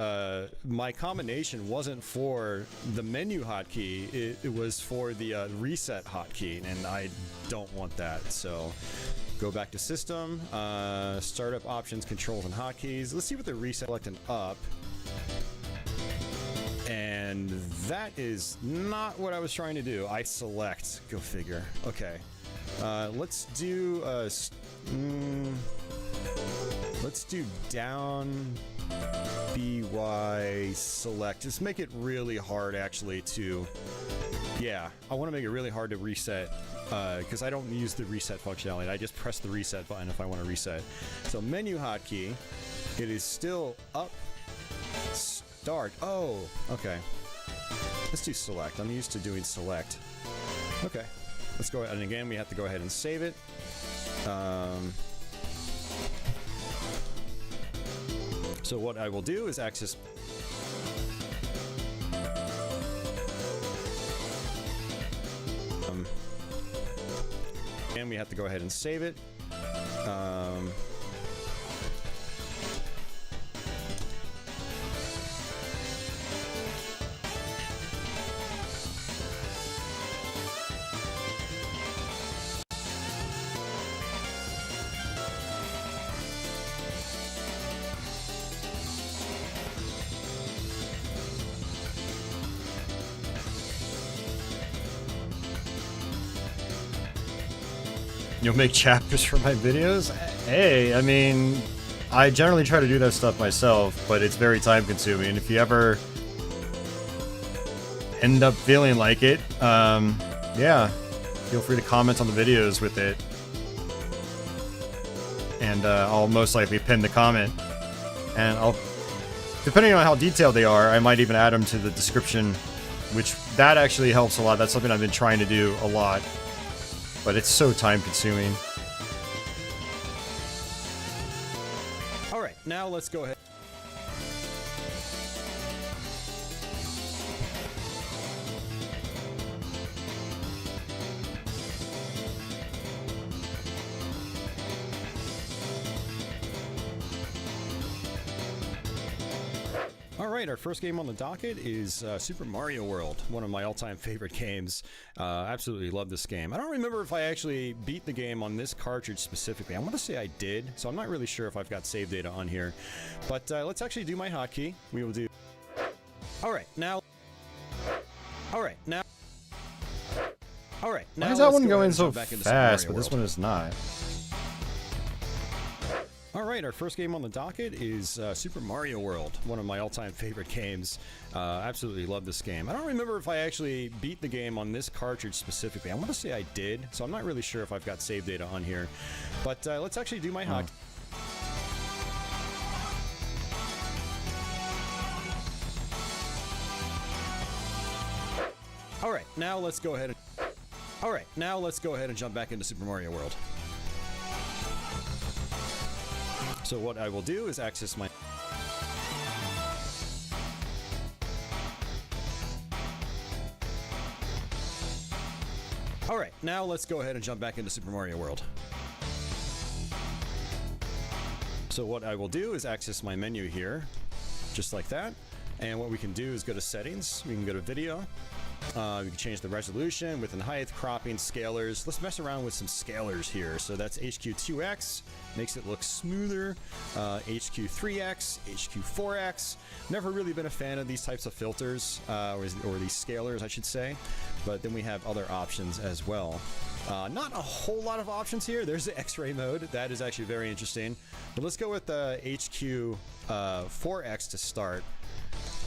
my combination wasn't for the menu hotkey, it was for the reset hotkey, and I don't want that. So go back to system, startup options, controls, and hotkeys. Let's see what the reset select and up. And that is not what I was trying to do. I select. Go figure. Okay. Let's do let's do down BY select. Just make it really hard actually to, yeah, I want to make it really hard to reset because I don't use the reset functionality. I just press the reset button if I want to reset. So menu hotkey, it is still up, start. Oh, okay. Let's do select. I'm used to doing select. Okay. Let's go, and again, we have to go ahead and save it. So what I will do is access. And we have to go ahead and save it. You'll make chapters for my videos? Hey, I mean, I generally try to do that stuff myself, but it's very time consuming. If you ever end up feeling like it, yeah, feel free to comment on the videos with it. And I'll most likely pin the comment. And I'll, depending on how detailed they are, I might even add them to the description, which that actually helps a lot. That's something I've been trying to do a lot. But it's so time consuming. All right, now let's go ahead. Alright, our first game on the docket is Super Mario World, one of my all-time favorite games. Absolutely love this game. I don't remember if I actually beat the game on this cartridge specifically. I want to say I did, so I'm not really sure if I've got save data on here. But let's actually do my hotkey. We will do... Alright, now... Alright, now... Alright, now... Why is that one going so fast, but this one is not? Alright, our first game on the docket is Super Mario World, one of my all-time favorite games. Absolutely love this game. I don't remember if I actually beat the game on this cartridge specifically. I want to say I did, so I'm not really sure if I've got save data on here. But let's actually do my hotkey. Alright, now let's go ahead and... Alright, now let's go ahead and jump back into Super Mario World. So what I will do is access my... Alright, now let's go ahead and jump back into Super Mario World. So what I will do is access my menu here, just like that. And what we can do is go to settings, we can go to video, we can change the resolution, width and height, cropping, scalars. Let's mess around with some scalars here. So that's HQ2X, makes it look smoother, HQ3X, HQ4X. Never really been a fan of these types of filters, or these scalars, I should say. But then we have other options as well. Not a whole lot of options here. There's the X-ray mode. That is actually very interesting. But let's go with the HQ4X to start,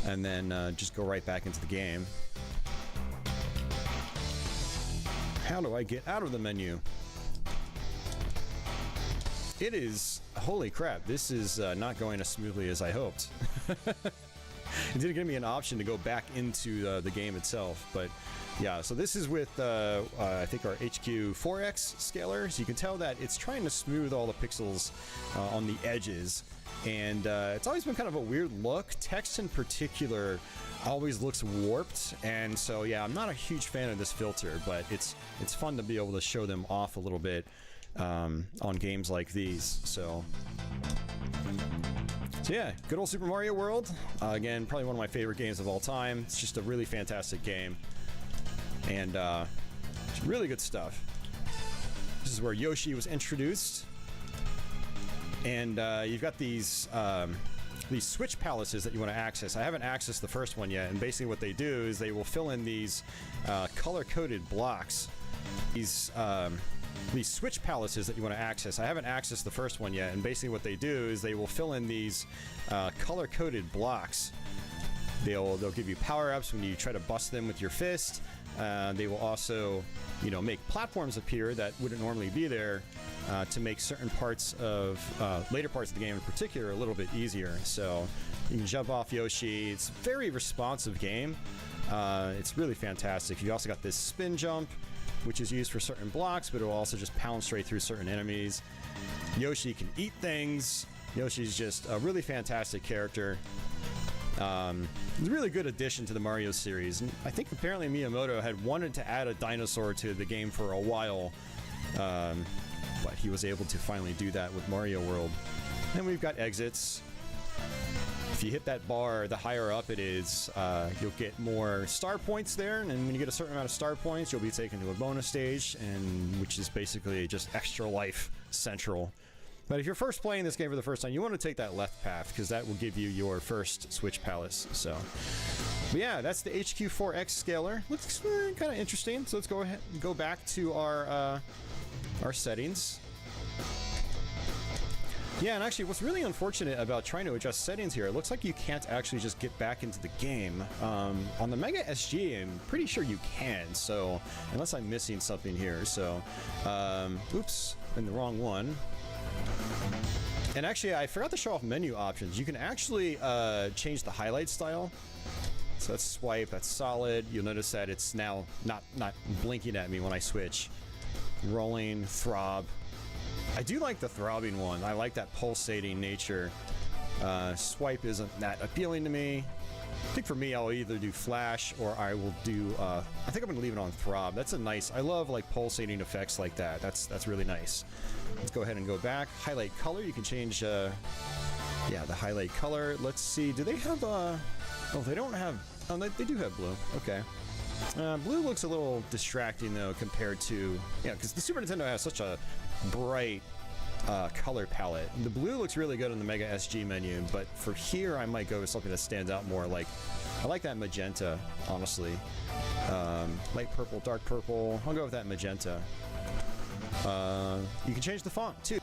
and then just go right back into the game. How do I get out of the menu? It is... Holy crap, this is not going as smoothly as I hoped. It didn't give me an option to go back into the game itself, but yeah, so this is with, I think, our HQ4X scaler. So you can tell that it's trying to smooth all the pixels on the edges, and it's always been kind of a weird look. Text in particular always looks warped, and so yeah, I'm not a huge fan of this filter, but it's fun to be able to show them off a little bit on games like these. So yeah, good old Super Mario World. Again, probably one of my favorite games of all time. It's just a really fantastic game, and it's really good stuff. This is where Yoshi was introduced, and you've got these switch palaces that you want to access. I haven't accessed the first one yet, and basically what they do is they will fill in these color-coded blocks. These switch palaces that you want to access. I haven't accessed the first one yet, and basically what they do is they will fill in these color-coded blocks. They'll give you power-ups when you try to bust them with your fist. They will also, make platforms appear that wouldn't normally be there to make certain parts of later parts of the game in particular a little bit easier. So you can jump off Yoshi. It's a very responsive game. It's really fantastic. You also got this spin jump, which is used for certain blocks, but it will also just pound straight through certain enemies. Yoshi can eat things. Yoshi's just a really fantastic character. It's a really good addition to the Mario series. And I think apparently Miyamoto had wanted to add a dinosaur to the game for a while, but he was able to finally do that with Mario World. And we've got exits. If you hit that bar, the higher up it is, you'll get more star points there, and when you get a certain amount of star points, you'll be taken to a bonus stage, which is basically just extra life central. But if you're first playing this game for the first time, you want to take that left path, because that will give you your first switch palace. So, but yeah, that's the HQ4X scaler. Looks kind of interesting. So let's go ahead and go back to our settings. Yeah, and actually, what's really unfortunate about trying to adjust settings here, it looks like you can't actually just get back into the game. On the Mega SG, I'm pretty sure you can, so, unless I'm missing something here, so, oops, in the wrong one. And actually, I forgot to show off menu options. You can actually change the highlight style. So that's swipe, that's solid. You'll notice that it's now not blinking at me when I switch. Rolling, throb. I do like the throbbing one. I like that pulsating nature. Swipe isn't that appealing to me. I think for me, I'll either do flash or I will do, I think I'm going to leave it on throb. That's a nice, I love like pulsating effects like that. That's really nice. Let's go ahead and go back. Highlight color, you can change, yeah, the highlight color. Let's see, do they have, oh, they don't have, oh, they do have blue. Okay. Blue looks a little distracting though compared to, yeah, because the Super Nintendo has such a bright color palette. The blue looks really good on the Mega SG menu, but for here I might go with something that stands out more. Like, I like that magenta, honestly. Light purple, dark purple. I'll go with that magenta. You can change the font too.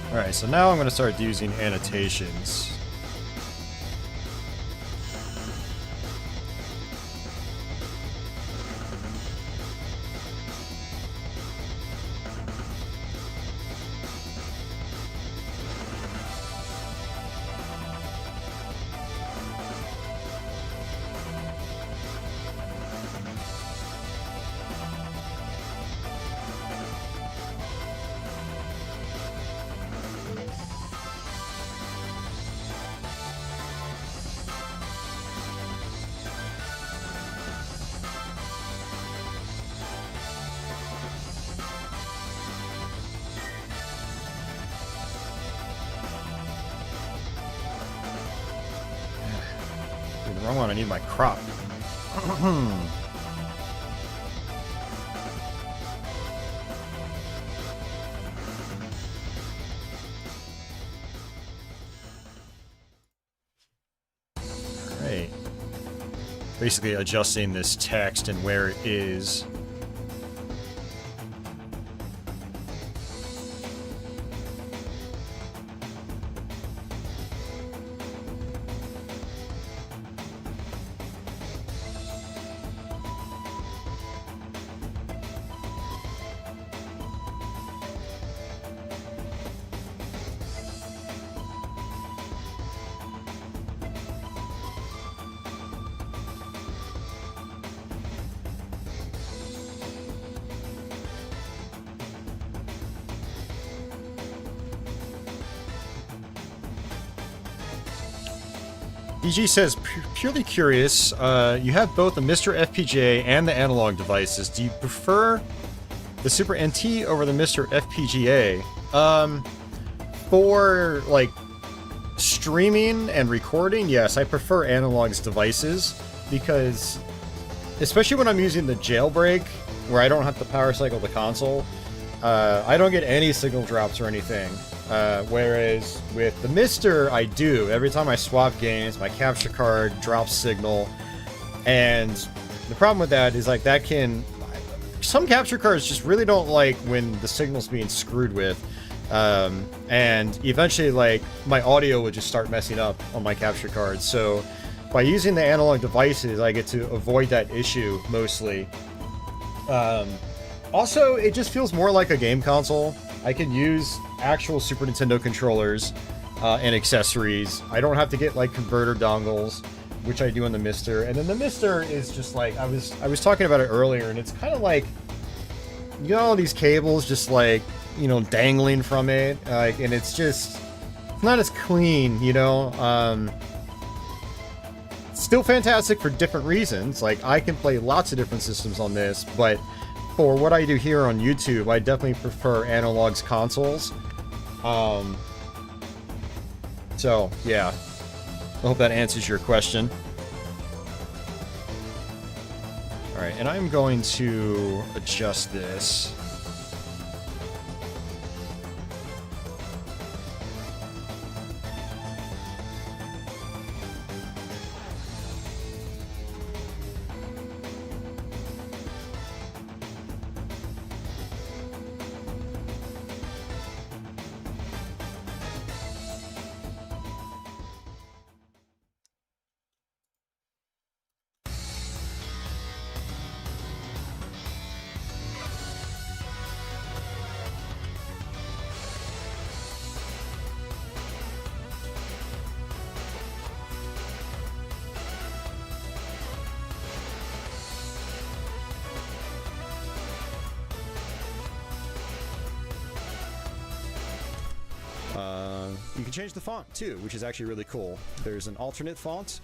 Alright, so now I'm going to start using annotations. wrong one. I need my crop. Right. Basically adjusting this text and where it is. BG says, purely curious, you have both the Mr. FPGA and the analog devices. Do you prefer the Super NT over the Mr. FPGA? For, like, streaming and recording, yes, I prefer analog's devices, because, especially when I'm using the Jailbreak, where I don't have to power cycle the console, I don't get any signal drops or anything. Whereas with the Mr. I do. Every time I swap games, my capture card drops signal. And the problem with that is, like, that can... Some capture cards just really don't like when the signal's being screwed with. And eventually, like, my audio would just start messing up on my capture cards. So by using the analog devices, I get to avoid that issue mostly. Also, it just feels more like a game console. I can use actual Super Nintendo controllers and accessories. I don't have to get, like, converter dongles, which I do on the Mister. And then the Mister is just like, I was talking about it earlier, and it's kind of like, you got all these cables just, like, you know, dangling from it, like, and it's just, it's not as clean, you know. Still fantastic for different reasons. Like, I can play lots of different systems on this, but for what I do here on YouTube, I definitely prefer analog's consoles. So, yeah. I hope that answers your question. Alright, and I'm going to adjust this. You can change the font too, which is actually really cool. There's an alternate font.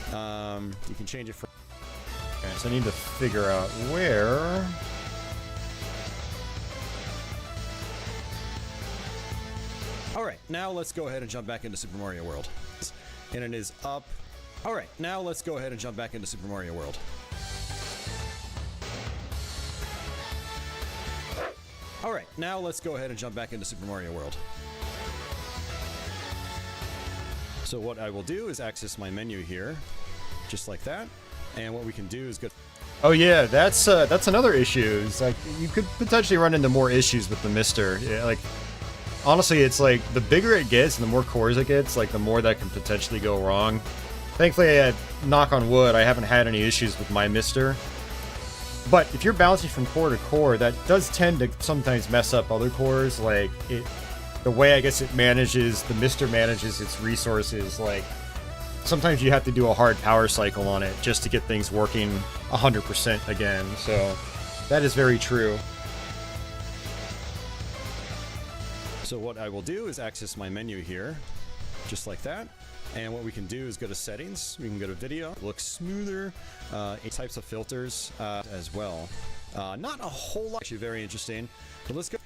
You can change it for... Okay, so I need to figure out where... Alright, now let's go ahead and jump back into Super Mario World. And it is up. Alright, now let's go ahead and jump back into Super Mario World. Alright, now let's go ahead and jump back into Super Mario World. So what I will do is access my menu here, just like that. And what we can do is go... Oh yeah, that's another issue. It's like, you could potentially run into more issues with the Mister. Yeah, like, honestly, it's like, the bigger it gets and the more cores it gets, like, the more that can potentially go wrong. Thankfully, knock on wood, I haven't had any issues with my Mister. But if you're bouncing from core to core, that does tend to sometimes mess up other cores. Like, the way I guess it manages, the Mister manages its resources, like, sometimes you have to do a hard power cycle on it just to get things working 100% again. So that is very true. So what I will do is access my menu here, just like that. And what we can do is go to settings. We can go to video. It looks smoother. Types of filters as well. Not a whole lot. Actually very interesting. But let's go.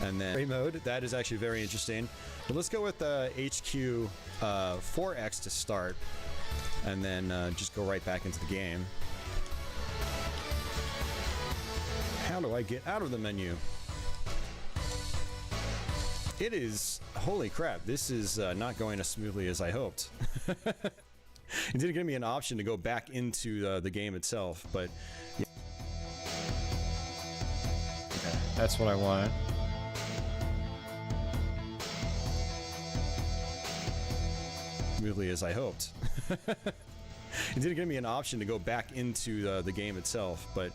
And then gray mode. That is actually very interesting. But let's go with the HQ 4X to start. and then just go right back into the game. How do I get out of the menu? It is, holy crap, this is not going as smoothly as I hoped. It didn't give me an option to go back into the game itself, but yeah. Okay, that's what I want. Smoothly as I hoped. It didn't give me an option to go back into the game itself, but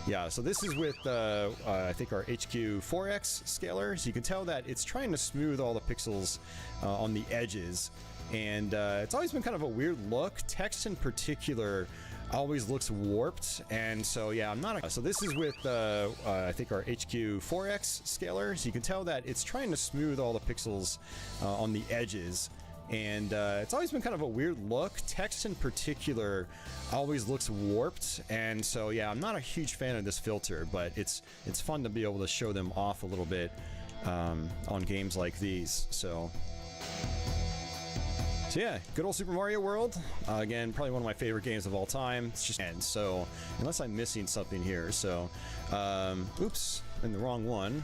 yeah, so this is with I think our HQ 4X scaler, so you can tell that it's trying to smooth all the pixels on the edges, and it's always been kind of a weird look. Text in particular always looks warped, and so yeah, I'm not a, so this is with I think our HQ 4X scaler, so you can tell that it's trying to smooth all the pixels on the edges, and it's always been kind of a weird look. Text in particular always looks warped, and so yeah, I'm not a huge fan of this filter, but it's fun to be able to show them off a little bit on games like these. So yeah, good old Super Mario World. Again, probably one of my favorite games of all time. It's just, and so unless I'm missing something here, so oops, in the wrong one.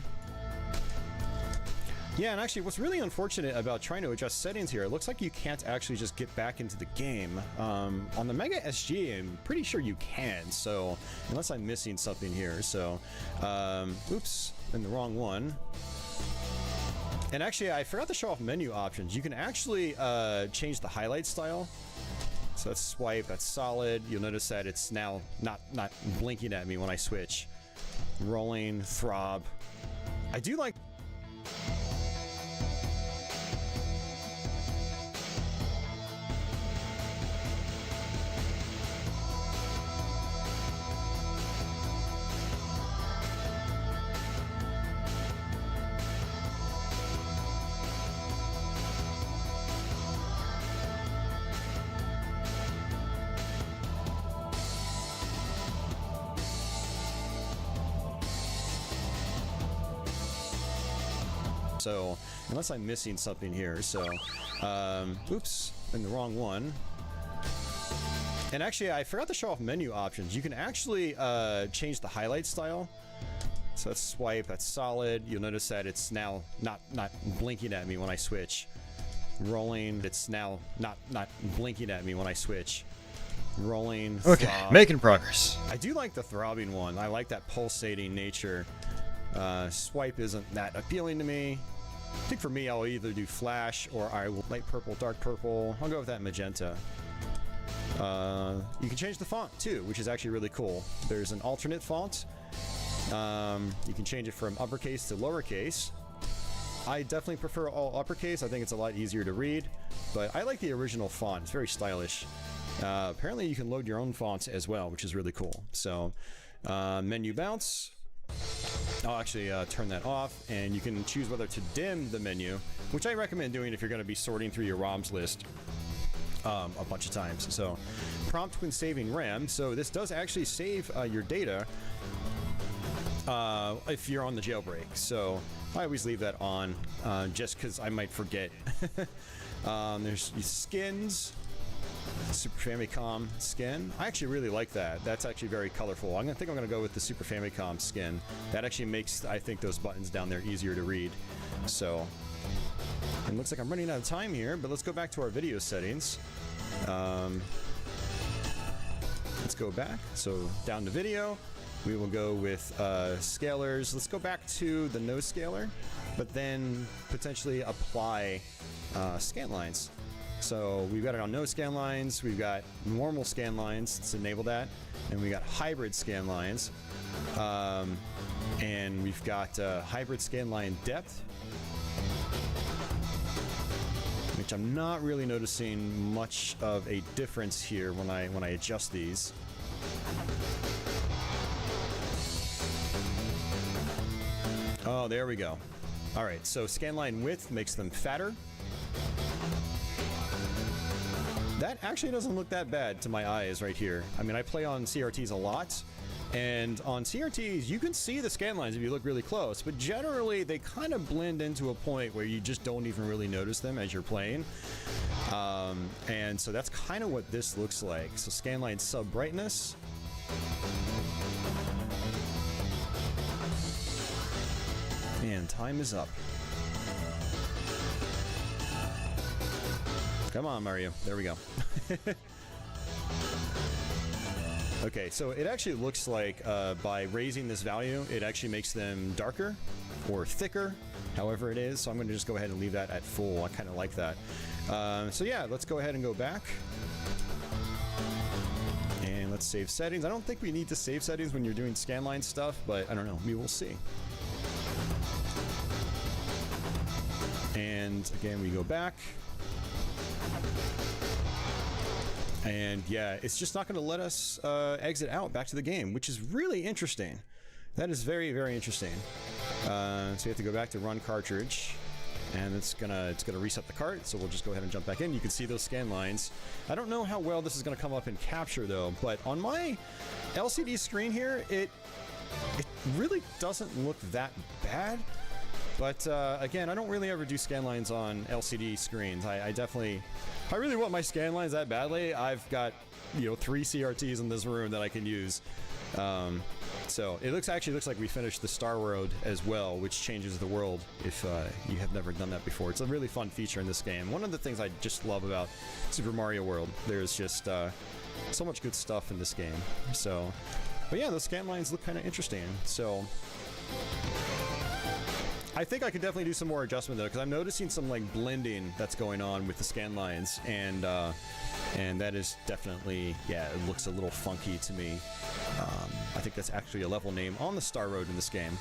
Yeah, and actually what's really unfortunate about trying to adjust settings here, it looks like you can't actually just get back into the game. On the Mega SG, I'm pretty sure you can, so unless I'm missing something here, so oops, in the wrong one. And actually, I forgot to show off menu options. You can actually change the highlight style. So that's swipe, that's solid. You'll notice that it's now not blinking at me when I switch. Rolling, throb. I do like... So unless I'm missing something here, so oops, in the wrong one. And actually, I forgot to show off menu options. You can actually change the highlight style. So that's swipe, that's solid. You'll notice that it's now not blinking at me when I switch. Rolling, it's now not blinking at me when I switch. Rolling, okay, throb. making progress. I do like the throbbing one. I like that pulsating nature. Swipe isn't that appealing to me. I think for me, I'll either do flash or I will light purple, dark purple. I'll go with that magenta. You can change the font too, which is actually really cool. There's an alternate font. You can change it from uppercase to lowercase. I definitely prefer all uppercase. I think it's a lot easier to read, but I like the original font. It's very stylish. Apparently you can load your own fonts as well, which is really cool. So menu bounce. I'll actually turn that off, and you can choose whether to dim the menu, which I recommend doing if you're going to be sorting through your ROMs list a bunch of times. So prompt when saving RAM. So this does actually save your data if you're on the jailbreak. So I always leave that on just because I might forget. There's skins. Super Famicom skin. I actually really like that. That's actually very colorful. I think I'm going to go with the Super Famicom skin. That actually makes, I think, those buttons down there easier to read. So, it looks like I'm running out of time here, but let's go back to our video settings. Let's go back. So, down to video. We will go with scalers. Let's go back to the no scaler, but then potentially apply scan lines. So we've got it on no scan lines, we've got normal scan lines, let's enable that, and we got hybrid scan lines, and we've got hybrid scan line depth, which I'm not really noticing much of a difference here when I adjust these. Oh, there we go. All right, so scan line width makes them fatter. That actually doesn't look that bad to my eyes right here. I mean, I play on CRTs a lot, And on CRTs, you can see the scan lines if you look really close, but generally they kind of blend into a point where you just don't even really notice them as you're playing. And so that's kind of what this looks like. So scanline sub brightness. And time is up. Come on, Mario. There we go. Okay, so it actually looks like by raising this value, it actually makes them darker or thicker, however it is. So I'm going to just go ahead and leave that at full. I kind of like that. So yeah, let's go ahead and go back. And let's save settings. I don't think we need to save settings when you're doing scanline stuff, but I don't know. We will see. And again, we go back. And yeah, it's just not going to let us exit out back to the game, which is really interesting. That is very, very interesting. So you have to go back to run cartridge, and it's gonna reset the cart. So we'll just go ahead and jump back in. You can see those scan lines. I don't know how well this is going to come up in capture though, but on my LCD screen here, it really doesn't look that bad. But again, I don't really ever do scan lines on LCD screens. I really want my scan lines that badly. I've got, 3 CRTs in this room that I can use. So it actually looks like we finished the Star Road as well, which changes the world if you have never done that before. It's a really fun feature in this game. One of the things I just love about Super Mario World, there's just so much good stuff in this game. So, but yeah, those scan lines look kind of interesting. So I think I could definitely do some more adjustment though, because I'm noticing some like blending that's going on with the scan lines, and that is definitely, yeah, it looks a little funky to me. I think that's actually a level name on the Star Road in this game.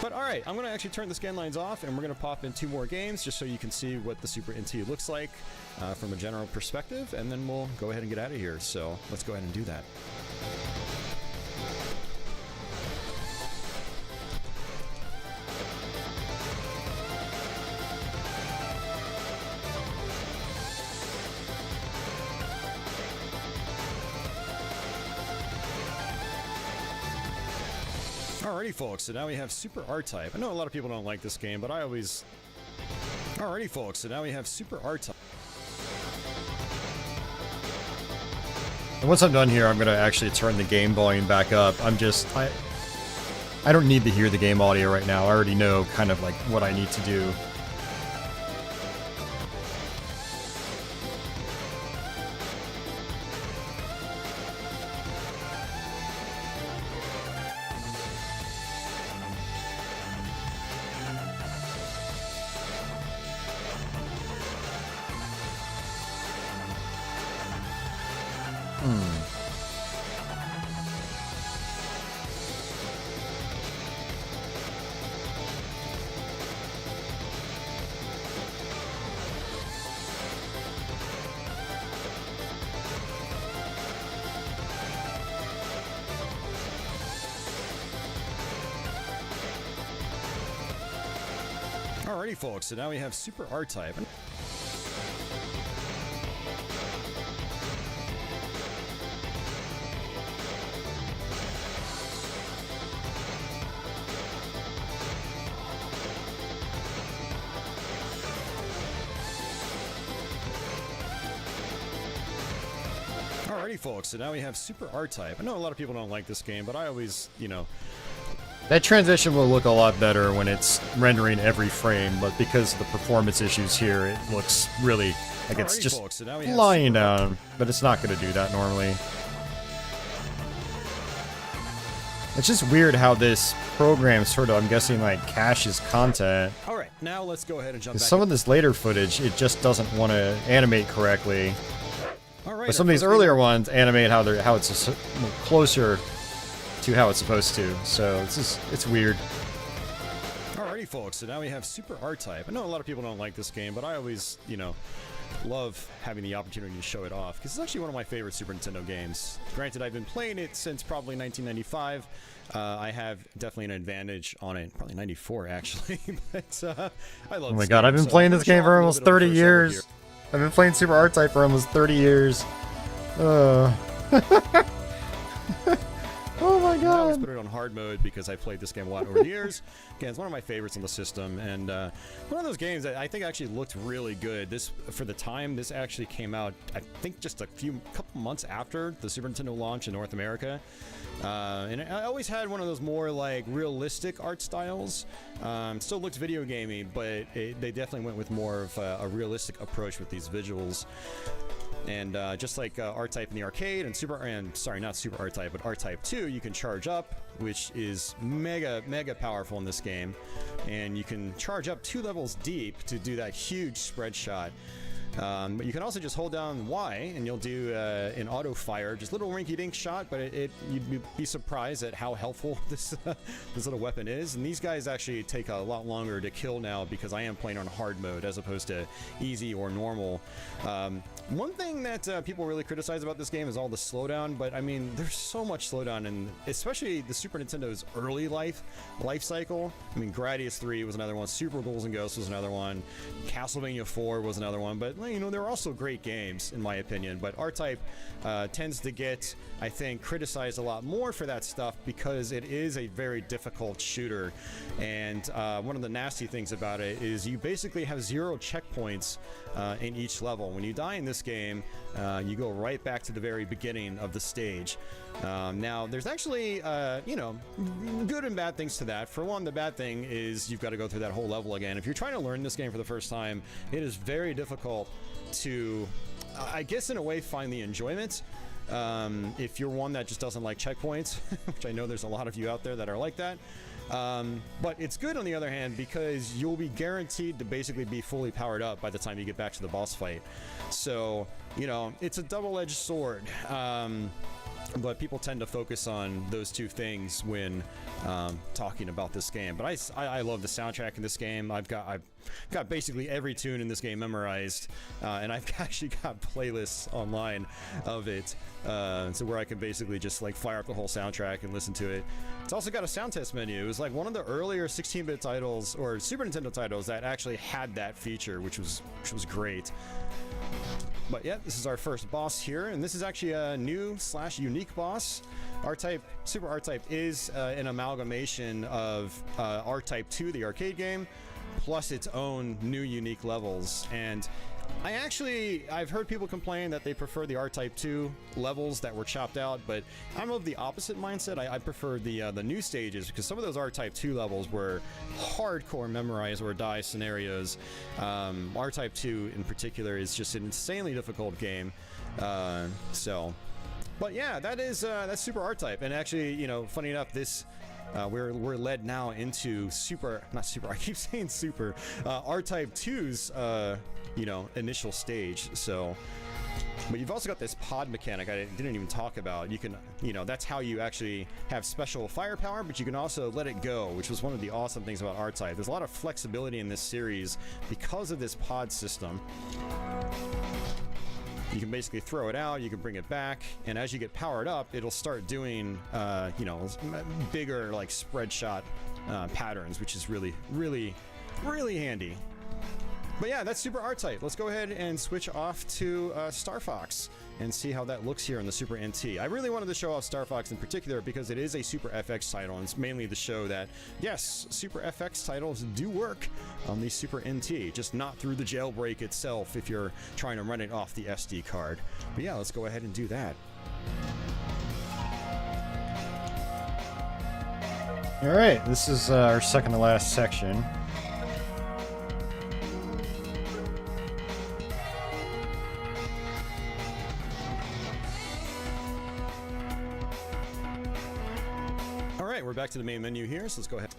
But all right, I'm going to actually turn the scan lines off, and we're going to pop in 2 more games just so you can see what the Super NT looks like from a general perspective, and then we'll go ahead and get out of here. So let's go ahead and do that. Alrighty folks, so now we have Super R-Type. I know a lot of people don't like this game, but I always... Alrighty folks, so now we have Super R-Type. And once I'm done here, I'm going to actually turn the game volume back up. I don't need to hear the game audio right now. I already know kind of like what I need to do. Alrighty folks, so now we have Super R-Type. Alrighty folks, so now we have Super R-Type. I know a lot of people don't like this game, but I always, that transition will look a lot better when it's rendering every frame, but because of the performance issues here, it looks really like it's just lying down, but it's not going to do that normally. It's just weird how this program sort of, I'm guessing, like, caches content. Alright, now let's go ahead and jump back. Some of this later footage, it just doesn't want to animate correctly. Alright, but some of these earlier ones animate how it's closer to how it's supposed to, so it's weird. Alrighty folks, so now we have Super R-Type. I know a lot of people don't like this game, but I always, love having the opportunity to show it off, because it's actually one of my favorite Super Nintendo games. Granted, I've been playing it since probably 1995. I have definitely an advantage on it, probably 94 actually, but I love it. Oh my god, I've been playing this game for almost 30 years. I've been playing Super R-Type for almost 30 years. Oh my I always put it on hard mode because I played this game a lot over the years. Again, it's one of my favorites on the system, and one of those games that I think actually looked really good. This, for the time, this actually came out, I think, just a couple months after the Super Nintendo launch in North America. And I always had one of those more like realistic art styles. Still looked video gamey, but they definitely went with more of a realistic approach with these visuals. And just like R-Type in the arcade and sorry, not Super R-Type, but R-Type 2, you can charge up, which is mega powerful in this game. And you can charge up 2 levels deep to do that huge spread shot. But you can also just hold down Y and you'll do an auto fire, just little rinky-dink shot, but you'd be surprised at how helpful this little weapon is. And these guys actually take a lot longer to kill now because I am playing on hard mode as opposed to easy or normal. One thing that people really criticize about this game is all the slowdown, but I mean, there's so much slowdown, and especially the Super Nintendo's early life cycle. I mean, Gradius 3 was another one, Super Ghouls and Ghosts was another one, Castlevania 4 was another one, but you know, they're also great games in my opinion. But R-Type tends to get, I think, criticized a lot more for that stuff because it is a very difficult shooter, and one of the nasty things about it is you basically have 0 checkpoints in each level. When you die in this game, you go right back to the very beginning of the stage. Now, there's actually, you know, good and bad things to that. For one, the bad thing is you've got to go through that whole level again. If you're trying to learn this game for the first time, it is very difficult to, I guess in a way, find the enjoyment. If you're one that just doesn't like checkpoints, which I know there's a lot of you out there that are like that. But it's good on the other hand because you'll be guaranteed to basically be fully powered up by the time you get back to the boss fight. So, you know, it's a double-edged sword. But people tend to focus on those two things when talking about this game. But I love the soundtrack in this game. I've got basically every tune in this game memorized, and I've actually got playlists online of it, so where I can basically just like fire up the whole soundtrack and listen to it. It's also got a sound test menu. It was like one of the earlier 16-bit titles or Super Nintendo titles that actually had that feature, which was great. But yeah, this is our first boss here, and this is actually a new/unique boss. R-Type, Super R-Type is an amalgamation of R-Type 2, the arcade game, plus its own new unique levels. And I've heard people complain that they prefer the R-Type 2 levels that were chopped out, but I'm of the opposite mindset. I prefer the new stages because some of those R-Type 2 levels were hardcore memorize or die scenarios. R-Type 2 in particular is just an insanely difficult game. But yeah, that's Super R-Type, and actually, you know, funny enough, this. We're led now into I keep saying Super, R-Type 2's, you know, initial stage, so. But you've also got this pod mechanic I didn't even talk about. You can, you know, that's how you actually have special firepower, but you can also let it go, which was one of the awesome things about R-Type. There's a lot of flexibility in this series because of this pod system. You can basically throw it out, you can bring it back, and as you get powered up, it'll start doing, you know, bigger, like, spread shot patterns, which is really handy. But yeah, that's Super R-Type. Let's go ahead and switch off to Star Fox and see how that looks here on the Super NT. I really wanted to show off Star Fox in particular because it is a Super FX title, and it's mainly to show that, yes, Super FX titles do work on the Super NT, just not through the jailbreak itself if you're trying to run it off the SD card. But yeah, let's go ahead and do that. Alright, this is our second to last section. Alright, we're back to the main menu here, so let's go ahead.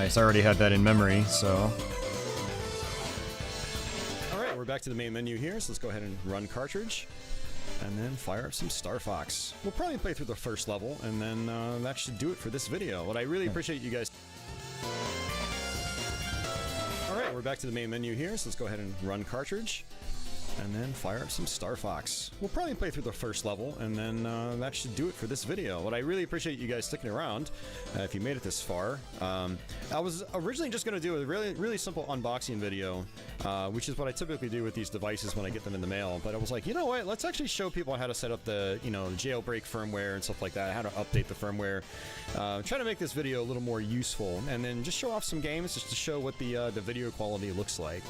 Nice, I already had that in memory, so... Alright, we're back to the main menu here, so let's go ahead and run cartridge. And then fire up some Star Fox. We'll probably play through the first level, and then that should do it for this video. But I really appreciate you guys... Alright, we're back to the main menu here, so let's go ahead and run cartridge. And then fire up some Star Fox. We'll probably play through the first level, and then that should do it for this video. But I really appreciate you guys sticking around if you made it this far. I was originally just going to do a really simple unboxing video, which is what I typically do with these devices when I get them in the mail. But I was like, you know what? Let's actually show people how to set up the, jailbreak firmware and stuff like that, how to update the firmware. Try to make this video a little more useful, and then just show off some games just to show what the video quality looks like.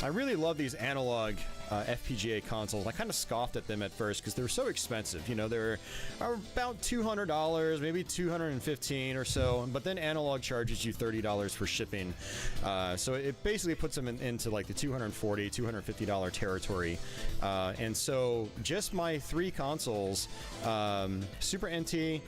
I really love these analog FPGA consoles. I kind of scoffed at them at first because they were so expensive. They're about $200, maybe $215 or so, but then analog charges you $30 for shipping. So it basically puts them into like the $240, $250 territory. And so just my three consoles, Super NT,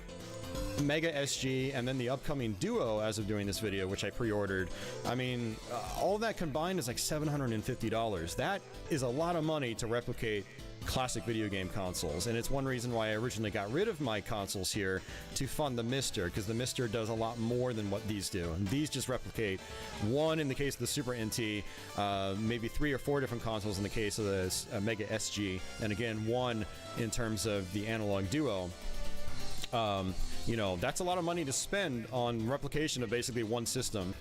Mega SG, and then the upcoming Duo as of doing this video, which I pre-ordered. I mean, all that combined is like $750. That is a lot of money to replicate classic video game consoles, and it's one reason why I originally got rid of my consoles here to fund the Mister, because the Mister does a lot more than what these do. And these just replicate one in the case of the Super NT, maybe 3 or 4 different consoles in the case of the Mega SG, and again one in terms of the analog Duo. That's a lot of money to spend on replication of basically one system.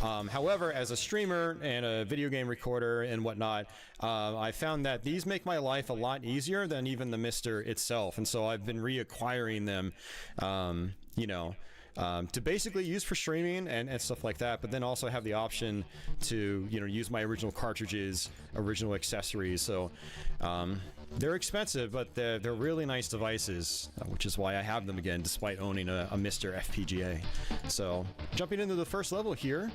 However, as a streamer and a video game recorder and whatnot, I found that these make my life a lot easier than even the Mister itself. And so I've been reacquiring them, to basically use for streaming and stuff like that, but then also have the option to, use my original cartridges, original accessories. So, they're expensive, but they're really nice devices, which is why I have them again, despite owning a Mister FPGA. So, jumping into the first level here,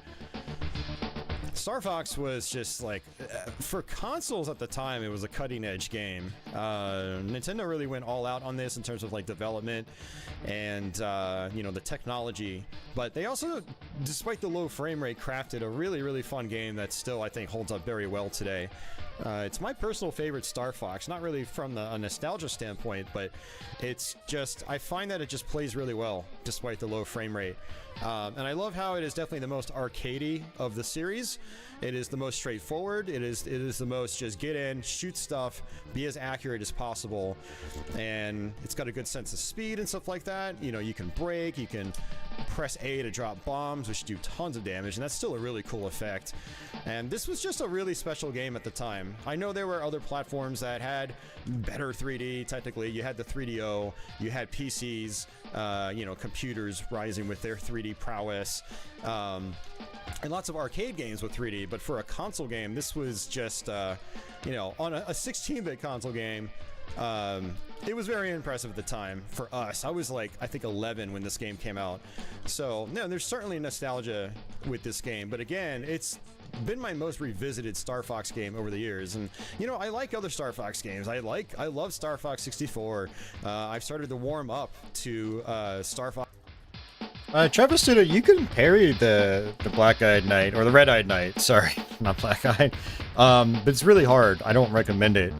Star Fox was just like, for consoles at the time, it was a cutting edge game. Nintendo really went all out on this in terms of like development and, the technology. But they also, despite the low frame rate, crafted a really fun game that still, I think, holds up very well today. It's my personal favorite Star Fox, not really from a nostalgia standpoint, but it's just, I find that it just plays really well, despite the low frame rate. And I love how it is definitely the most arcadey of the series. It is the most straightforward. It is the most just get in, shoot stuff, be as accurate as possible. And it's got a good sense of speed and stuff like that. You can brake, you can press A to drop bombs, which do tons of damage, and that's still a really cool effect. And this was just a really special game at the time. I know there were other platforms that had better 3D, technically. You had the 3DO, you had PCs, computers rising with their 3D prowess, and lots of arcade games with 3D, but for a console game, this was just, on a 16-bit console game, it was very impressive at the time for us. I was like, I think 11 when this game came out. So, no, there's certainly nostalgia with this game, but again, it's been my most revisited Star Fox game over the years. And I like other Star Fox games. I love Star Fox 64. I've started to warm up to Star Fox. Travis Studio, you can parry the black-eyed knight, or the red-eyed knight, sorry, not black-eyed. But it's really hard. I don't recommend it.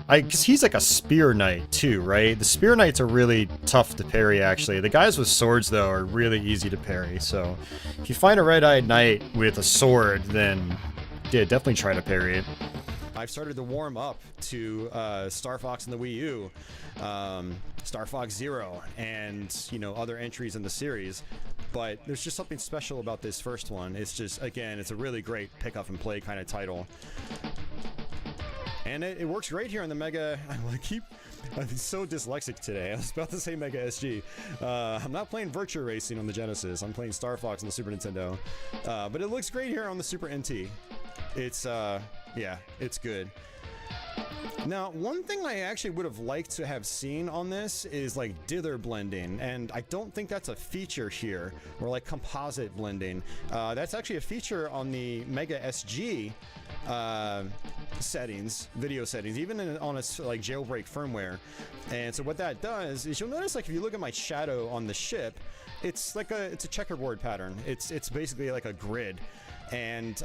Cause he's like a spear knight too, right? The spear knights are really tough to parry, actually. The guys with swords, though, are really easy to parry. So if you find a red-eyed knight with a sword, then yeah, definitely try to parry it. I've started to warm up to Star Fox and the Wii U, Star Fox Zero, and other entries in the series. But there's just something special about this first one. It's just, again, it's a really great pick up and play kind of title. And it works great here on the Mega. I'm so dyslexic today. I was about to say Mega SG. I'm not playing Virtua Racing on the Genesis. I'm playing Star Fox on the Super Nintendo. But it looks great here on the Super NT. It's, yeah, it's good. Now, one thing I actually would have liked to have seen on this is like dither blending, and I don't think that's a feature here, or like composite blending. That's actually a feature on the Mega SG settings, video settings, even on a like jailbreak firmware. And so what that does is you'll notice, like, if you look at my shadow on the ship, it's a checkerboard pattern. It's basically like a grid. And,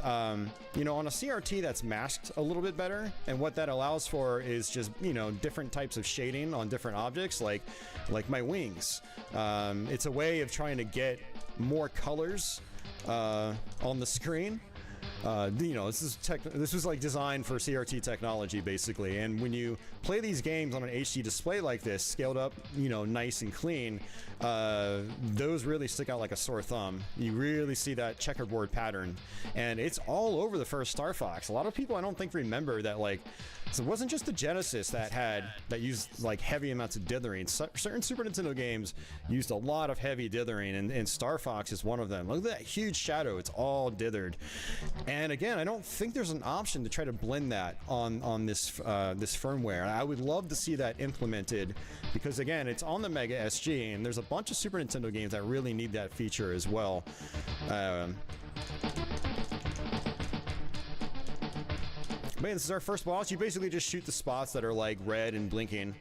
you know, on a CRT that's masked a little bit better, and what that allows for is just, you know, different types of shading on different objects, like my wings. It's a way of trying to get more colors on the screen. You know, this was like designed for CRT technology, basically. And when you play these games on an HD display like this, scaled up, you know, nice and clean, those really stick out like a sore thumb. You really see that checkerboard pattern, and it's all over the first Star Fox. A lot of people, I don't think, remember that, like, so it wasn't just the Genesis that used like heavy amounts of dithering. Certain Super Nintendo games used a lot of heavy dithering, and Star Fox is one of them. Look at that huge shadow; it's all dithered. And again, I don't think there's an option to try to blend that on this this firmware. I would love to see that implemented, because again, it's on the Mega SG, and there's a bunch of Super Nintendo games that really need that feature as well. Man, this is our first boss. You basically just shoot the spots that are like red and blinking.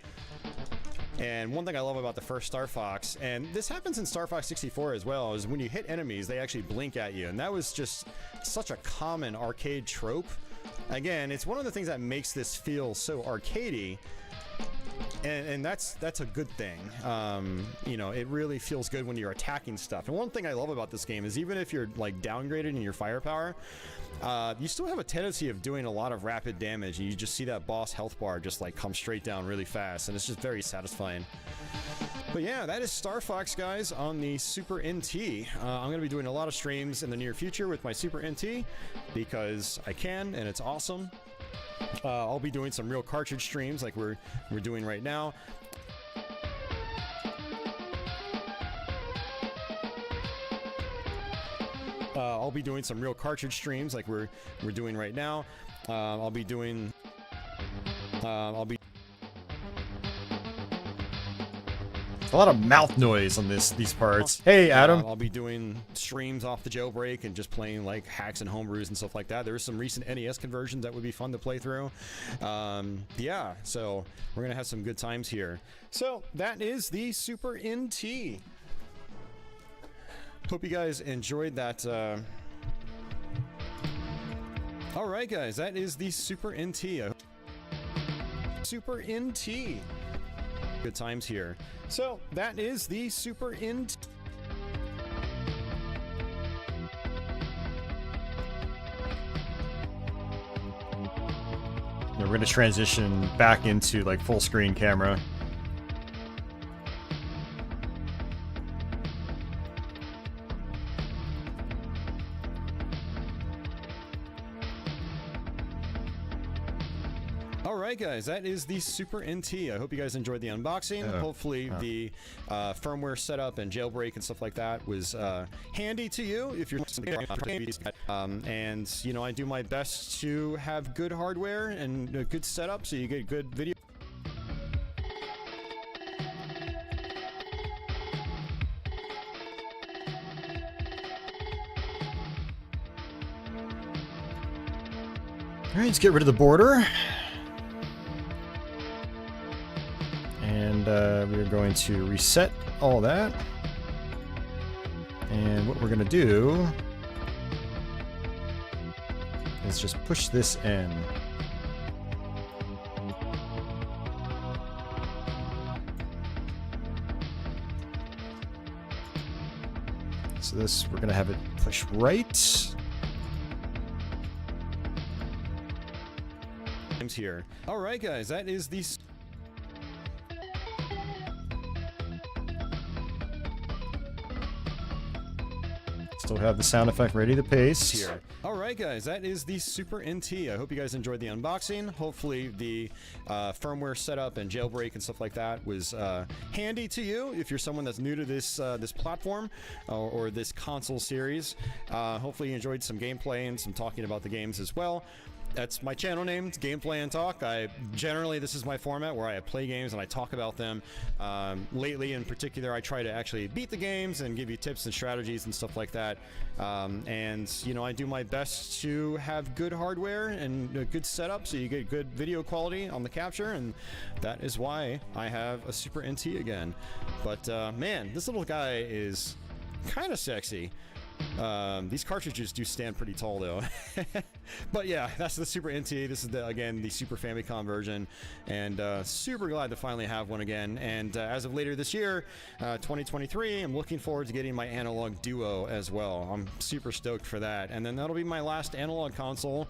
And one thing I love about the first Star Fox, and this happens in Star Fox 64 as well, is when you hit enemies, they actually blink at you. And that was just such a common arcade trope. Again, it's one of the things that makes this feel so arcadey. And that's a good thing. You know, it really feels good when you're attacking stuff. And one thing I love about this game is, even if you're like downgraded in your firepower, you still have a tendency of doing a lot of rapid damage. And you just see that boss health bar just like come straight down really fast, and it's just very satisfying. But yeah, that is Star Fox, guys, on the Super NT. I'm going to be doing a lot of streams in the near future with my Super NT, because I can, and it's awesome. I'll be doing some real cartridge streams like we're doing right now. I'll be doing some real cartridge streams like we're doing right now. I'll be A lot of mouth noise on these parts. Hey, Adam. I'll be doing streams off the Jailbreak and just playing like hacks and homebrews and stuff like that. There's some recent NES conversions that would be fun to play through. Yeah, so we're gonna have some good times here. So that is the Super NT. Hope you guys enjoyed that. All right, guys, that is the Super NT. Super NT. Good times here. So that is the Super NT. We're going to transition back into like full screen camera. Alright, guys, that is the Super NT. I hope you guys enjoyed the unboxing. Hopefully the firmware setup and jailbreak and stuff like that was handy to you if you're and you know, I do my best to have good hardware and a good setup so you get good video. Alright, let's get rid of the border. And we're going to reset all that. And what we're going to do is just push this in. So this, we're going to have it push right. Here. All right, guys, that is the Still have the sound effect ready to paste. Here. All right, guys, that is the Super NT. I hope you guys enjoyed the unboxing. Hopefully the firmware setup and jailbreak and stuff like that was handy to you if you're someone that's new to this this platform or this console series. Hopefully you enjoyed some gameplay and some talking about the games as well. That's my channel name, Gameplay and Talk. Generally, this is my format where I play games and I talk about them. Lately, in particular, I try to actually beat the games and give you tips and strategies and stuff like that. And, you know, I do my best to have good hardware and a good setup so you get good video quality on the capture, and that is why I have a Super NT again. But, man, this little guy is kind of sexy. These cartridges do stand pretty tall though. But yeah, that's the Super NT. This is again the Super Famicom version, and super glad to finally have one again. And as of later this year, 2023, I'm looking forward to getting my Analog Duo as well. I'm super stoked for that, and then that'll be my last analog console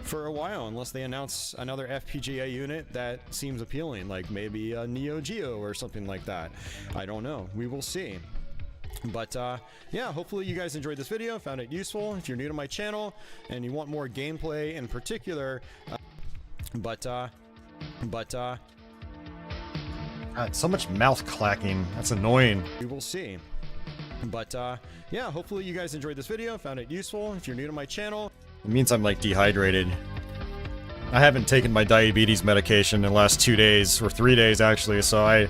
for a while, unless they announce another FPGA unit that seems appealing, like maybe a Neo Geo or something like that. I don't know. We will see. But yeah, hopefully you guys enjoyed this video, found it useful. If you're new to my channel and you want more gameplay in particular, God, so much mouth clacking. That's annoying. We will see. But yeah, hopefully you guys enjoyed this video, found it useful. If you're new to my channel, it means I'm like dehydrated. I haven't taken my diabetes medication in the last 2 days, or 3 days actually, so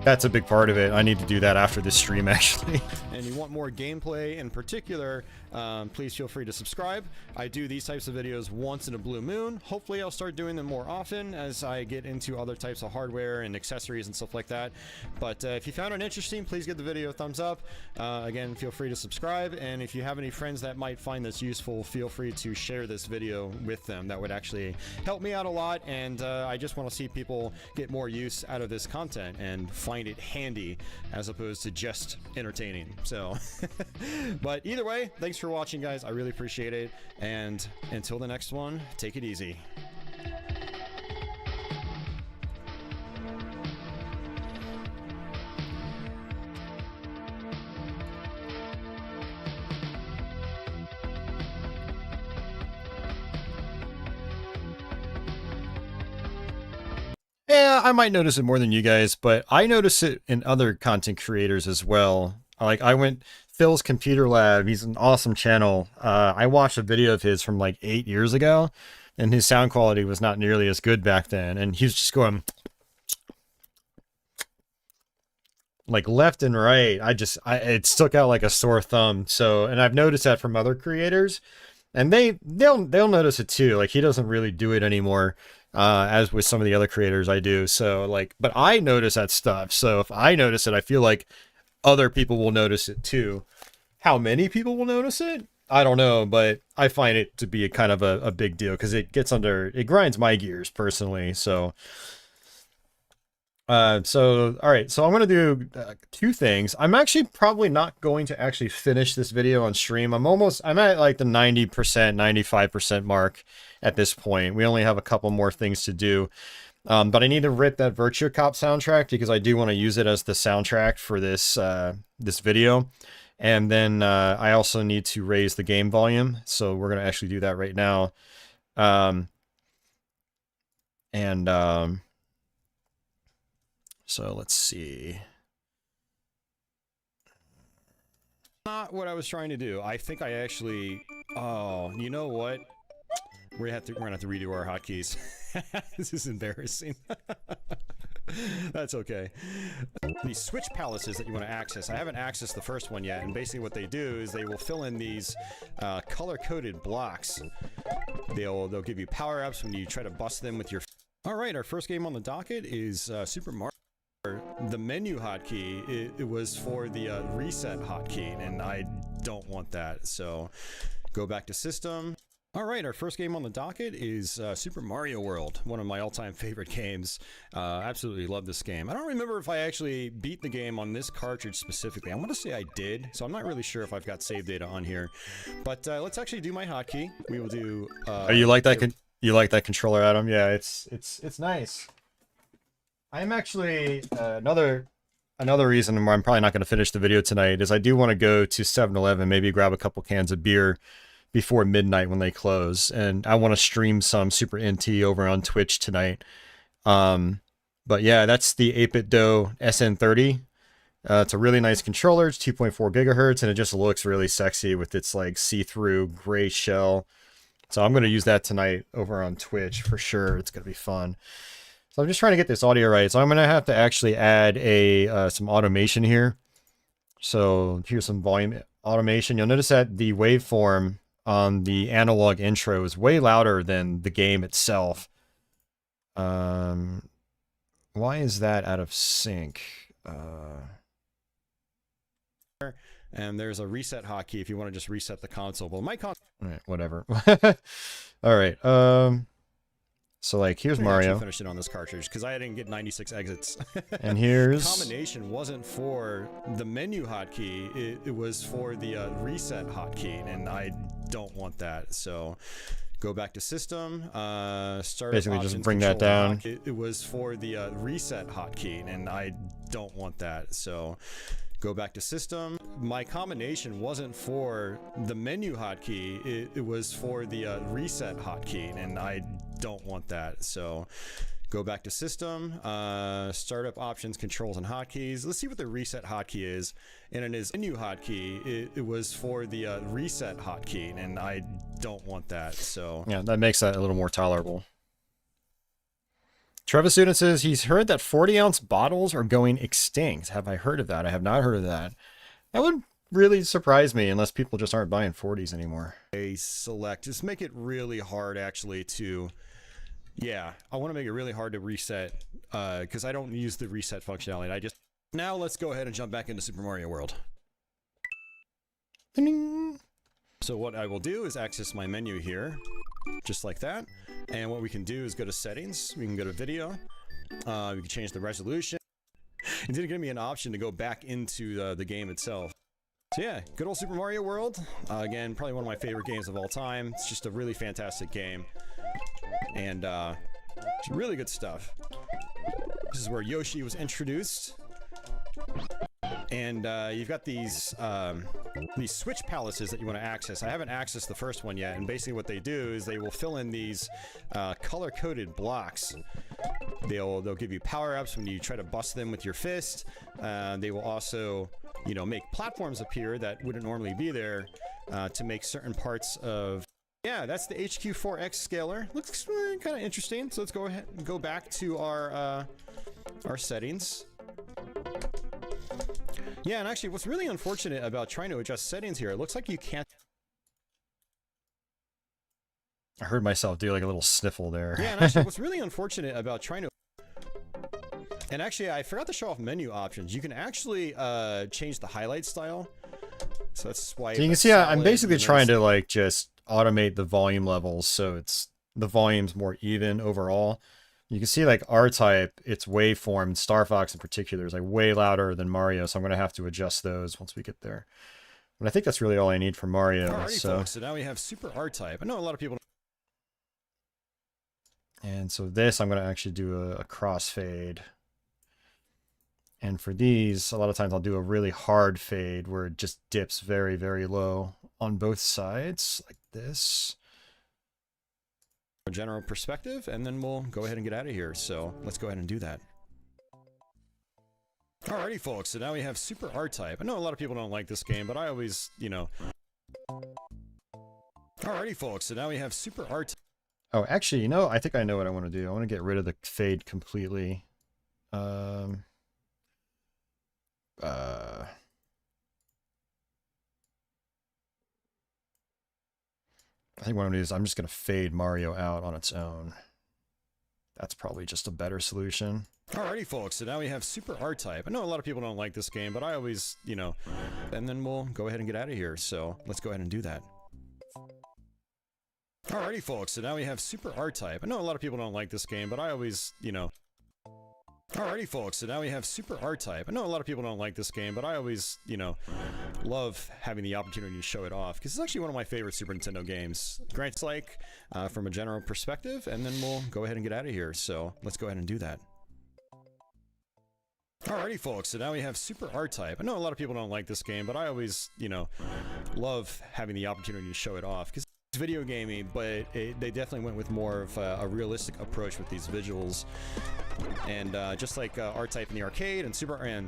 that's a big part of it. I need to do that after this stream, actually. And you want more gameplay in particular, please feel free to subscribe. I do these types of videos once in a blue moon. Hopefully I'll start doing them more often as I get into other types of hardware and accessories and stuff like that. But if you found it interesting, please give the video a thumbs up. Again, feel free to subscribe. And if you have any friends that might find this useful, feel free to share this video with them. That would actually help me out a lot. And I just want to see people get more use out of this content and find it handy as opposed to just entertaining. So, but either way, thanks for watching, guys. I really appreciate it. And until the next one, take it easy. Yeah, I might notice it more than you guys, but I notice it in other content creators as well. Like Phil's Computer Lab, he's an awesome channel. I watched a video of his from like 8 years ago, and his sound quality was not nearly as good back then. And he was just going like left and right. It stuck out like a sore thumb. So, and I've noticed that from other creators, and they'll notice it too. Like he doesn't really do it anymore. As with some of the other creators I do. So like, but I notice that stuff. So if I notice it, I feel like other people will notice it too. How many people will notice it? I don't know, but I find it to be a kind of a big deal because it grinds my gears personally. So, all right, so I'm going to do two things. I'm actually probably not going to actually finish this video on stream. I'm at like the 90%, 95% mark at this point. We only have a couple more things to do. But I need to rip that Virtua Cop soundtrack because I do want to use it as the soundtrack for this this video. And then I also need to raise the game volume. So we're going to actually do that right now. So let's see. Not what I was trying to do. I think I actually... Oh, you know what? We're gonna have to redo our hotkeys. This is embarrassing. That's okay. The switch palaces that you want to access. I haven't accessed the first one yet, and basically what they do is they will fill in these color-coded blocks. They'll give you power-ups when you try to bust them with your... Alright, our first game on the docket is Super Mario. The menu hotkey, it was for the reset hotkey, and I don't want that, so go back to system. Alright, our first game on the docket is Super Mario World, one of my all-time favorite games. Absolutely love this game. I don't remember if I actually beat the game on this cartridge specifically. I want to say I did, so I'm not really sure if I've got save data on here. But let's actually do my hotkey. We will do... oh, you like that you like that controller, Adam? Yeah, it's nice. I'm actually another reason why I'm probably not going to finish the video tonight is I do want to go to 7-Eleven, maybe grab a couple cans of beer before midnight when they close, and I want to stream some Super NT over on Twitch tonight. But yeah, that's the 8BitDo SN30. It's a really nice controller. It's 2.4 gigahertz, and it just looks really sexy with its like see-through gray shell. So I'm going to use that tonight over on Twitch for sure. It's going to be fun. So I'm just trying to get this audio right. So I'm going to have to actually add some automation here. So here's some volume automation. You'll notice that the waveform on the analog intro is way louder than the game itself. Why is that out of sync? And there's a reset hotkey if you want to just reset the console. Well, my console... Alright, whatever. Alright, so like, here's Mario. I finished it on this cartridge because I didn't get 96 exits. And here's... The combination wasn't for the menu hotkey, it was for the reset hotkey, and I don't want that, so... Go back to system, start basically just bring that down. It was for the reset hotkey, and I don't want that, so... Go back to system. My combination wasn't for the menu hotkey, it was for the reset hotkey, and I don't want that, so go back to system, startup options, controls, and hotkeys. Let's see what the reset hotkey is, and it is menu hotkey, it was for the reset hotkey, and I don't want that, so... Yeah, that makes that a little more tolerable. Travis Student says he's heard that 40-ounce bottles are going extinct. Have I heard of that? I have not heard of that. That would really surprise me unless people just aren't buying 40s anymore. A select. Just make it really hard, actually, to... Yeah, I want to make it really hard to reset, because I don't use the reset functionality. I just... Now let's go ahead and jump back into Super Mario World. Ding. So what I will do is access my menu here, just like that. And what we can do is go to settings. We can go to video. We can change the resolution. It did give me an option to go back into the game itself. So yeah, good old Super Mario World. Again, probably one of my favorite games of all time. It's just a really fantastic game. And it's really good stuff. This is where Yoshi was introduced. And you've got these switch palaces that you want to access. I haven't accessed the first one yet, and basically what they do is they will fill in these color-coded blocks. They'll give you power-ups when you try to bust them with your fist. They will also, you know, make platforms appear that wouldn't normally be there to make certain parts of... Yeah, that's the HQ4X scaler. Looks kind of interesting. So let's go ahead and go back to our settings. Yeah, and actually, what's really unfortunate about trying to adjust settings here, it looks like you can't... I heard myself do like a little sniffle there. Yeah, and actually, what's really unfortunate about trying to... And actually, I forgot to show off menu options. You can actually change the highlight style. So that's why... So you can see I'm basically trying to like just automate the volume levels so it's the volume's more even overall. You can see like R-Type, its waveform, Star Fox in particular, is like way louder than Mario, so I'm going to have to adjust those once we get there. But I think that's really all I need for Mario. Alrighty, folks, so now we have Super R-Type. I know a lot of people... And so this, I'm going to actually do a crossfade. And for these, a lot of times I'll do a really hard fade where it just dips very, very low on both sides, like this. A general perspective, and then we'll go ahead and get out of here. So let's go ahead and do that. Alrighty, folks, so now we have Super R-Type. I know a lot of people don't like this game, but I always, you know... Alrighty, folks, so now we have Super R-Type. Oh, actually, you know, I think I know what I want to do. I want to get rid of the fade completely. I think what I'm going to do is I'm just going to fade Mario out on its own. That's probably just a better solution. Alrighty, folks, so now we have Super R-Type. I know a lot of people don't like this game, but I always, you know... And then we'll go ahead and get out of here, so let's go ahead and do that. Alrighty, folks, so now we have Super R-Type. I know a lot of people don't like this game, but I always, you know... Alrighty, folks, so now we have Super R-Type. I know a lot of people don't like this game, but I always, you know, love having the opportunity to show it off, because it's actually one of my favorite Super Nintendo games. Grants like, from a general perspective, and then we'll go ahead and get out of here, so let's go ahead and do that. Alrighty, folks, so now we have Super R-Type. I know a lot of people don't like this game, but I always, you know, love having the opportunity to show it off, because it's video gaming, but they definitely went with more of a realistic approach with these visuals. And just like R-Type in the arcade and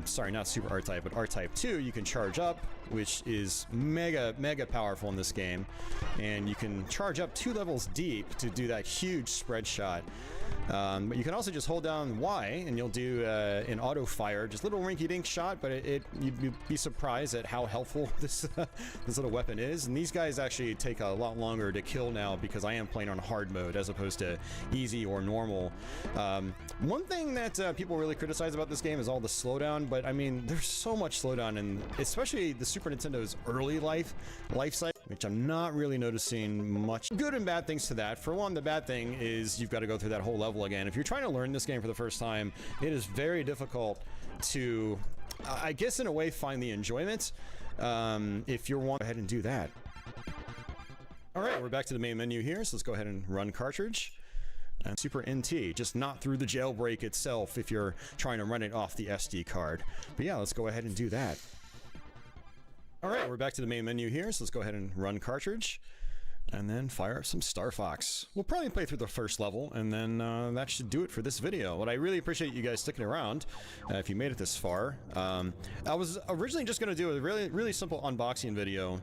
sorry, not Super R-Type, but R-Type 2, you can charge up, which is mega powerful in this game. And you can charge up 2 levels deep to do that huge spread shot. But you can also just hold down Y and you'll do an auto fire, just little rinky-dink shot, but you'd be surprised at how helpful this little weapon is. And these guys actually take a lot longer to kill now because I am playing on hard mode as opposed to easy or normal. One thing that people really criticize about this game is all the slowdown, but I mean, there's so much slowdown, and especially the Super Nintendo's early life cycle, which I'm not really noticing much good and bad things to that. For one, the bad thing is you've got to go through that whole level again. If you're trying to learn this game for the first time, it is very difficult to, I guess in a way, find the enjoyment. If you want to go ahead and do that. All right, we're back to the main menu here, so let's go ahead and run cartridge. And Super NT, just not through the jailbreak itself if you're trying to run it off the SD card. But yeah, let's go ahead and do that. All right, we're back to the main menu here, so let's go ahead and run cartridge. And then fire up some Star Fox. We'll probably play through the first level, and then that should do it for this video. But I really appreciate you guys sticking around if you made it this far. I was originally just going to do a really simple unboxing video,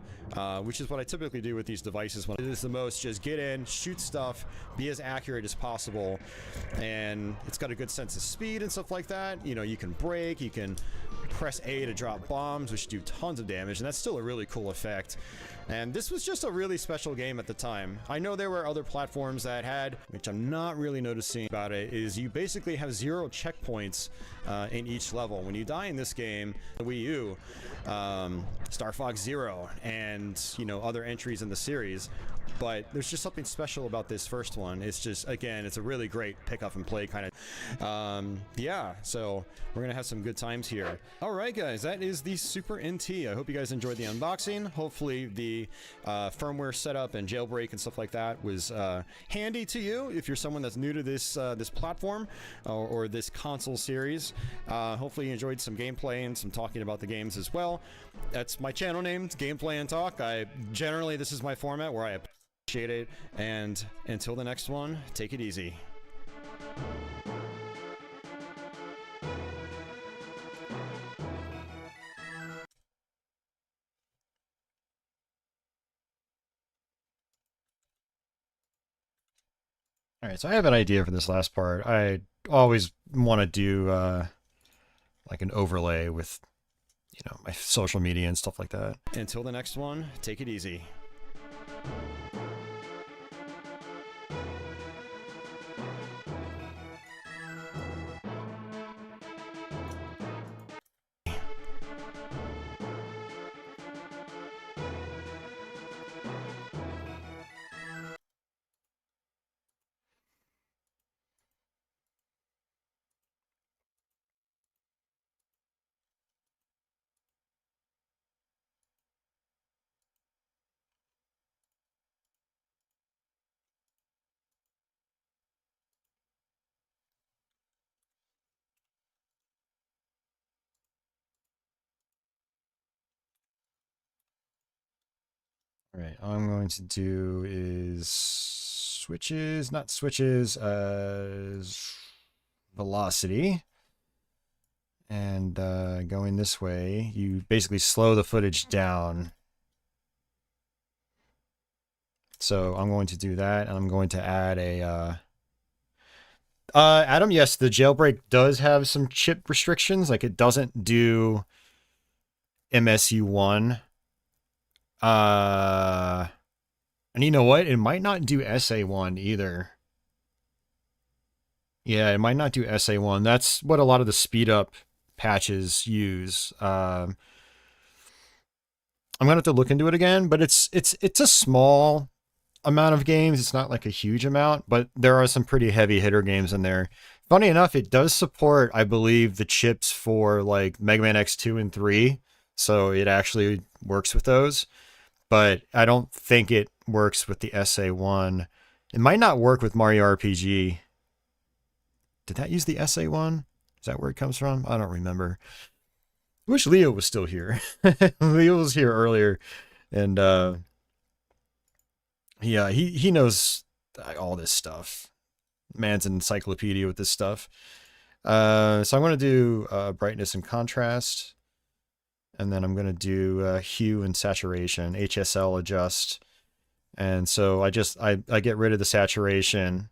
which is what I typically do with these devices when it is the most. Just get in, shoot stuff, be as accurate as possible, and it's got a good sense of speed and stuff like that. You know, you can brake, you can press A to drop bombs, which do tons of damage, and that's still a really cool effect. And this was just a really special game at the time. I know there were other platforms that had, which I'm not really noticing about it, is you basically have 0 checkpoints in each level. When you die in this game, the Wii U, Star Fox Zero, and you know, other entries in the series. But there's just something special about this first one. It's just, again, it's a really great pick up and play kind of. Yeah, so we're gonna have some good times here. All right, guys, that is the Super NT. I hope you guys enjoyed the unboxing. Hopefully the firmware setup and jailbreak and stuff like that was handy to you if you're someone that's new to this this platform or this console series. Hopefully you enjoyed some gameplay and some talking about the games as well. That's my channel name, Gameplay and Talk. Generally this is my format where I appreciate it, and until the next one, take it easy. All right, so I have an idea for this last part. I always want to do like an overlay with, you know, my social media and stuff like that. Until the next one, take it easy. All right, all I'm going to do is switches, not switches, velocity. And going this way, you basically slow the footage down. So I'm going to do that, and I'm going to add a... Adam, yes, the jailbreak does have some chip restrictions. Like, it doesn't do MSU1. And you know what? It might not do SA1 either. Yeah, it might not do SA1. That's what a lot of the speed up patches use. I'm gonna have to look into it again, but it's a small amount of games. It's not like a huge amount, but there are some pretty heavy hitter games in there. Funny enough, it does support, I believe, the chips for like Mega Man X2 and 3, so it actually works with those. But I don't think it works with the SA1. It might not work with Mario RPG. Did that use the SA1? Is that where it comes from? I don't remember. I wish Leo was still here. Leo was here earlier. And yeah, he knows all this stuff. Man's an encyclopedia with this stuff. So I'm going to do brightness and contrast. And then I'm going to do hue and saturation, HSL adjust. And so I get rid of the saturation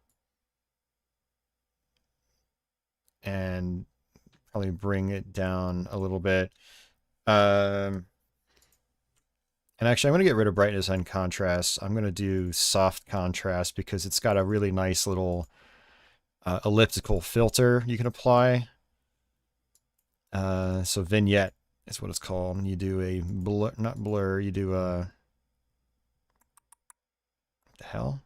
and probably bring it down a little bit. And actually, I'm going to get rid of brightness and contrast. I'm going to do soft contrast because it's got a really nice little elliptical filter you can apply. So vignette is what it's called. You do a blur, not blur, you do a... What the hell?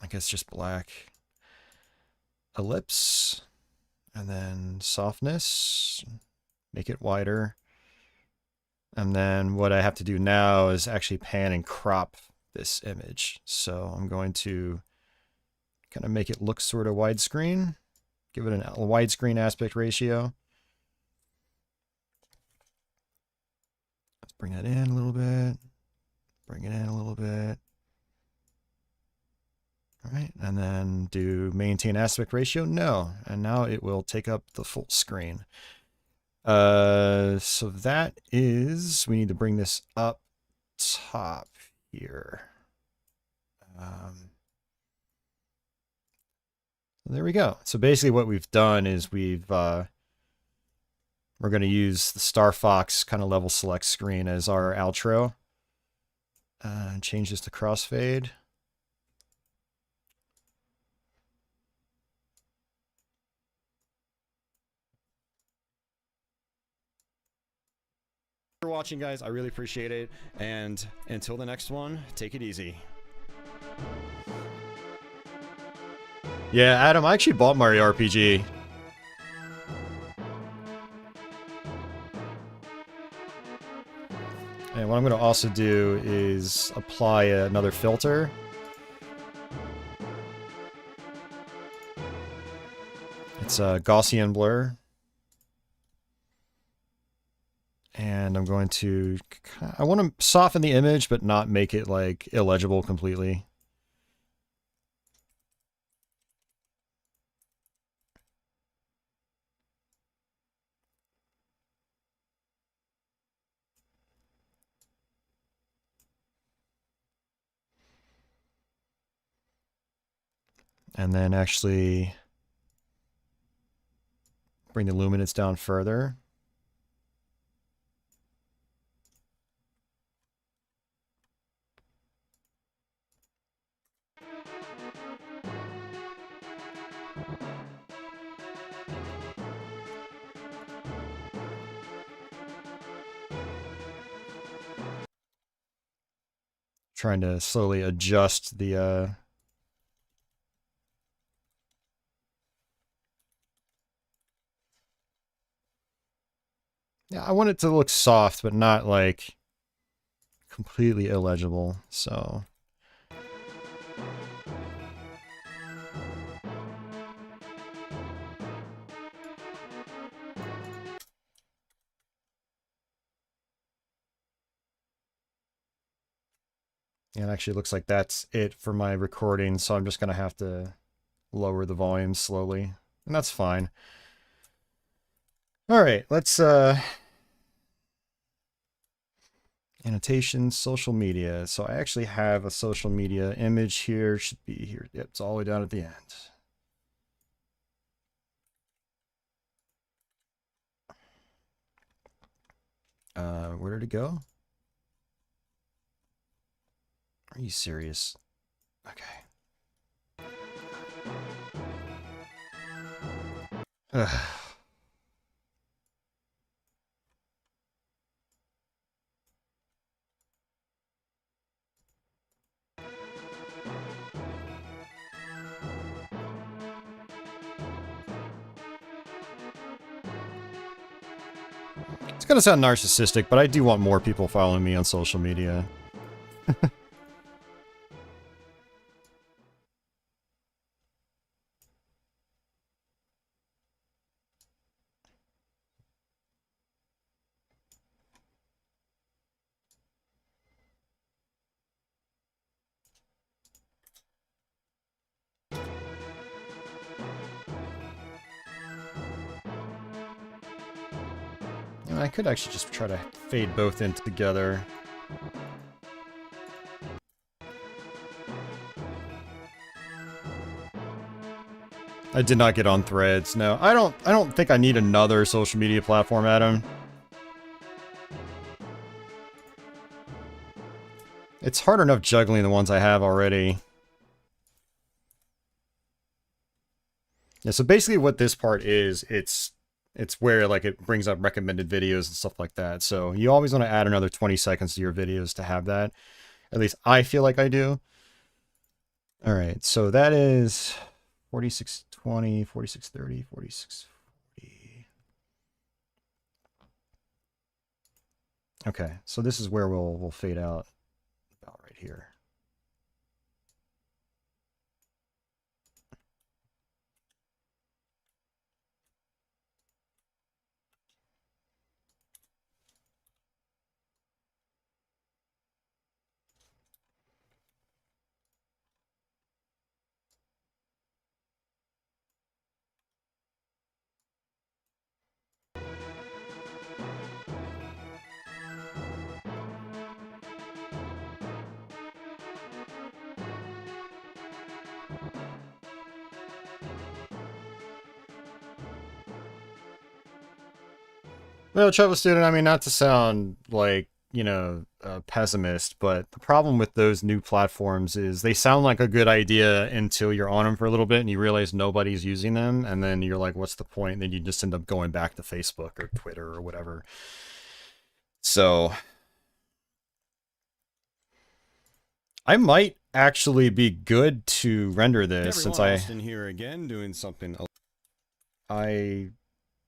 I guess just black. Ellipse. And then softness. Make it wider. And then what I have to do now is actually pan and crop this image. So I'm going to kind of make it look sort of widescreen. Give it a widescreen aspect ratio. Let's bring that in a little bit. Bring it in a little bit. All right, and then do maintain aspect ratio? No, and now it will take up the full screen. So that is, we need to bring this up top here. There we go. So basically what we've done is we're going to use the Star Fox kind of level select screen as our outro. Change this to crossfade. For watching, guys, I really appreciate it, and until the next one, take it easy. Yeah, Adam, I actually bought Mario RPG. And what I'm going to also do is apply another filter. It's a Gaussian blur. And I'm going to, I want to soften the image, but not make it like illegible completely. And then actually bring the luminance down further. Trying to slowly adjust the yeah, I want it to look soft, but not like completely illegible, so. And it actually looks like that's it for my recording, so I'm just going to have to lower the volume slowly, and that's fine. All right, let's annotations, social media. So I actually have a social media image here. Should be here. Yep, it's all the way down at the end. Where did it go? Are you serious? Okay. It's gonna sound narcissistic, but I do want more people following me on social media. I could actually just try to fade both in together. I did not get on Threads. No, I don't think I need another social media platform, Adam. It's hard enough juggling the ones I have already. Yeah, so basically what this part is, it's it's where like it brings up recommended videos and stuff like that. So you always want to add another 20 seconds to your videos to have that. At least I feel like I do. All right, so that is 4620, 4630, 4640. Okay, so this is where we'll fade out about right here. Well, travel student, I mean, not to sound like, you know, a pessimist, but the problem with those new platforms is they sound like a good idea until you're on them for a little bit and you realize nobody's using them. And then you're like, what's the point? And then you just end up going back to Facebook or Twitter or whatever. So I might actually be good to render this since I in here again doing something. I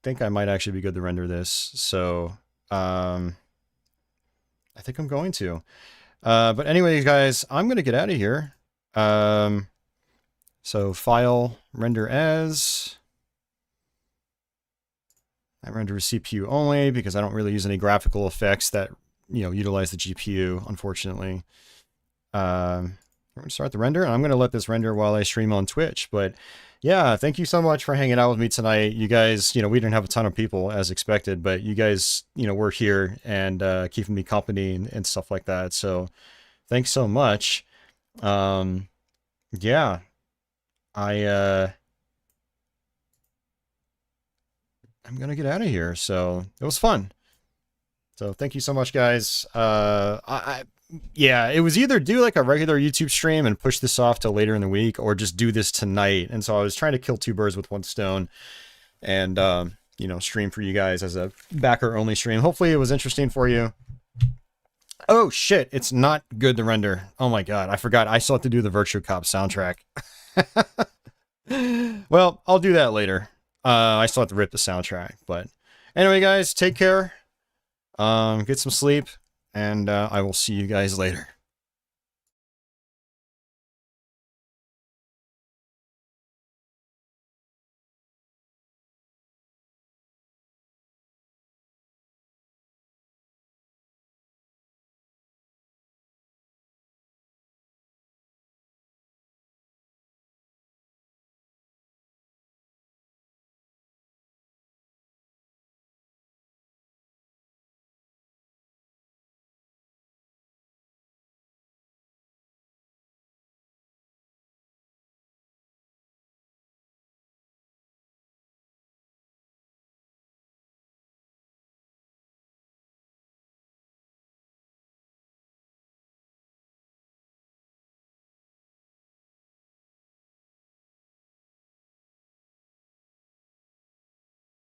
think I might actually be good to render this. So I think I'm going to. But anyway, guys, I'm going to get out of here. So file, render as. I render CPU only because I don't really use any graphical effects that, you know, utilize the GPU, unfortunately. We're going to start the render, and I'm going to let this render while I stream on Twitch. But yeah, thank you so much for hanging out with me tonight. You guys, you know, we didn't have a ton of people as expected, but you guys, you know, were here and keeping me company and stuff like that. So thanks so much. Yeah, I'm going to get out of here. So it was fun. So thank you so much, guys. Yeah, it was either do like a regular YouTube stream and push this off till later in the week, or just do this tonight. And so I was trying to kill two birds with one stone and, you know, stream for you guys as a backer only stream. Hopefully it was interesting for you. Oh shit, it's not good to render. Oh my god, I forgot. I still have to do the Virtue Cop soundtrack. Well, I'll do that later. I still have to rip the soundtrack, but anyway, guys, take care. Get some sleep, and I will see you guys later.